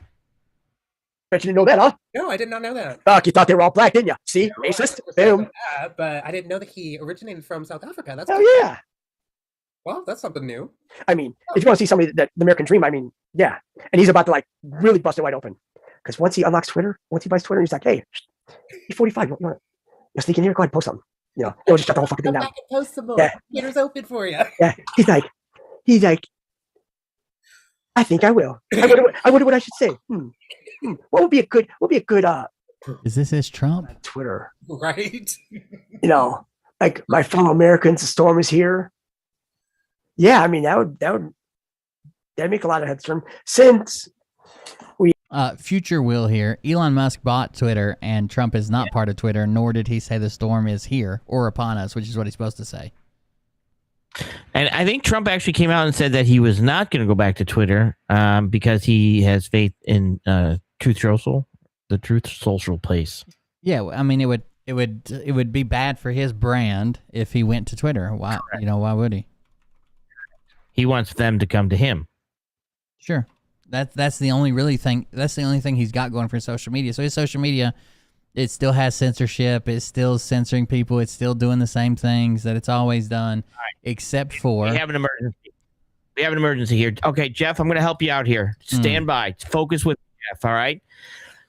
Speaker 10: Bet you didn't know that, huh?
Speaker 11: No, I did not know that.
Speaker 10: Fuck, you thought they were all black, didn't you? See? Racist? Boom.
Speaker 11: But I didn't know that he originated from South Africa. That's
Speaker 10: yeah.
Speaker 11: Well, that's something new.
Speaker 10: I mean, if you want to see somebody that the American dream, I mean, yeah. And he's about to like really bust it wide open. Because once he unlocks Twitter, once he buys Twitter, he's like, hey, he's 45. You want to sneak in here? Go ahead and post something. They'll just shut the whole fucking thing
Speaker 11: Come
Speaker 10: down.
Speaker 11: back and post some more.
Speaker 10: Yeah.
Speaker 11: Twitter's open for you.
Speaker 10: Yeah. He's like, I think I will. I wonder what I should say. What would be a good
Speaker 1: Is this his Trump?
Speaker 10: Twitter.
Speaker 11: Right.
Speaker 10: Like my fellow Americans, the storm is here. Yeah, I mean that'd make a lot of heads turn since we
Speaker 1: future will here. Elon Musk bought Twitter and Trump is not part of Twitter, nor did he say the storm is here or upon us, which is what he's supposed to say.
Speaker 4: And I think Trump actually came out and said that he was not going to go back to Twitter because he has faith in Truth Social, the Truth Social place.
Speaker 1: Yeah, I mean it would be bad for his brand if he went to Twitter. Why?
Speaker 4: Correct.
Speaker 1: Why would he?
Speaker 4: He wants them to come to him.
Speaker 1: Sure. That's the only thing. That's the only thing he's got going for social media. So his social media, it still has censorship. It's still censoring people. It's still doing the same things that it's always done, except for.
Speaker 4: We have an emergency here. Okay, Jeff, I'm going to help you out here. Stand by. Focus with Jeff. All right.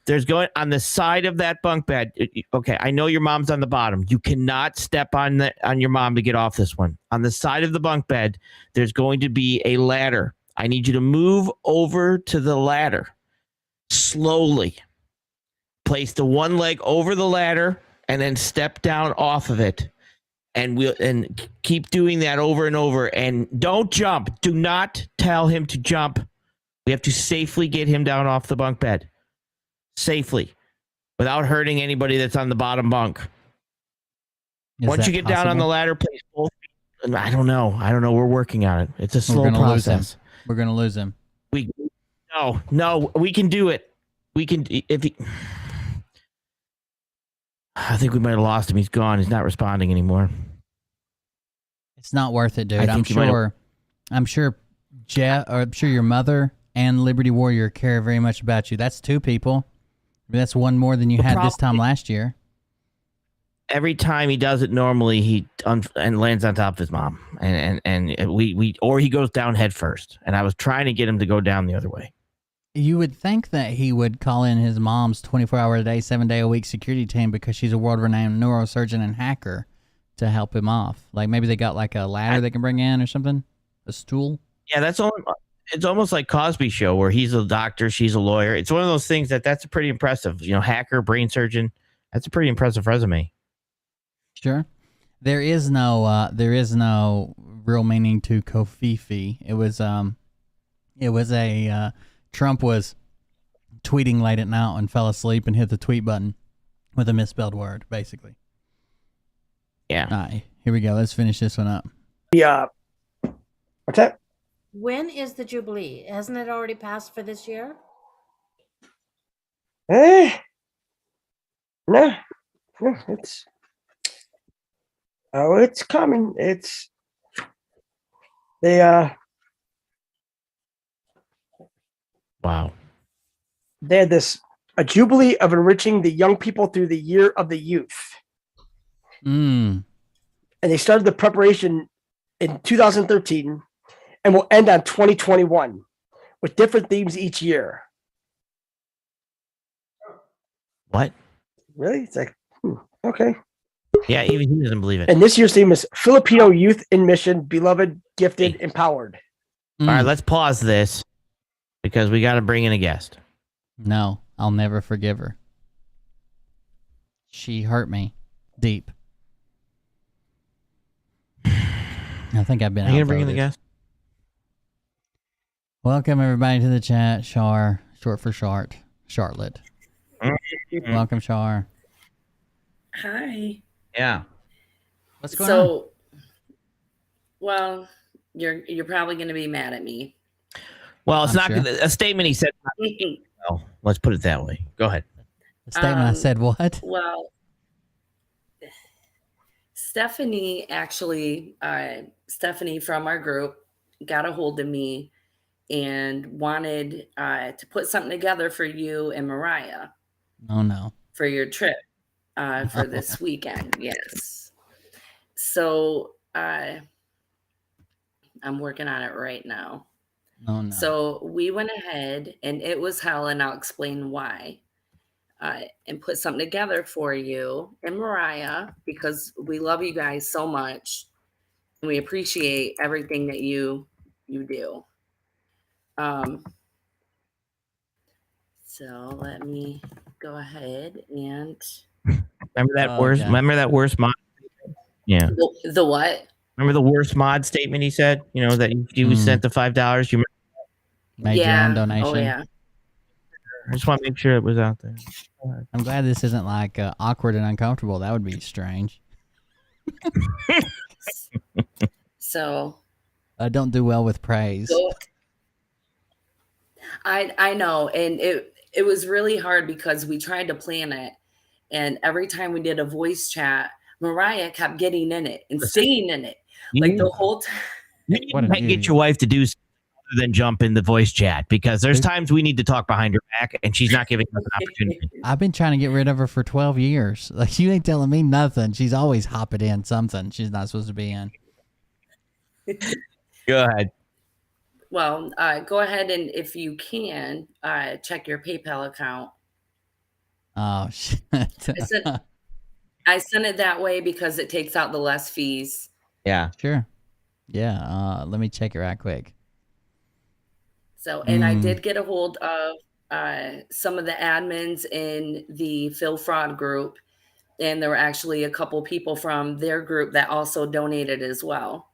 Speaker 4: There's going on the side of that bunk bed. Okay, I know your mom's on the bottom. You cannot step on your mom to get off this one. On the side of the bunk bed, there's going to be a ladder. I need you to move over to the ladder slowly. Place the one leg over the ladder and then step down off of it. And keep doing that over and over. And don't jump. Do not tell him to jump. We have to safely get him down off the bunk bed. Safely. Without hurting anybody that's on the bottom bunk. Once you get down on the ladder, place both feet. I don't know. We're working on it. It's a slow process.
Speaker 1: We're going to lose him.
Speaker 4: No, we can do it. We can. I think we might have lost him. He's gone. He's not responding anymore.
Speaker 1: It's not worth it, dude. I'm sure your mother and Liberty Warrior care very much about you. That's two people. That's one more than you had this time last year.
Speaker 4: Every time he does it normally, he lands on top of his mom, and he goes down head first. And I was trying to get him to go down the other way.
Speaker 1: You would think that he would call in his mom's 24-hour-a-day, 7-day-a-week security team because she's a world-renowned neurosurgeon and hacker to help him off. Like maybe they got like a ladder they can bring in or something, a stool.
Speaker 4: Yeah, it's almost like Cosby Show where he's a doctor, she's a lawyer. It's one of those things that's pretty impressive. Hacker, brain surgeon. That's a pretty impressive resume.
Speaker 1: Sure. There is no real meaning to Kofifi. It was a Trump was tweeting late at night and fell asleep and hit the tweet button with a misspelled word, basically.
Speaker 4: Yeah.
Speaker 1: All right, here we go. Let's finish this one up.
Speaker 10: What's that?
Speaker 12: When is the Jubilee? Hasn't it already passed for this year?
Speaker 10: No, it's coming.
Speaker 4: Wow.
Speaker 10: They had a jubilee of enriching the young people through the year of the youth.
Speaker 1: Mm.
Speaker 10: And they started the preparation in 2013 and will end on 2021 with different themes each year.
Speaker 4: What?
Speaker 10: Really? It's like, okay.
Speaker 4: Yeah, even he doesn't believe it.
Speaker 10: And this year's theme is Filipino Youth in Mission, Beloved, Gifted, Empowered.
Speaker 4: All right, let's pause this because we got to bring in a guest.
Speaker 1: No, I'll never forgive her. She hurt me deep. I think I've been.
Speaker 4: Are you gonna bring in the guest?
Speaker 1: Welcome everybody to the chat. Char, short for Charlotte. Welcome, Char.
Speaker 14: Hi.
Speaker 4: Yeah.
Speaker 1: What's going on?
Speaker 14: Well, you're probably going to be mad at me.
Speaker 4: Well, it's
Speaker 1: I'm
Speaker 4: not
Speaker 1: sure.
Speaker 4: a statement he said. Well, let's put it that way. Go ahead.
Speaker 1: A statement I said what?
Speaker 14: Well, Stephanie from our group got a hold of me and wanted to put something together for you and Mariah.
Speaker 1: Oh no.
Speaker 14: For your trip for this weekend. Yes. So I'm working on it right now.
Speaker 1: Oh no.
Speaker 14: So we went ahead and it was hell, and I'll explain why. And put something together for you and Mariah because we love you guys so much and we appreciate everything that you do. So let me go ahead and
Speaker 4: remember that worst mod. Yeah.
Speaker 14: The what?
Speaker 4: Remember the worst mod statement he said? You know that you sent the $5. You
Speaker 1: made your own donation.
Speaker 14: Oh yeah.
Speaker 4: I just want to make sure it was out there.
Speaker 1: I'm glad this isn't like awkward and uncomfortable. That would be strange.
Speaker 14: So
Speaker 1: I don't do well with praise.
Speaker 14: I know, and it was really hard because we tried to plan it, and every time we did a voice chat, Mariah kept getting in it and staying in it like the whole time.
Speaker 4: You can't get your wife to do something other than jump in the voice chat because there's times we need to talk behind her back and she's not giving us an opportunity.
Speaker 1: I've been trying to get rid of her for 12 years. Like, you ain't telling me nothing. She's always hopping in something she's not supposed to be in.
Speaker 4: Go ahead.
Speaker 14: Well, go ahead and if you can, check your PayPal account.
Speaker 1: Oh, shit.
Speaker 14: I sent it that way because it takes out the less fees.
Speaker 4: Yeah.
Speaker 1: Sure. Yeah. Let me check it right quick.
Speaker 14: So, and I did get a hold of some of the admins in the Phil Fraud group, and there were actually a couple people from their group that also donated as well.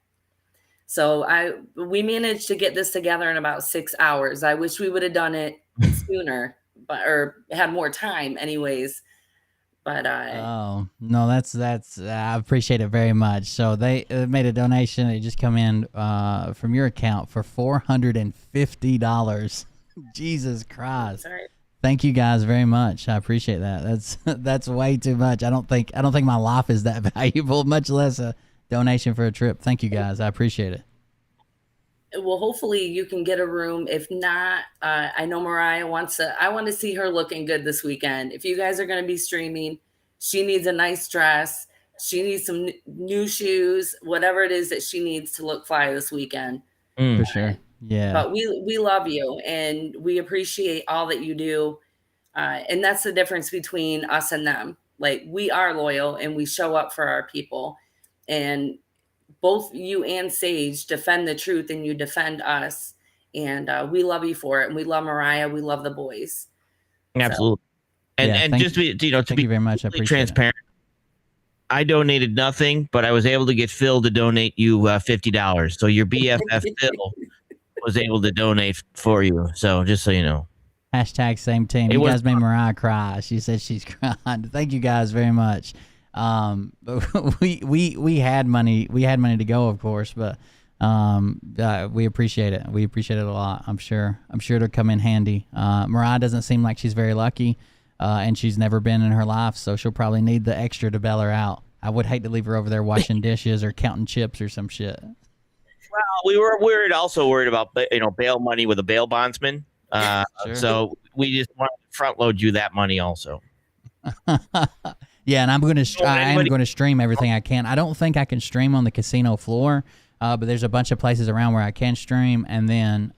Speaker 14: So we managed to get this together in about 6 hours. I wish we would have done it sooner, or had more time anyways. But
Speaker 1: oh no, that's I appreciate it very much. So they made a donation. It just come in from your account for $450. Jesus Christ!
Speaker 14: Right.
Speaker 1: Thank you guys very much. I appreciate that. That's way too much. I don't think my life is that valuable, much less a donation for a trip. Thank you guys. I appreciate it.
Speaker 14: Well, hopefully you can get a room. If not, I know Mariah I want to see her looking good this weekend. If you guys are going to be streaming, she needs a nice dress. She needs some new shoes, whatever it is that she needs to look fly this weekend.
Speaker 1: For sure. Yeah.
Speaker 14: But we love you and we appreciate all that you do. And that's the difference between us and them. Like, we are loyal and we show up for our people. And both you and Sage defend the truth and you defend us. And we love you for it. And we love Mariah. We love the boys.
Speaker 4: Absolutely. So. And just to be
Speaker 1: very much. I appreciate
Speaker 4: transparent, I donated nothing, but I was able to get Phil to donate you $50. So your BFF Phil was able to donate for you. So just so you know.
Speaker 1: Hashtag same team.
Speaker 4: It
Speaker 1: You
Speaker 4: was
Speaker 1: guys made Mariah cry. She said she's crying. Thank you guys very much. We had money. We had money to go, of course, but we appreciate it. We appreciate it a lot. I'm sure it'll come in handy. Mariah doesn't seem like she's very lucky, and she's never been in her life, so she'll probably need the extra to bail her out. I would hate to leave her over there washing dishes or counting chips or some shit.
Speaker 4: Well, we were also worried about bail money with a bail bondsman.
Speaker 1: Sure.
Speaker 4: So we just want to front load you that money also.
Speaker 1: Yeah, and I am going to stream everything I can. I don't think I can stream on the casino floor, but there's a bunch of places around where I can stream. And then,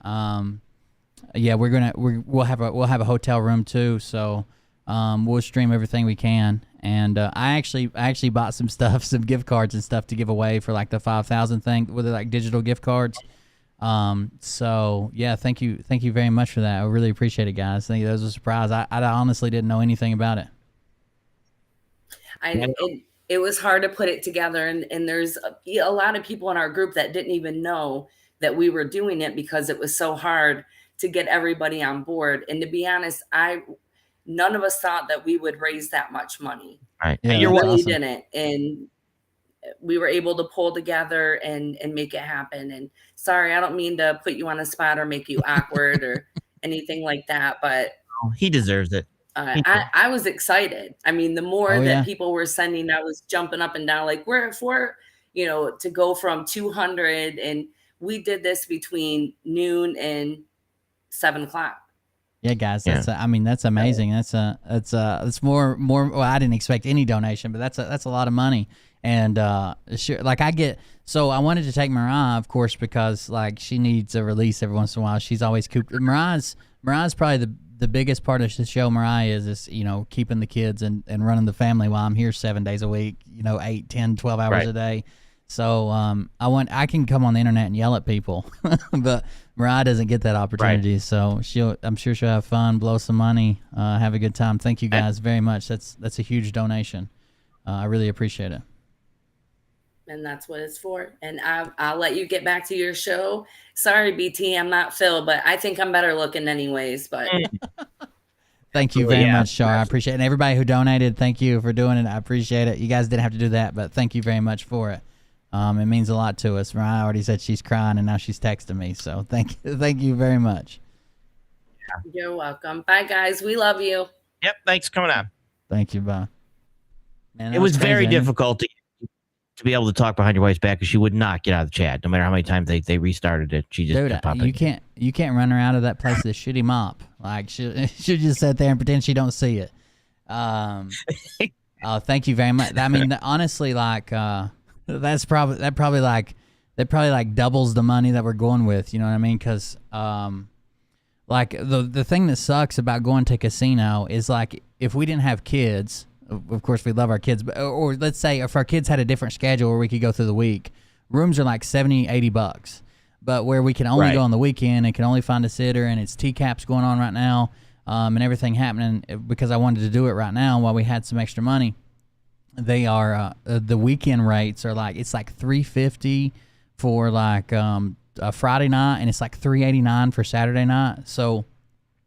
Speaker 1: we'll have a hotel room too, so we'll stream everything we can. And I actually bought some stuff, some gift cards and stuff to give away for like the 5,000 thing with like digital gift cards. So yeah, thank you very much for that. I really appreciate it, guys. I think that was a surprise. I honestly didn't know anything about it.
Speaker 14: It was hard to put it together, and there's a lot of people in our group that didn't even know that we were doing it because it was so hard to get everybody on board. And to be honest, none of us thought that we would raise that much money.
Speaker 4: Right.
Speaker 14: Yeah,
Speaker 4: You're
Speaker 14: really
Speaker 4: awesome.
Speaker 14: didn't. And we were able to pull together and make it happen. And sorry, I don't mean to put you on the spot or make you awkward or anything like that, but
Speaker 4: he deserves it.
Speaker 14: I was excited. I mean, the more that people were sending, I was jumping up and down, like we're for, to go from 200, and we did this between noon and 7 o'clock.
Speaker 1: Yeah, guys, that's amazing. That's more. Well, I didn't expect any donation, but that's a lot of money. And sure, like I wanted to take Mariah, of course, because like she needs a release every once in a while. She's always cooped. Mariah's probably the biggest part of the show. Mariah is keeping the kids and running the family while I'm here 7 days a week, 8, 10, 12 hours a day. So I can come on the internet and yell at people, but Mariah doesn't get that opportunity. Right. So I'm sure she'll have fun, blow some money, have a good time. Thank you guys very much. That's a huge donation. I really appreciate it.
Speaker 14: And that's what it's for. And I'll let you get back to your show. Sorry, BT, I'm not Phil, but I think I'm better looking anyways. But
Speaker 1: thank you very much, Shar. I appreciate it. And everybody who donated, thank you for doing it. I appreciate it. You guys didn't have to do that, but thank you very much for it. It means a lot to us. Mariah already said she's crying, and now she's texting me. So thank you very much.
Speaker 14: You're welcome. Bye, guys. We love you.
Speaker 4: Yep. Thanks for coming on.
Speaker 1: Thank you. Bye. Man,
Speaker 4: it was very difficult to be able to talk behind your wife's back because she would not get out of the chat. No matter how many times they restarted it, she just kept popping.
Speaker 1: You can't run her out of that place with a shitty mop. Like she'll just sit there and pretend she don't see it. Thank you very much. I mean, honestly, like that probably doubles the money that we're going with. You know what I mean? Because like the thing that sucks about going to casino is like if we didn't have kids. Of course, we love our kids, but or let's say if our kids had a different schedule where we could go through the week, rooms are like $70, $80. But where we can only go on the weekend and can only find a sitter, and it's TCAPs going on right now, and everything happening because I wanted to do it right now while we had some extra money. They are the weekend rates are like it's like $350 for like a Friday night, and it's like $389 for Saturday night. So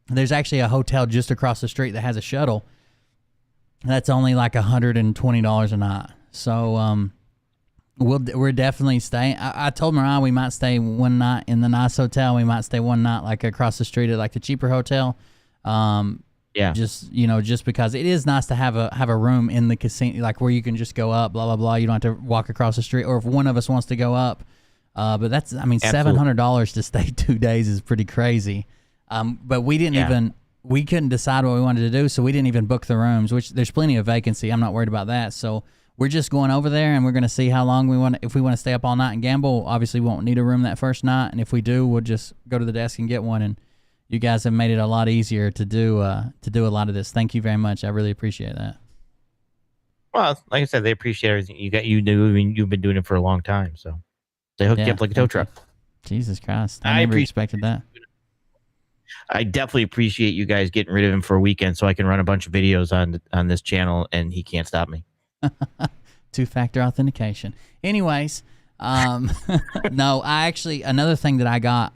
Speaker 1: there's actually a hotel just across the street that has a shuttle. That's only like $120 a night. So we're definitely staying. I told Mariah we might stay one night in the nice hotel. We might stay one night like across the street at like the cheaper hotel. Just because it is nice to have a room in the casino, like where you can just go up, blah blah blah. You don't have to walk across the street, or if one of us wants to go up. But that's $700 to stay 2 days is pretty crazy. But we didn't even. We couldn't decide what we wanted to do, so we didn't even book the rooms, which there's plenty of vacancy. I'm not worried about that. So we're just going over there, and we're going to see how long we want. If we want to stay up all night and gamble, obviously we won't need a room that first night. And if we do, we'll just go to the desk and get one. And you guys have made it a lot easier to do a lot of this. Thank you very much. I really appreciate that.
Speaker 4: Well, like I said, they appreciate everything you do. I mean, you've been doing it for a long time, so they hooked you up like a tow truck.
Speaker 1: Jesus Christ, I never expected that.
Speaker 4: I definitely appreciate you guys getting rid of him for a weekend so I can run a bunch of videos on this channel and he can't stop me.
Speaker 1: Two-factor authentication. Anyways, no, another thing that I got,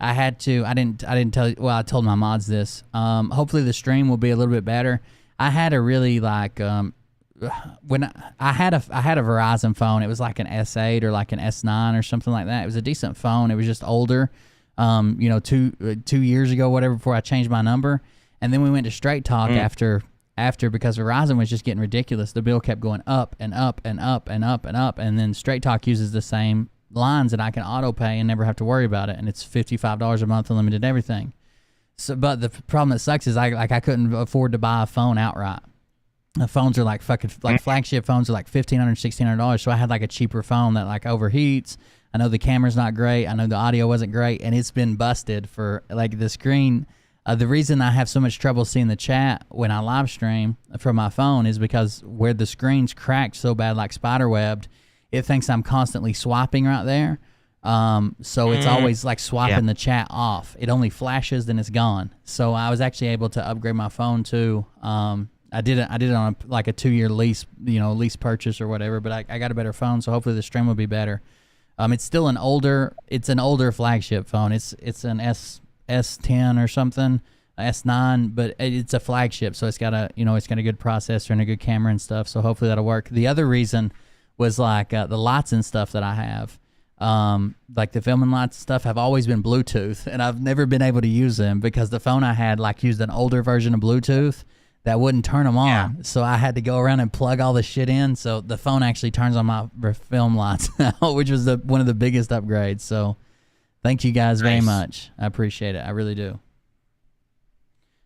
Speaker 1: I had to. I didn't tell you. Well, I told my mods this. Hopefully the stream will be a little bit better. I had a really like when I had a Verizon phone. It was like an S8 or like an S9 or something like that. It was a decent phone. It was just older. 2 years ago, whatever, before I changed my number, and then we went to Straight Talk after because Verizon was just getting ridiculous. The bill kept going up and up and up and up and up, and then Straight Talk uses the same lines that I can auto pay and never have to worry about it, and it's $55 a month, unlimited everything. So, but the problem that sucks is I couldn't afford to buy a phone outright. The phones are like flagship phones are like $1,500, $1,600. So I had like a cheaper phone that like overheats. I know the camera's not great. I know the audio wasn't great, and it's been busted for like the screen. The reason I have so much trouble seeing the chat when I live stream from my phone is because where the screen's cracked so bad, like spiderwebbed, it thinks I'm constantly swiping right there. So it's always like swiping the chat off. It only flashes, then it's gone. So I was actually able to upgrade my phone too. I did it on like a 2-year lease, lease purchase or whatever. But I got a better phone, so hopefully the stream will be better. It's still an older flagship phone. It's an S10 or something, S9, but it's a flagship, so it's got a good processor and a good camera and stuff. So hopefully that'll work. The other reason was like the lights and stuff that I have, like the filming lights and stuff have always been Bluetooth, and I've never been able to use them because the phone I had like used an older version of Bluetooth that wouldn't turn them on. So I had to go around and plug all the shit in. So the phone actually turns on my film lights now, which was one of the biggest upgrades. So thank you guys very much. I appreciate it. I really do.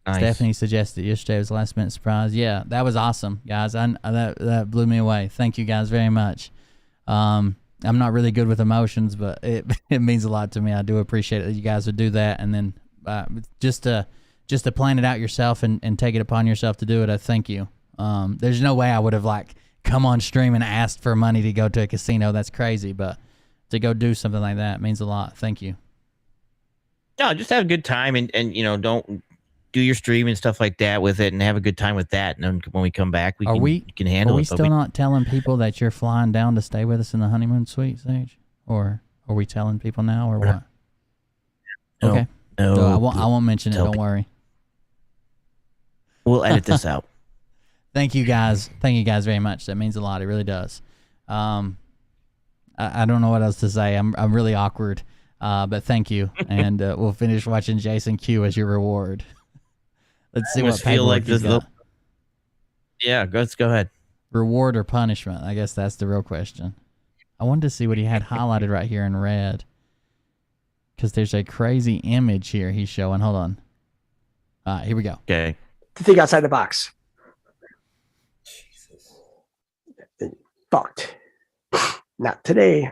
Speaker 1: Nice. Stephanie suggested yesterday was a last minute surprise. Yeah, that was awesome, guys. That blew me away. Thank you guys very much. I'm not really good with emotions, but it means a lot to me. I do appreciate it that you guys would do that, and then just to plan it out yourself and take it upon yourself to do it. I thank you. There's no way I would have like come on stream and asked for money to go to a casino. That's crazy, but to go do something like that means a lot. Thank you.
Speaker 4: No, just have a good time and don't do your stream and stuff like that with it and have a good time with that. And then when we come back, we can handle it.
Speaker 1: Are we still not telling people that you're flying down to stay with us in the honeymoon suite, Sage? Or are we telling people now or what?
Speaker 4: No,
Speaker 1: okay.
Speaker 4: No,
Speaker 1: so I won't mention it. Don't worry.
Speaker 4: We'll edit this out.
Speaker 1: Thank you guys. Thank you guys very much. That means a lot. It really does. I don't know what else to say. I'm really awkward. But thank you. And we'll finish watching Jason Q as your reward. Let's see what paperwork like he's got.
Speaker 4: Yeah, let's go ahead.
Speaker 1: Reward or punishment? I guess that's the real question. I wanted to see what he had highlighted right here in red. Because there's a crazy image here he's showing. Hold on. Here we go.
Speaker 4: Okay.
Speaker 10: To think outside the box. Jesus. Fucked. Not today.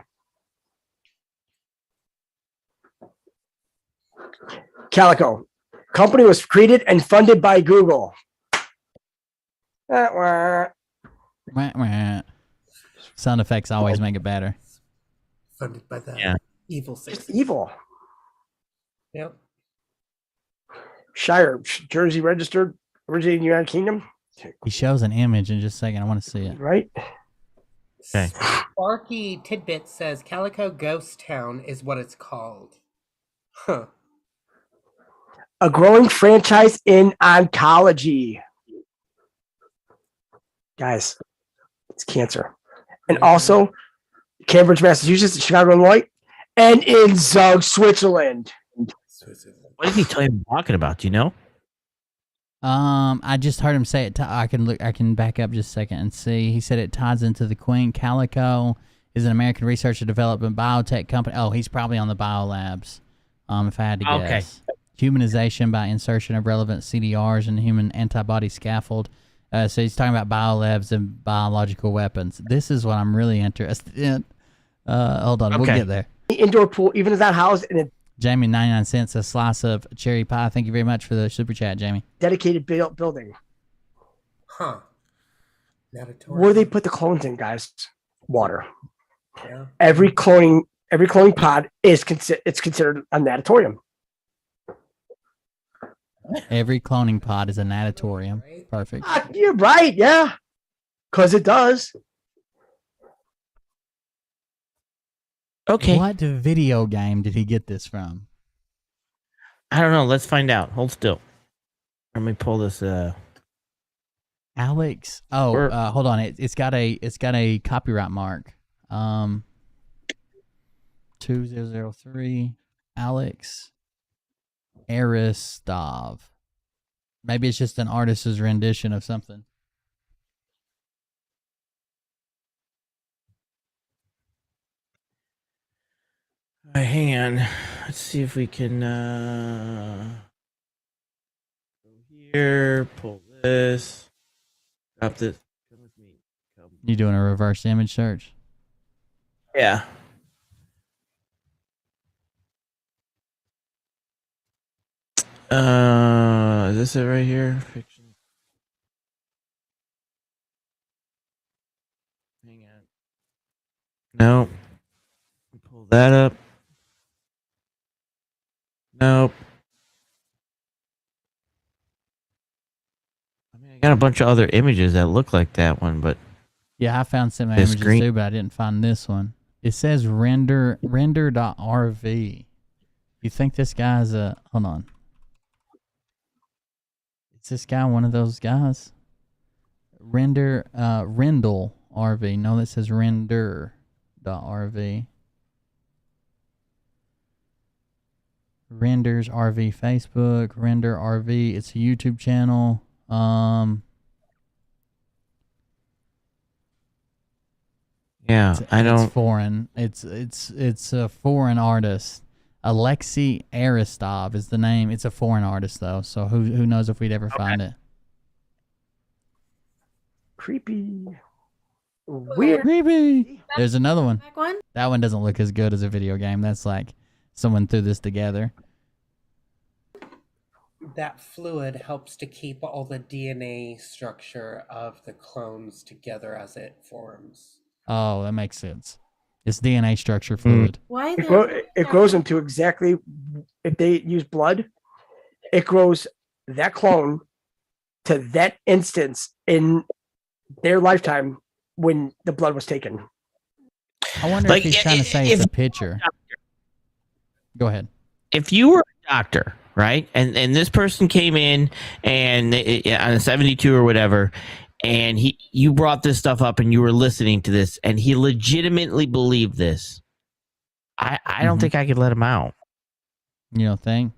Speaker 10: Calico. Company was created and funded by Google.
Speaker 1: Sound effects always make it better.
Speaker 11: Funded by the evil six.
Speaker 10: Just evil.
Speaker 11: Yep.
Speaker 10: Shire, Jersey registered, originated in the United Kingdom.
Speaker 1: He shows an image in just a second. I want to see it.
Speaker 10: Right?
Speaker 4: Okay.
Speaker 11: Sparky Tidbit says Calico Ghost Town is what it's called. Huh.
Speaker 10: A growing franchise in oncology. Guys, it's cancer. And also, Cambridge, Massachusetts, Chicago, Illinois, and in Zug, Switzerland.
Speaker 4: What did he tell you talking about? Do you know?
Speaker 1: I just heard him say it. I can back up just a second and see. He said it ties into the Queen. Calico is an American research and development biotech company. Oh, he's probably on the biolabs. If I had to guess. Okay. Humanization by insertion of relevant CDRs in human antibody scaffold. So he's talking about biolabs and biological weapons. This is what I'm really interested in. Hold on, we'll get there.
Speaker 10: The indoor pool, even is not housed in a
Speaker 1: Jamie, 99 cents, a slice of cherry pie. Thank you very much for the super chat, Jamie.
Speaker 10: dedicated building.
Speaker 11: Huh.
Speaker 10: Where they put the clones in, guys? Water.
Speaker 11: Yeah.
Speaker 10: Every cloning pod is considered a natatorium.
Speaker 1: Every cloning pod is a natatorium. Perfect.
Speaker 10: You're right, yeah. Because it does.
Speaker 4: Okay.
Speaker 1: What video game did he get this from?
Speaker 4: I don't know. Let's find out. Hold still. Let me pull this.
Speaker 1: Alex. Oh, hold on. It's got a copyright mark. 2003. Alex Aristov. Maybe it's just an artist's rendition of something.
Speaker 4: Hang on. Let's see if we can go here, pull this, drop this. Come with me.
Speaker 1: You doing a reverse image search?
Speaker 4: Yeah. Is this it right here? Fiction. Hang on. No. Pull that up. Nope. I mean, I got a bunch of other images that look like that one, but
Speaker 1: yeah, I found some
Speaker 4: this
Speaker 1: images too, but I didn't find this one. It says render.rv. You think this guy's a hold on? Is this guy one of those guys? Rendell RV. No, that says render.rv. Renders RV Facebook, Render RV. It's a YouTube channel.
Speaker 4: Yeah,
Speaker 1: It's foreign. It's a foreign artist. Alexei Aristov is the name. It's a foreign artist though, so who knows if we'd ever find it.
Speaker 10: Creepy. Weird.
Speaker 1: Creepy. There's another one.
Speaker 12: Back one?
Speaker 1: That one doesn't look as good as a video game. That's like someone threw this together.
Speaker 11: That fluid helps to keep all the DNA structure of the clones together as it forms.
Speaker 1: Oh, that makes sense. It's DNA structure fluid.
Speaker 12: Why
Speaker 10: It grows into exactly, if they use blood, it grows that clone to that instance in their lifetime when the blood was taken.
Speaker 1: I wonder if he's trying to say it's a picture. Go ahead.
Speaker 4: If you were a doctor, right, and this person came in and on a 72 or whatever, and you brought this stuff up and you were listening to this and he legitimately believed this, I don't think I could let him out.
Speaker 1: You don't think?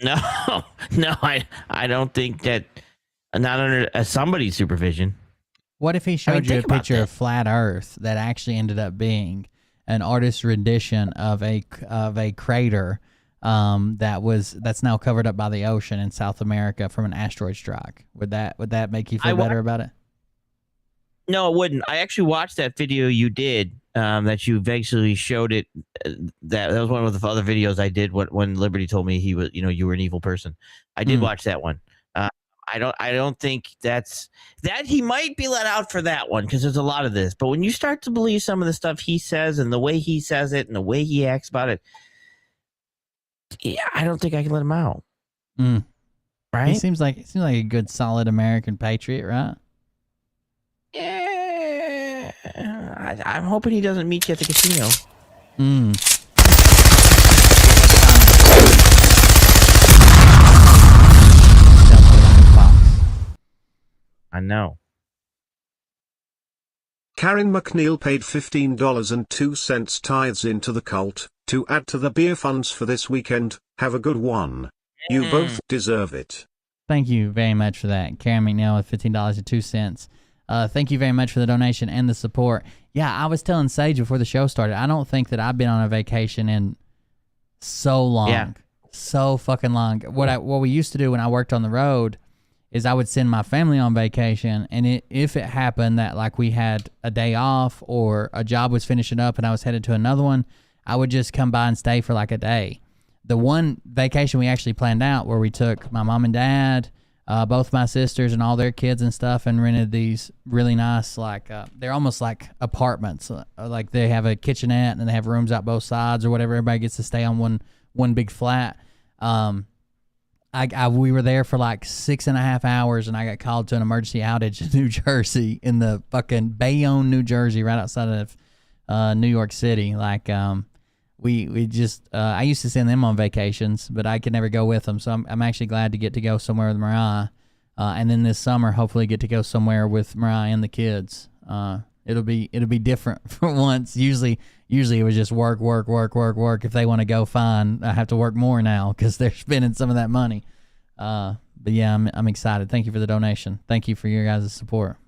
Speaker 4: No, I don't think that, not under somebody's supervision.
Speaker 1: What if he showed you a picture of flat Earth that actually ended up being an artist's rendition of a crater that's now covered up by the ocean in South America from an asteroid strike? Would that make you feel better about it?
Speaker 4: No, it wouldn't. I actually watched that video you did, that you eventually showed it. That was one of the other videos I did when Liberty told me he was, you were an evil person. I did watch that one. I don't think that he might be let out for that one because there's a lot of this. But when you start to believe some of the stuff he says and the way he says it and the way he acts about it, yeah, I don't think I can let him out. Right?
Speaker 1: He seems like a good, solid American patriot, right?
Speaker 4: Yeah. I'm hoping he doesn't meet you at the casino. I know.
Speaker 6: Karen McNeil paid $15.02 tithes into the cult to add to the beer funds for this weekend. Have a good one. You both deserve it.
Speaker 1: Thank you very much for that. Karen McNeil with $15.02. Thank you very much for the donation and the support. Yeah, I was telling Sage before the show started, I don't think that I've been on a vacation in so long.
Speaker 4: Yeah.
Speaker 1: So fucking long. What we used to do when I worked on the road is I would send my family on vacation, and if it happened that like we had a day off or a job was finishing up and I was headed to another one, I would just come by and stay for like a day. The one vacation we actually planned out where we took my mom and dad, both my sisters and all their kids and stuff, and rented these really nice, like they're almost like apartments. Like they have a kitchenette and they have rooms out both sides or whatever. Everybody gets to stay on one big flat. We were there for like 6.5 hours, and I got called to an emergency outage in New Jersey, in the fucking Bayonne, New Jersey, right outside of New York City. Like, we just I used to send them on vacations, but I could never go with them. So I'm actually glad to get to go somewhere with Mariah, and then this summer hopefully get to go somewhere with Mariah and the kids. It'll be different for once. Usually it was just work. If they want to go, fine. I have to work more now because they're spending some of that money. But yeah, I'm excited. Thank you for the donation. Thank you for your guys' support.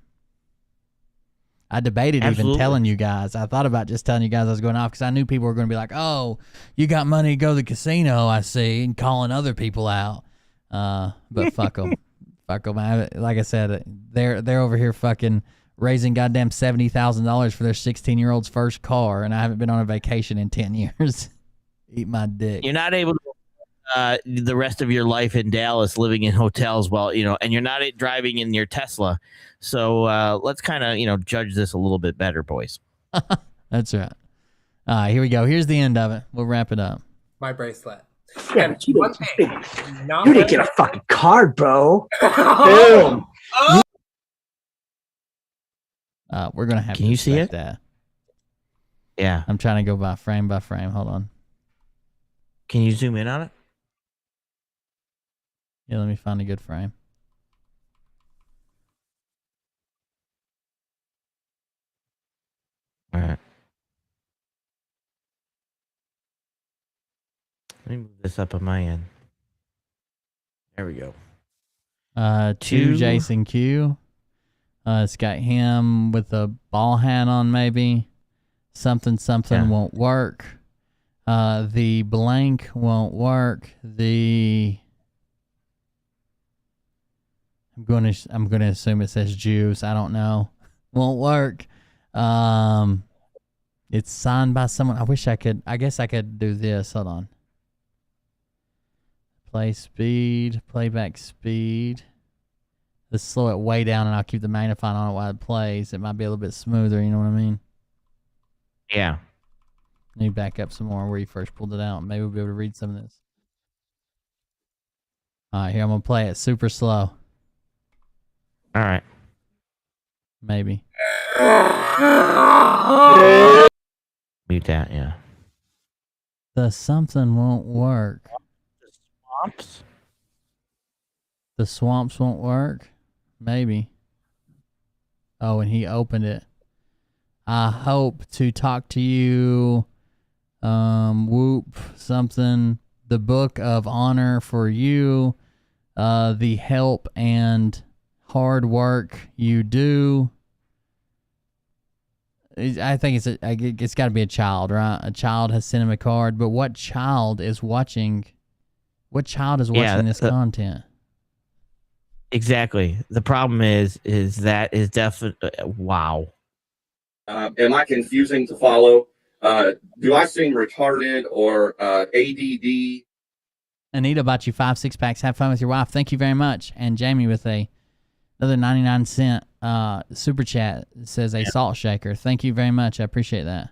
Speaker 1: I debated even telling you guys. I thought about just telling you guys I was going off because I knew people were going to be like, "Oh, you got money to go to the casino, I see," and calling other people out. But fuck them. Fuck them. Like I said, they're over here fucking raising goddamn $70,000 for their 16-year-old's first car, and I haven't been on a vacation in 10 years. Eat my dick.
Speaker 4: You're not able to the rest of your life in Dallas living in hotels while, and you're not driving in your Tesla. So let's kind of, judge this a little bit better, boys.
Speaker 1: That's right. All right, here we go. Here's the end of it. We'll wrap it up.
Speaker 11: My bracelet.
Speaker 10: Yeah,
Speaker 11: And
Speaker 10: but
Speaker 11: one thing,
Speaker 10: you didn't get a fucking card, bro.
Speaker 11: Oh.
Speaker 10: Boom.
Speaker 1: We're going to have
Speaker 4: Can
Speaker 1: to
Speaker 4: you see
Speaker 1: expect
Speaker 4: it?
Speaker 1: that.
Speaker 4: Yeah.
Speaker 1: I'm trying to go by frame. Hold on.
Speaker 4: Can you zoom in on it?
Speaker 1: Yeah, let me find a good frame.
Speaker 4: All right. Let me move this up on my end. There we go.
Speaker 1: Two Jason Q. It's got him with a ball hat on, maybe. Something won't work. The blank won't work. I'm gonna assume it says juice. I don't know. Won't work. It's signed by someone. I guess I could do this. Hold on. Play speed, playback speed. Let's slow it way down, and I'll keep the magnifying on it while it plays. It might be a little bit smoother. You know what I mean?
Speaker 4: Yeah.
Speaker 1: Let me back up some more where you first pulled it out. Maybe we'll be able to read some of this. All right, here I'm gonna play it super slow.
Speaker 4: All right.
Speaker 1: Maybe.
Speaker 4: Mute that, yeah.
Speaker 1: The something won't work.
Speaker 4: The swamps?
Speaker 1: The swamps won't work? Maybe. Oh, and he opened it. I hope to talk to you. Whoop, something. The book of honor for you. The help and hard work you do. I think it's got to be a child, right? A child has sent him a card, but what child is watching? What child is watching this content?
Speaker 4: Exactly. The problem is that is definitely wow.
Speaker 5: Am I confusing to follow? Do I seem retarded or ADD?
Speaker 1: Anita bought you 5 6-packs. Have fun with your wife. Thank you very much. And Jamie with another 99-cent super chat. It says a salt shaker. Thank you very much. I appreciate that.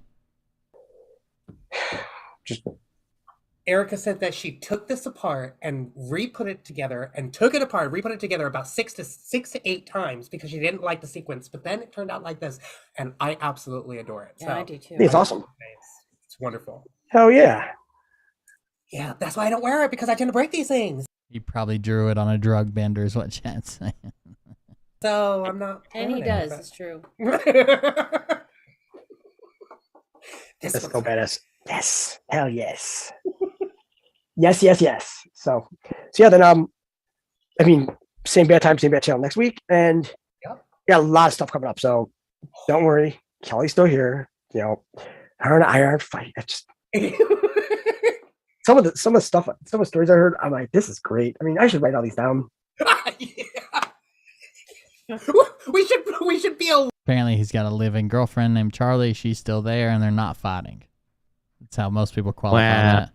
Speaker 11: Erica said that she took this apart and re-put it together and took it apart, re-put it together about 6 to 8 times because she didn't like the sequence. But then it turned out like this, and I absolutely adore it.
Speaker 12: Yeah,
Speaker 11: so,
Speaker 12: I do too.
Speaker 10: It's awesome.
Speaker 11: It's wonderful.
Speaker 10: Hell yeah.
Speaker 11: Yeah, that's why I don't wear it, because I tend to break these things.
Speaker 1: He probably drew it on a drug bender is what Chat's saying.
Speaker 11: So I'm not.
Speaker 12: And he does. It's true.
Speaker 10: Let's go badass. Yes. Hell yes. yes. So yeah, then I mean, same bad time, same bad channel next week, and got a lot of stuff coming up. So don't worry, Kelly's still here. You know, her and I aren't fighting. It's just some of the stuff, some of the stories I heard. I'm like, this is great. I mean, I should write all these down.
Speaker 11: We should be a.
Speaker 1: Apparently, he's got a living girlfriend named Charlie. She's still there, and they're not fighting. That's how most people qualify that.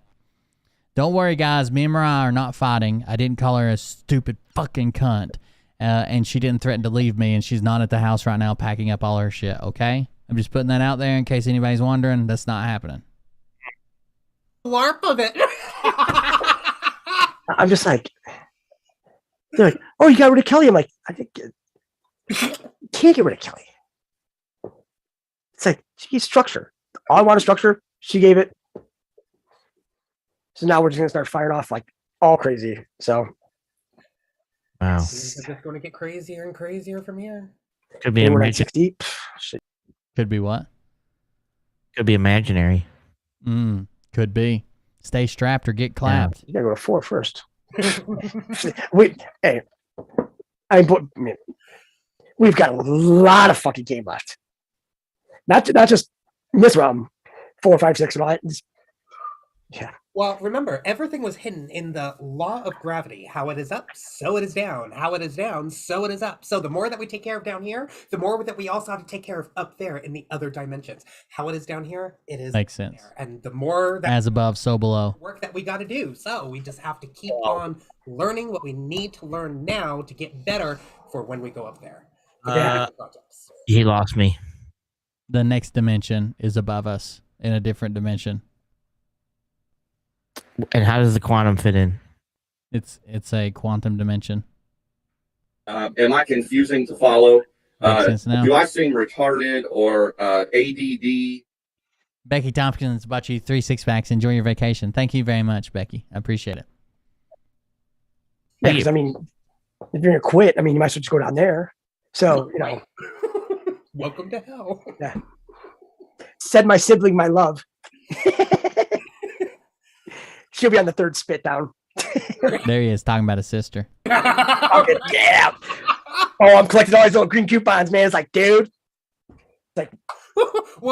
Speaker 1: Don't worry, guys. Me and Mariah are not fighting. I didn't call her a stupid fucking cunt, and she didn't threaten to leave me, and she's not at the house right now packing up all her shit, okay? I'm just putting that out there in case anybody's wondering. That's not happening.
Speaker 11: LARP of it.
Speaker 10: I'm just like, they're like, oh, you got rid of Kelly. I'm like, I think you can't get rid of Kelly. It's like, she gave structure. All I want is structure. She gave it. So now we're just gonna start firing off like all crazy. So
Speaker 4: Wow.
Speaker 11: Is this going to get crazier and crazier from here?
Speaker 4: Could be
Speaker 10: we're at
Speaker 4: imaginary.
Speaker 10: 60. Shit.
Speaker 1: Could be what?
Speaker 4: Could be imaginary.
Speaker 1: Could be. Stay strapped or get clapped.
Speaker 10: You gotta go to 4 first. Hey, we've got a lot of fucking game left. Not just this round, 4, 5, 6, and all that. Yeah.
Speaker 11: Well, remember, everything was hidden in the law of gravity. How it is up, so it is down. How it is down, so it is up. So the more that we take care of down here, the more that we also have to take care of up there in the other dimensions. How it is down here, it is
Speaker 1: Makes sense.
Speaker 11: there. And the more that
Speaker 1: As above, so below.
Speaker 11: work that we got to do. So we just have to keep on learning what we need to learn now to get better for when we go up there.
Speaker 4: He lost me.
Speaker 1: The next dimension is above us in a different dimension.
Speaker 4: And how does the quantum fit in?
Speaker 1: It's a quantum dimension.
Speaker 5: Am I confusing to follow?
Speaker 1: Makes sense now.
Speaker 5: Do I seem retarded or ADD?
Speaker 1: Becky Tompkins bought you 3 6-packs. Enjoy your vacation. Thank you very much, Becky. I appreciate it.
Speaker 10: Yeah, because I mean, if you're gonna quit, I mean, you might as well just go down there. So you know,
Speaker 11: welcome to hell.
Speaker 10: Yeah. Send my sibling my love. She'll be on the 3rd spit down.
Speaker 1: There he is talking about his sister.
Speaker 10: Okay, yeah. Oh, I'm collecting all these little green coupons, man. It's like, dude. It's like,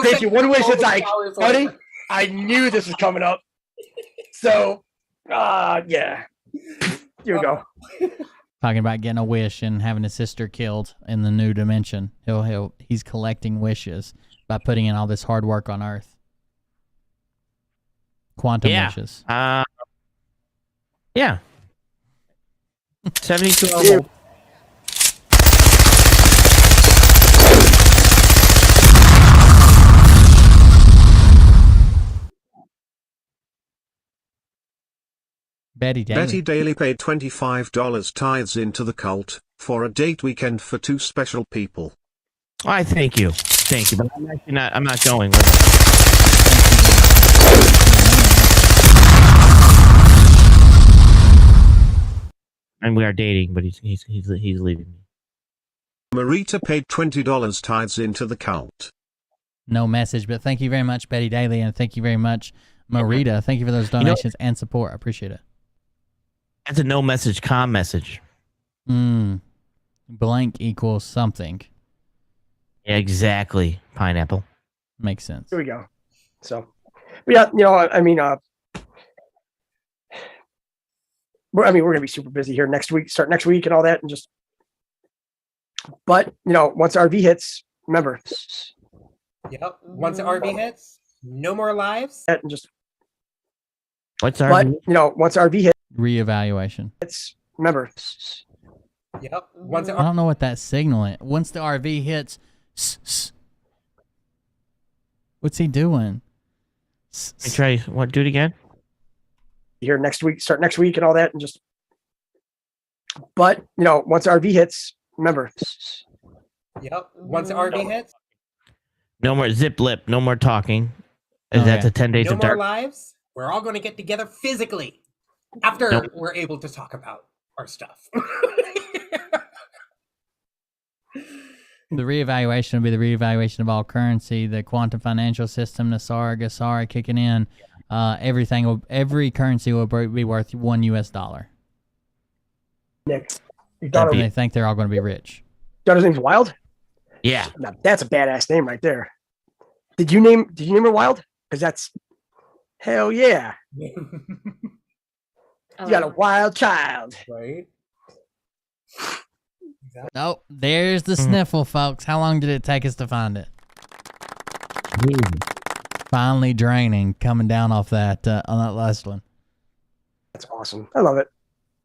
Speaker 10: thank you. One wish. It's like, buddy, I knew this was coming up. So, yeah. Here we go.
Speaker 1: Talking about getting a wish and having his sister killed in the new dimension. He's collecting wishes by putting in all this hard work on Earth. Quantum wishes.
Speaker 4: Yeah. 72.
Speaker 1: Betty Daly.
Speaker 6: Betty Daly paid $25 tithes into the cult for a date weekend for 2 special people.
Speaker 4: I thank you. Thank you. But I'm not going with it. And we are dating, but he's leaving me.
Speaker 6: Marita paid $20 tithes into the cult.
Speaker 1: No message, but thank you very much, Betty Daly, and thank you very much, Marita. Thank you for those donations and support. I appreciate it.
Speaker 4: That's a no message, com message.
Speaker 1: Blank equals something.
Speaker 4: Yeah, exactly. Pineapple.
Speaker 1: Makes sense.
Speaker 10: Here we go. So, yeah, you know, I mean, we're gonna be super busy here next week, start next week and all that, and just. But you know, once RV hits, remember.
Speaker 11: Yep. Once the RV hits, no more lives.
Speaker 10: And just.
Speaker 4: What's
Speaker 10: RV? But you know, once RV hits.
Speaker 1: Reevaluation.
Speaker 10: It's remember.
Speaker 11: Yep. Once
Speaker 1: I don't know what that signal is. Once the RV hits. What's he doing?
Speaker 4: Try what? Do it again.
Speaker 10: Here next week, start next week and all that, and just. But you know, once RV hits, remember.
Speaker 11: Yep. Once the RV hits.
Speaker 4: No more zip lip. No more talking. That's a 10 days
Speaker 11: no
Speaker 4: of dark.
Speaker 11: No more lives. We're all going to get together physically after we're able to talk about our stuff.
Speaker 1: The reevaluation will be the reevaluation of all currency, the quantum financial system, Nasara, Gasara kicking in. Every currency will be worth $1 US.
Speaker 10: Nick,
Speaker 1: They think they're all going to be rich.
Speaker 10: Daughter's name's Wild?
Speaker 4: Yeah.
Speaker 10: Now, that's a badass name right there. Did you name her Wild? Because that's hell yeah. You got a wild child.
Speaker 11: Right.
Speaker 1: Oh, there's the sniffle, folks. How long did it take us to find it? Finally draining, coming down off that on that last one.
Speaker 10: That's awesome. I love it.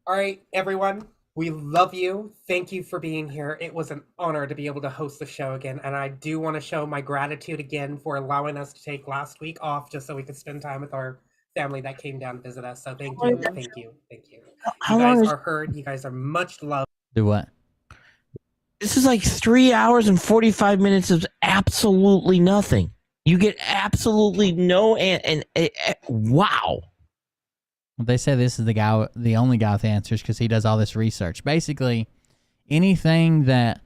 Speaker 11: All right, everyone. We love you. Thank you for being here. It was an honor to be able to host the show again. And I do want to show my gratitude again for allowing us to take last week off just so we could spend time with our family that came down to visit us. So thank you. Thank you. Thank you. You guys are heard. You guys are much loved.
Speaker 1: Do what?
Speaker 4: This is like 3 hours and 45 minutes of absolutely nothing. You get absolutely no and wow.
Speaker 1: They say this is the only guy with answers because he does all this research. Basically, anything that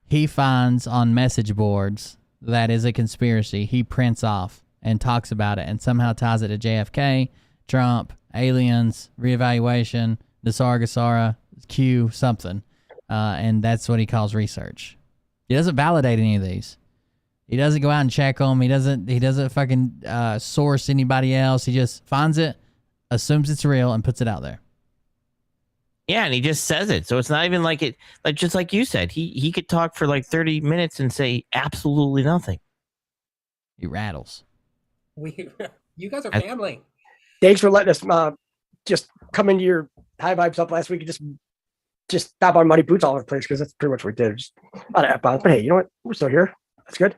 Speaker 1: he finds on message boards that is a conspiracy, he prints off and talks about it and somehow ties it to JFK, Trump, aliens, reevaluation, Nasara Gasara, Q, something. And that's what he calls research. He doesn't validate any of these. He doesn't go out and check them. He doesn't fucking source anybody else. He just finds it, assumes it's real, and puts it out there.
Speaker 4: Yeah, and he just says it. So it's not even like just like you said, he could talk for like 30 minutes and say absolutely nothing.
Speaker 1: He rattles.
Speaker 11: You guys are family.
Speaker 10: Thanks for letting us just come into your high vibes up last week and just stop our muddy boots all over the place, because that's pretty much what we did. Just a lot of F-bombs. But hey, you know what? We're still here. That's good.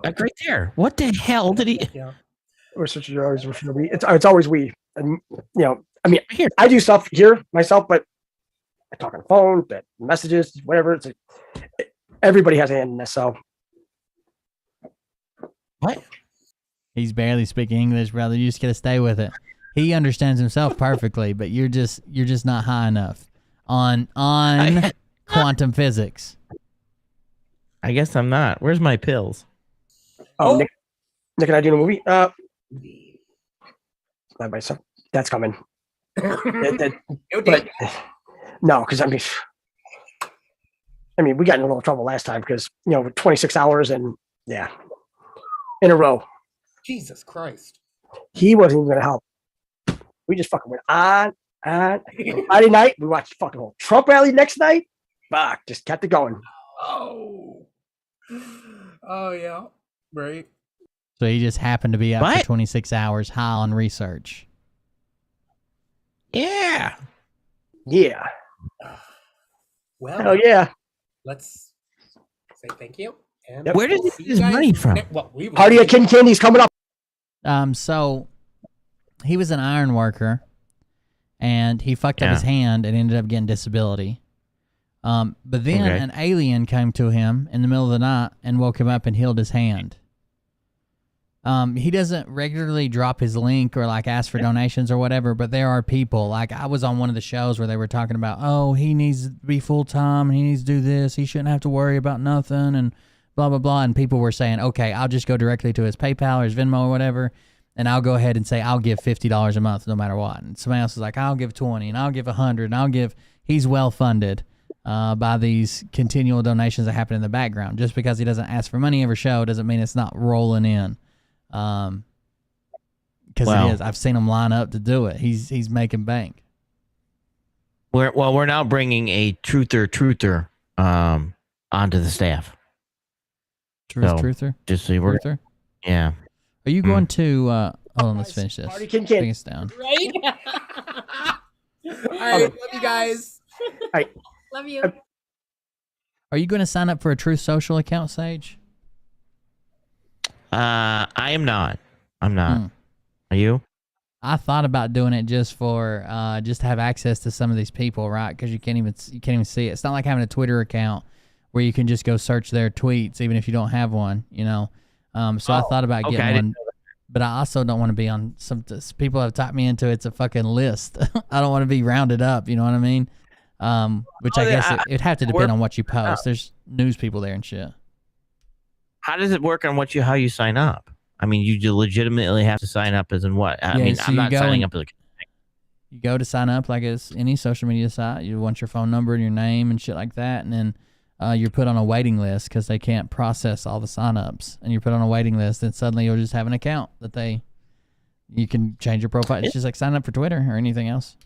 Speaker 4: Like right there. What the hell did he?
Speaker 11: Yeah.
Speaker 10: We're switching always. It's always we. And I mean, I do stuff here myself, but I talk on the phone, but messages, whatever. It's everybody has a hand in this. So
Speaker 4: what?
Speaker 1: He's barely speaking English, brother. You just gotta stay with it. He understands himself perfectly, but you're just not high enough on quantum physics.
Speaker 4: I guess I'm not. Where's my pills?
Speaker 10: Oh, Nick and I doing a movie. That's coming. But no, because I mean, we got in a little trouble last time because 26 hours and in a row.
Speaker 11: Jesus Christ.
Speaker 10: He wasn't even going to help. We just fucking went on. Friday night, we watched fucking whole Trump rally next night. Fuck, just kept it going.
Speaker 11: Oh yeah, right.
Speaker 1: So he just happened to be up for 26 hours high on research.
Speaker 4: Yeah.
Speaker 11: Well,
Speaker 10: hell yeah.
Speaker 11: Let's say thank you. And
Speaker 4: Where did he get his money from?
Speaker 10: Party at King Candy's coming up.
Speaker 1: So he was an iron worker, and he fucked up his hand and ended up getting disability. But then an alien came to him in the middle of the night and woke him up and healed his hand. He doesn't regularly drop his link or like ask for donations or whatever, but there are people, like I was on one of the shows where they were talking about, oh, he needs to be full-time and he needs to do this. He shouldn't have to worry about nothing and blah, blah, blah. And people were saying, okay, I'll just go directly to his PayPal or his Venmo or whatever, and I'll go ahead and say, I'll give $50 a month no matter what. And somebody else is like, I'll give 20 and I'll give 100 and I'll give, he's well-funded by these continual donations that happen in the background. Just because he doesn't ask for money every show doesn't mean it's not rolling in. Because it is. I've seen him line up to do it. He's making bank.
Speaker 4: We're now bringing a truther onto the staff.
Speaker 1: Truther?
Speaker 4: Just so we're
Speaker 1: Truther?
Speaker 4: Yeah.
Speaker 1: Are you going to hold on, let's finish this.
Speaker 10: Party King
Speaker 1: Bring us down.
Speaker 11: Right? All right, love you guys.
Speaker 12: Love you.
Speaker 1: Are you going to sign up for a Truth Social account, Sage?
Speaker 4: I am not. I'm not. Are you?
Speaker 1: I thought about doing it just for just to have access to some of these people, right? Because you can't even see it. It's not like having a Twitter account where you can just go search their tweets even if you don't have one, So I thought about getting one, but I also don't want to be on some people have talked me into it's a fucking list. I don't want to be rounded up. You know what I mean? Which I guess it'd have to depend on what you post. There's news people there and shit.
Speaker 4: How does it work on how you sign up? I mean, you legitimately have to sign up as in what? I mean,
Speaker 1: so
Speaker 4: I'm not signing up.
Speaker 1: You go to sign up like it's any social media site. You want your phone number and your name and shit like that, and then you're put on a waiting list because they can't process all the signups, and you're put on a waiting list, and suddenly you'll just have an account that you can change your profile. It's just like sign up for Twitter or anything else.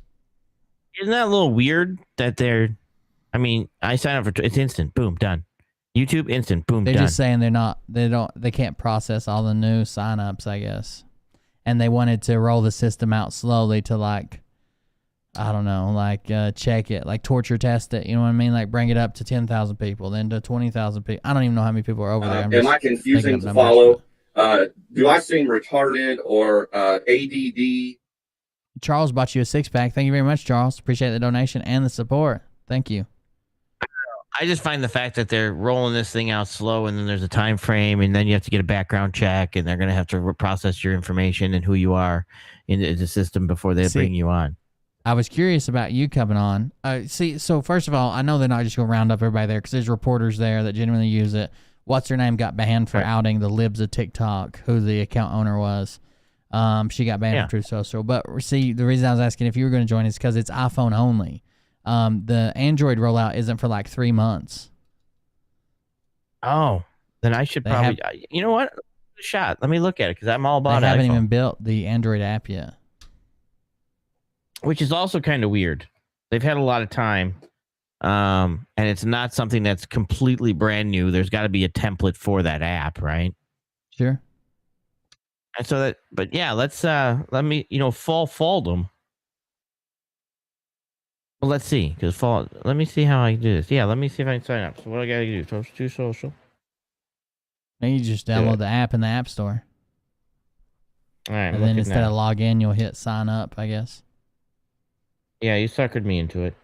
Speaker 4: Isn't that a little weird that I mean, I sign up for it's instant, boom, done. YouTube instant, boom,
Speaker 1: They're
Speaker 4: done.
Speaker 1: just saying they can't process all the new signups, I guess. And they wanted to roll the system out slowly to I don't know, check it, torture test it, you know what I mean? Bring it up to 10,000 people, then to 20,000 people. I don't even know how many people are over there.
Speaker 5: Am I confusing to follow? Do I seem retarded or ADD?
Speaker 1: Charles bought you a 6-pack. Thank you very much, Charles. Appreciate the donation and the support. Thank you.
Speaker 4: I just find the fact that they're rolling this thing out slow, and then there's a time frame, and then you have to get a background check, and they're going to have to process your information and who you are in the system before they bring you on.
Speaker 1: I was curious about you coming on. So first of all, I know they're not just going to round up everybody there because there's reporters there that genuinely use it. What's her name got banned for outing the libs of TikTok, who the account owner was. She got banned from True Social. But see, the reason I was asking if you were going to join is because it's iPhone only. The Android rollout isn't for like 3 months.
Speaker 4: Oh, then I should probably. You know what? A shot. Let me look at it because I'm all about it.
Speaker 1: They haven't even built the Android app yet.
Speaker 4: Which is also kind of weird. They've had a lot of time, and it's not something that's completely brand new. There's got to be a template for that app, right?
Speaker 1: Sure.
Speaker 4: And so that, but yeah, let me, fold them. Well, let's see, let me see how I do this. Yeah, let me see if I can sign up. So what I got to do? Toast to social.
Speaker 1: Then you just download the app in the App Store.
Speaker 4: All right.
Speaker 1: And then instead of log in, you'll hit sign up, I guess.
Speaker 4: Yeah, you suckered me into it.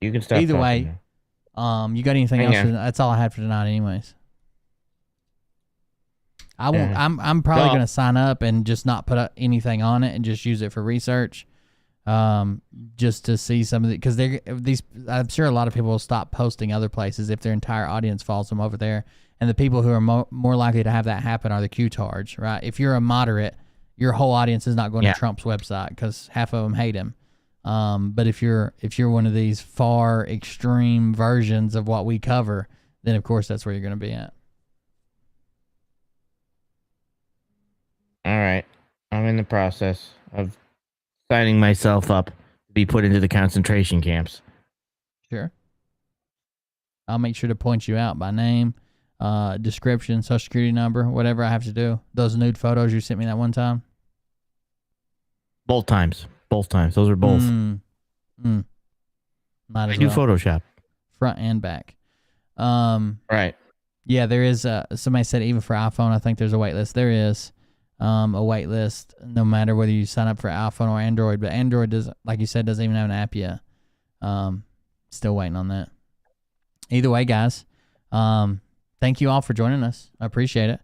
Speaker 4: You can stop.
Speaker 1: Either way, you got anything else? That's all I had for tonight, anyways. I won't. I'm probably gonna sign up and just not put anything on it and just use it for research, just to see some of the because I'm sure a lot of people will stop posting other places if their entire audience follows them over there, and the people who are more likely to have that happen are the Q-tards, right? If you're a moderate, your whole audience is not going to Trump's website because half of them hate him. But if you're one of these far extreme versions of what we cover, then of course that's where you're going to be at.
Speaker 4: All right. I'm in the process of signing myself up to be put into the concentration camps.
Speaker 1: Sure. I'll make sure to point you out by name, description, social security number, whatever I have to do. Those nude photos you sent me that one time?
Speaker 4: Both times. Those are both.
Speaker 1: Might as
Speaker 4: I do Photoshop.
Speaker 1: Front and back.
Speaker 4: Right.
Speaker 1: Yeah, there is. Somebody said even for iPhone, I think there's a wait list. There is a wait list no matter whether you sign up for iPhone or Android. But Android does, like you said, doesn't even have an app yet. Still waiting on that. Either way, guys, thank you all for joining us. I appreciate it.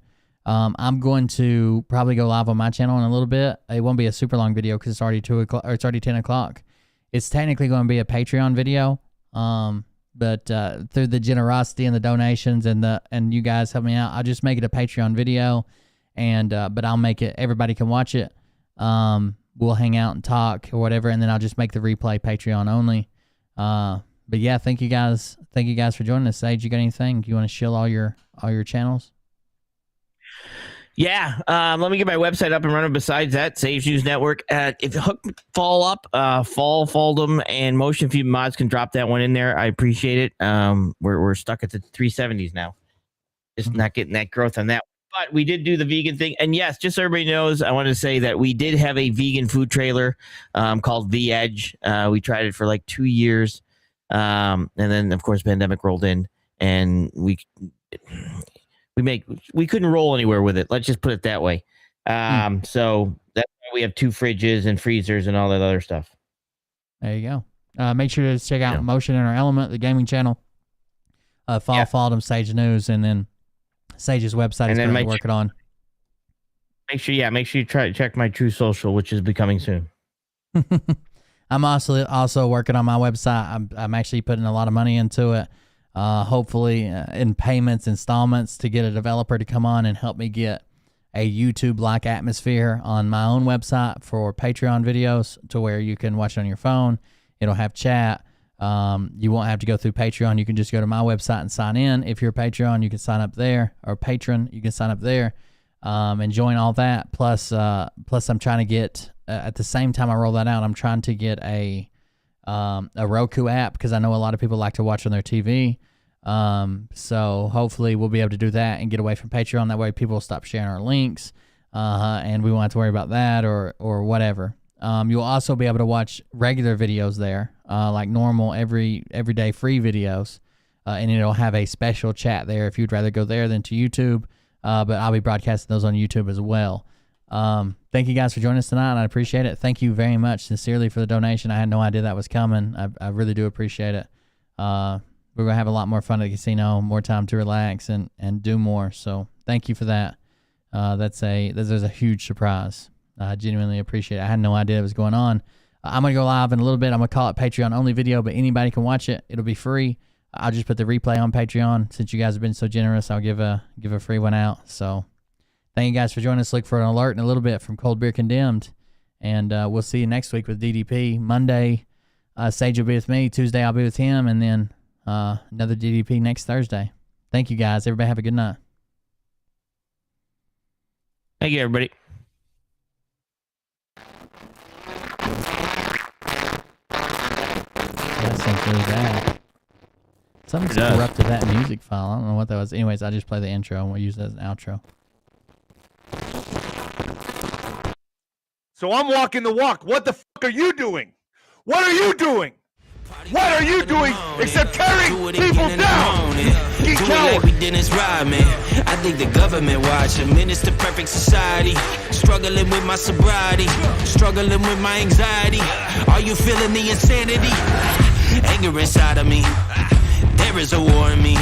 Speaker 1: I'm going to probably go live on my channel in a little bit. It won't be a super long video because it's already 2 o'clock or it's already 10 o'clock. It's technically going to be a Patreon video. But through the generosity and the donations and you guys help me out, I'll just make it a Patreon video, and but I'll make it everybody can watch it. We'll hang out and talk or whatever, and then I'll just make the replay Patreon only. But yeah, thank you guys for joining us. Sage, you got anything? You want to shill all your channels?
Speaker 4: Yeah, let me get my website up and running. Besides that, Sage News Network. If the hook fall up, Fold'em and Motion Feed mods can drop that one in there. I appreciate it. We're stuck at the 370s now. Just not getting that growth on that. But we did do the vegan thing, and yes, just so everybody knows, I want to say that we did have a vegan food trailer called The Edge. We tried it for like 2 years, and then of course pandemic rolled in, and we couldn't roll anywhere with it. Let's just put it that way. So that's why we have 2 fridges and freezers and all that other stuff.
Speaker 1: There you go. Make sure to check out Motion in Our Element, the gaming channel. Follow them, Sage News, and then Sage's website is currently working on.
Speaker 4: Make sure you try to check my True Social, which is becoming soon.
Speaker 1: I'm also working on my website. I'm actually putting a lot of money into it. Hopefully in payments, installments, to get a developer to come on and help me get a YouTube-like atmosphere on my own website for Patreon videos to where you can watch it on your phone. It'll have chat. You won't have to go through Patreon. You can just go to my website and sign in. If you're a Patreon, you can sign up there, or patron, you can sign up there and join all that. Plus I'm trying to get, at the same time I roll that out, I'm trying to get a Roku app because I know a lot of people like to watch on their TV. So hopefully we'll be able to do that and get away from Patreon. That way people will stop sharing our links, and we won't have to worry about that or whatever. You'll also be able to watch regular videos there, like normal everyday free videos, and it'll have a special chat there if you'd rather go there than to YouTube. But I'll be broadcasting those on YouTube as well. Thank you guys for joining us tonight, and I appreciate it. Thank you very much, sincerely, for the donation. I had no idea that was coming. I really do appreciate it. we're gonna have a lot more fun at the casino, more time to relax and do more. So thank you for that. There's a huge surprise. I genuinely appreciate it. I had no idea it was going on. I'm going to go live in a little bit. I'm going to call it Patreon only video, but anybody can watch it. It'll be free. I'll just put the replay on Patreon. Since you guys have been so generous, I'll give a free one out. So thank you guys for joining us. Look for an alert in a little bit from Cold Beer Condemned. And we'll see you next week with DDP. Monday, Sage will be with me. Tuesday, I'll be with him. And then another DDP next Thursday. Thank you, guys. Everybody have a good night.
Speaker 4: Thank you, everybody.
Speaker 1: That sounds really bad. Something's corrupted that music file. I don't know what that was. Anyways, I'll just play the intro and we'll use that as an outro.
Speaker 3: So I'm walking the walk. What the fuck are you doing? What are you doing? What are you doing except tearing people down? You coward.
Speaker 2: Like we didn't ride, man. I think the government watching. Minister perfect society. Struggling with my sobriety. Struggling with my anxiety. Are you feeling the insanity? Anger inside of me. There is a war in me.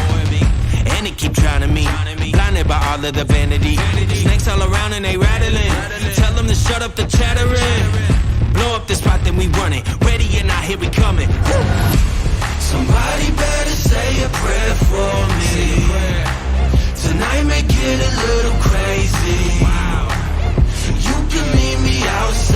Speaker 2: And it keep drowning me. Blinded by all of the vanity. Snakes all around and they rattling. Tell them to shut up the chattering. Blow up the spot, then we running. Ready or not, here we coming. Somebody better say a prayer for me. Tonight may get a little crazy. You can meet me outside.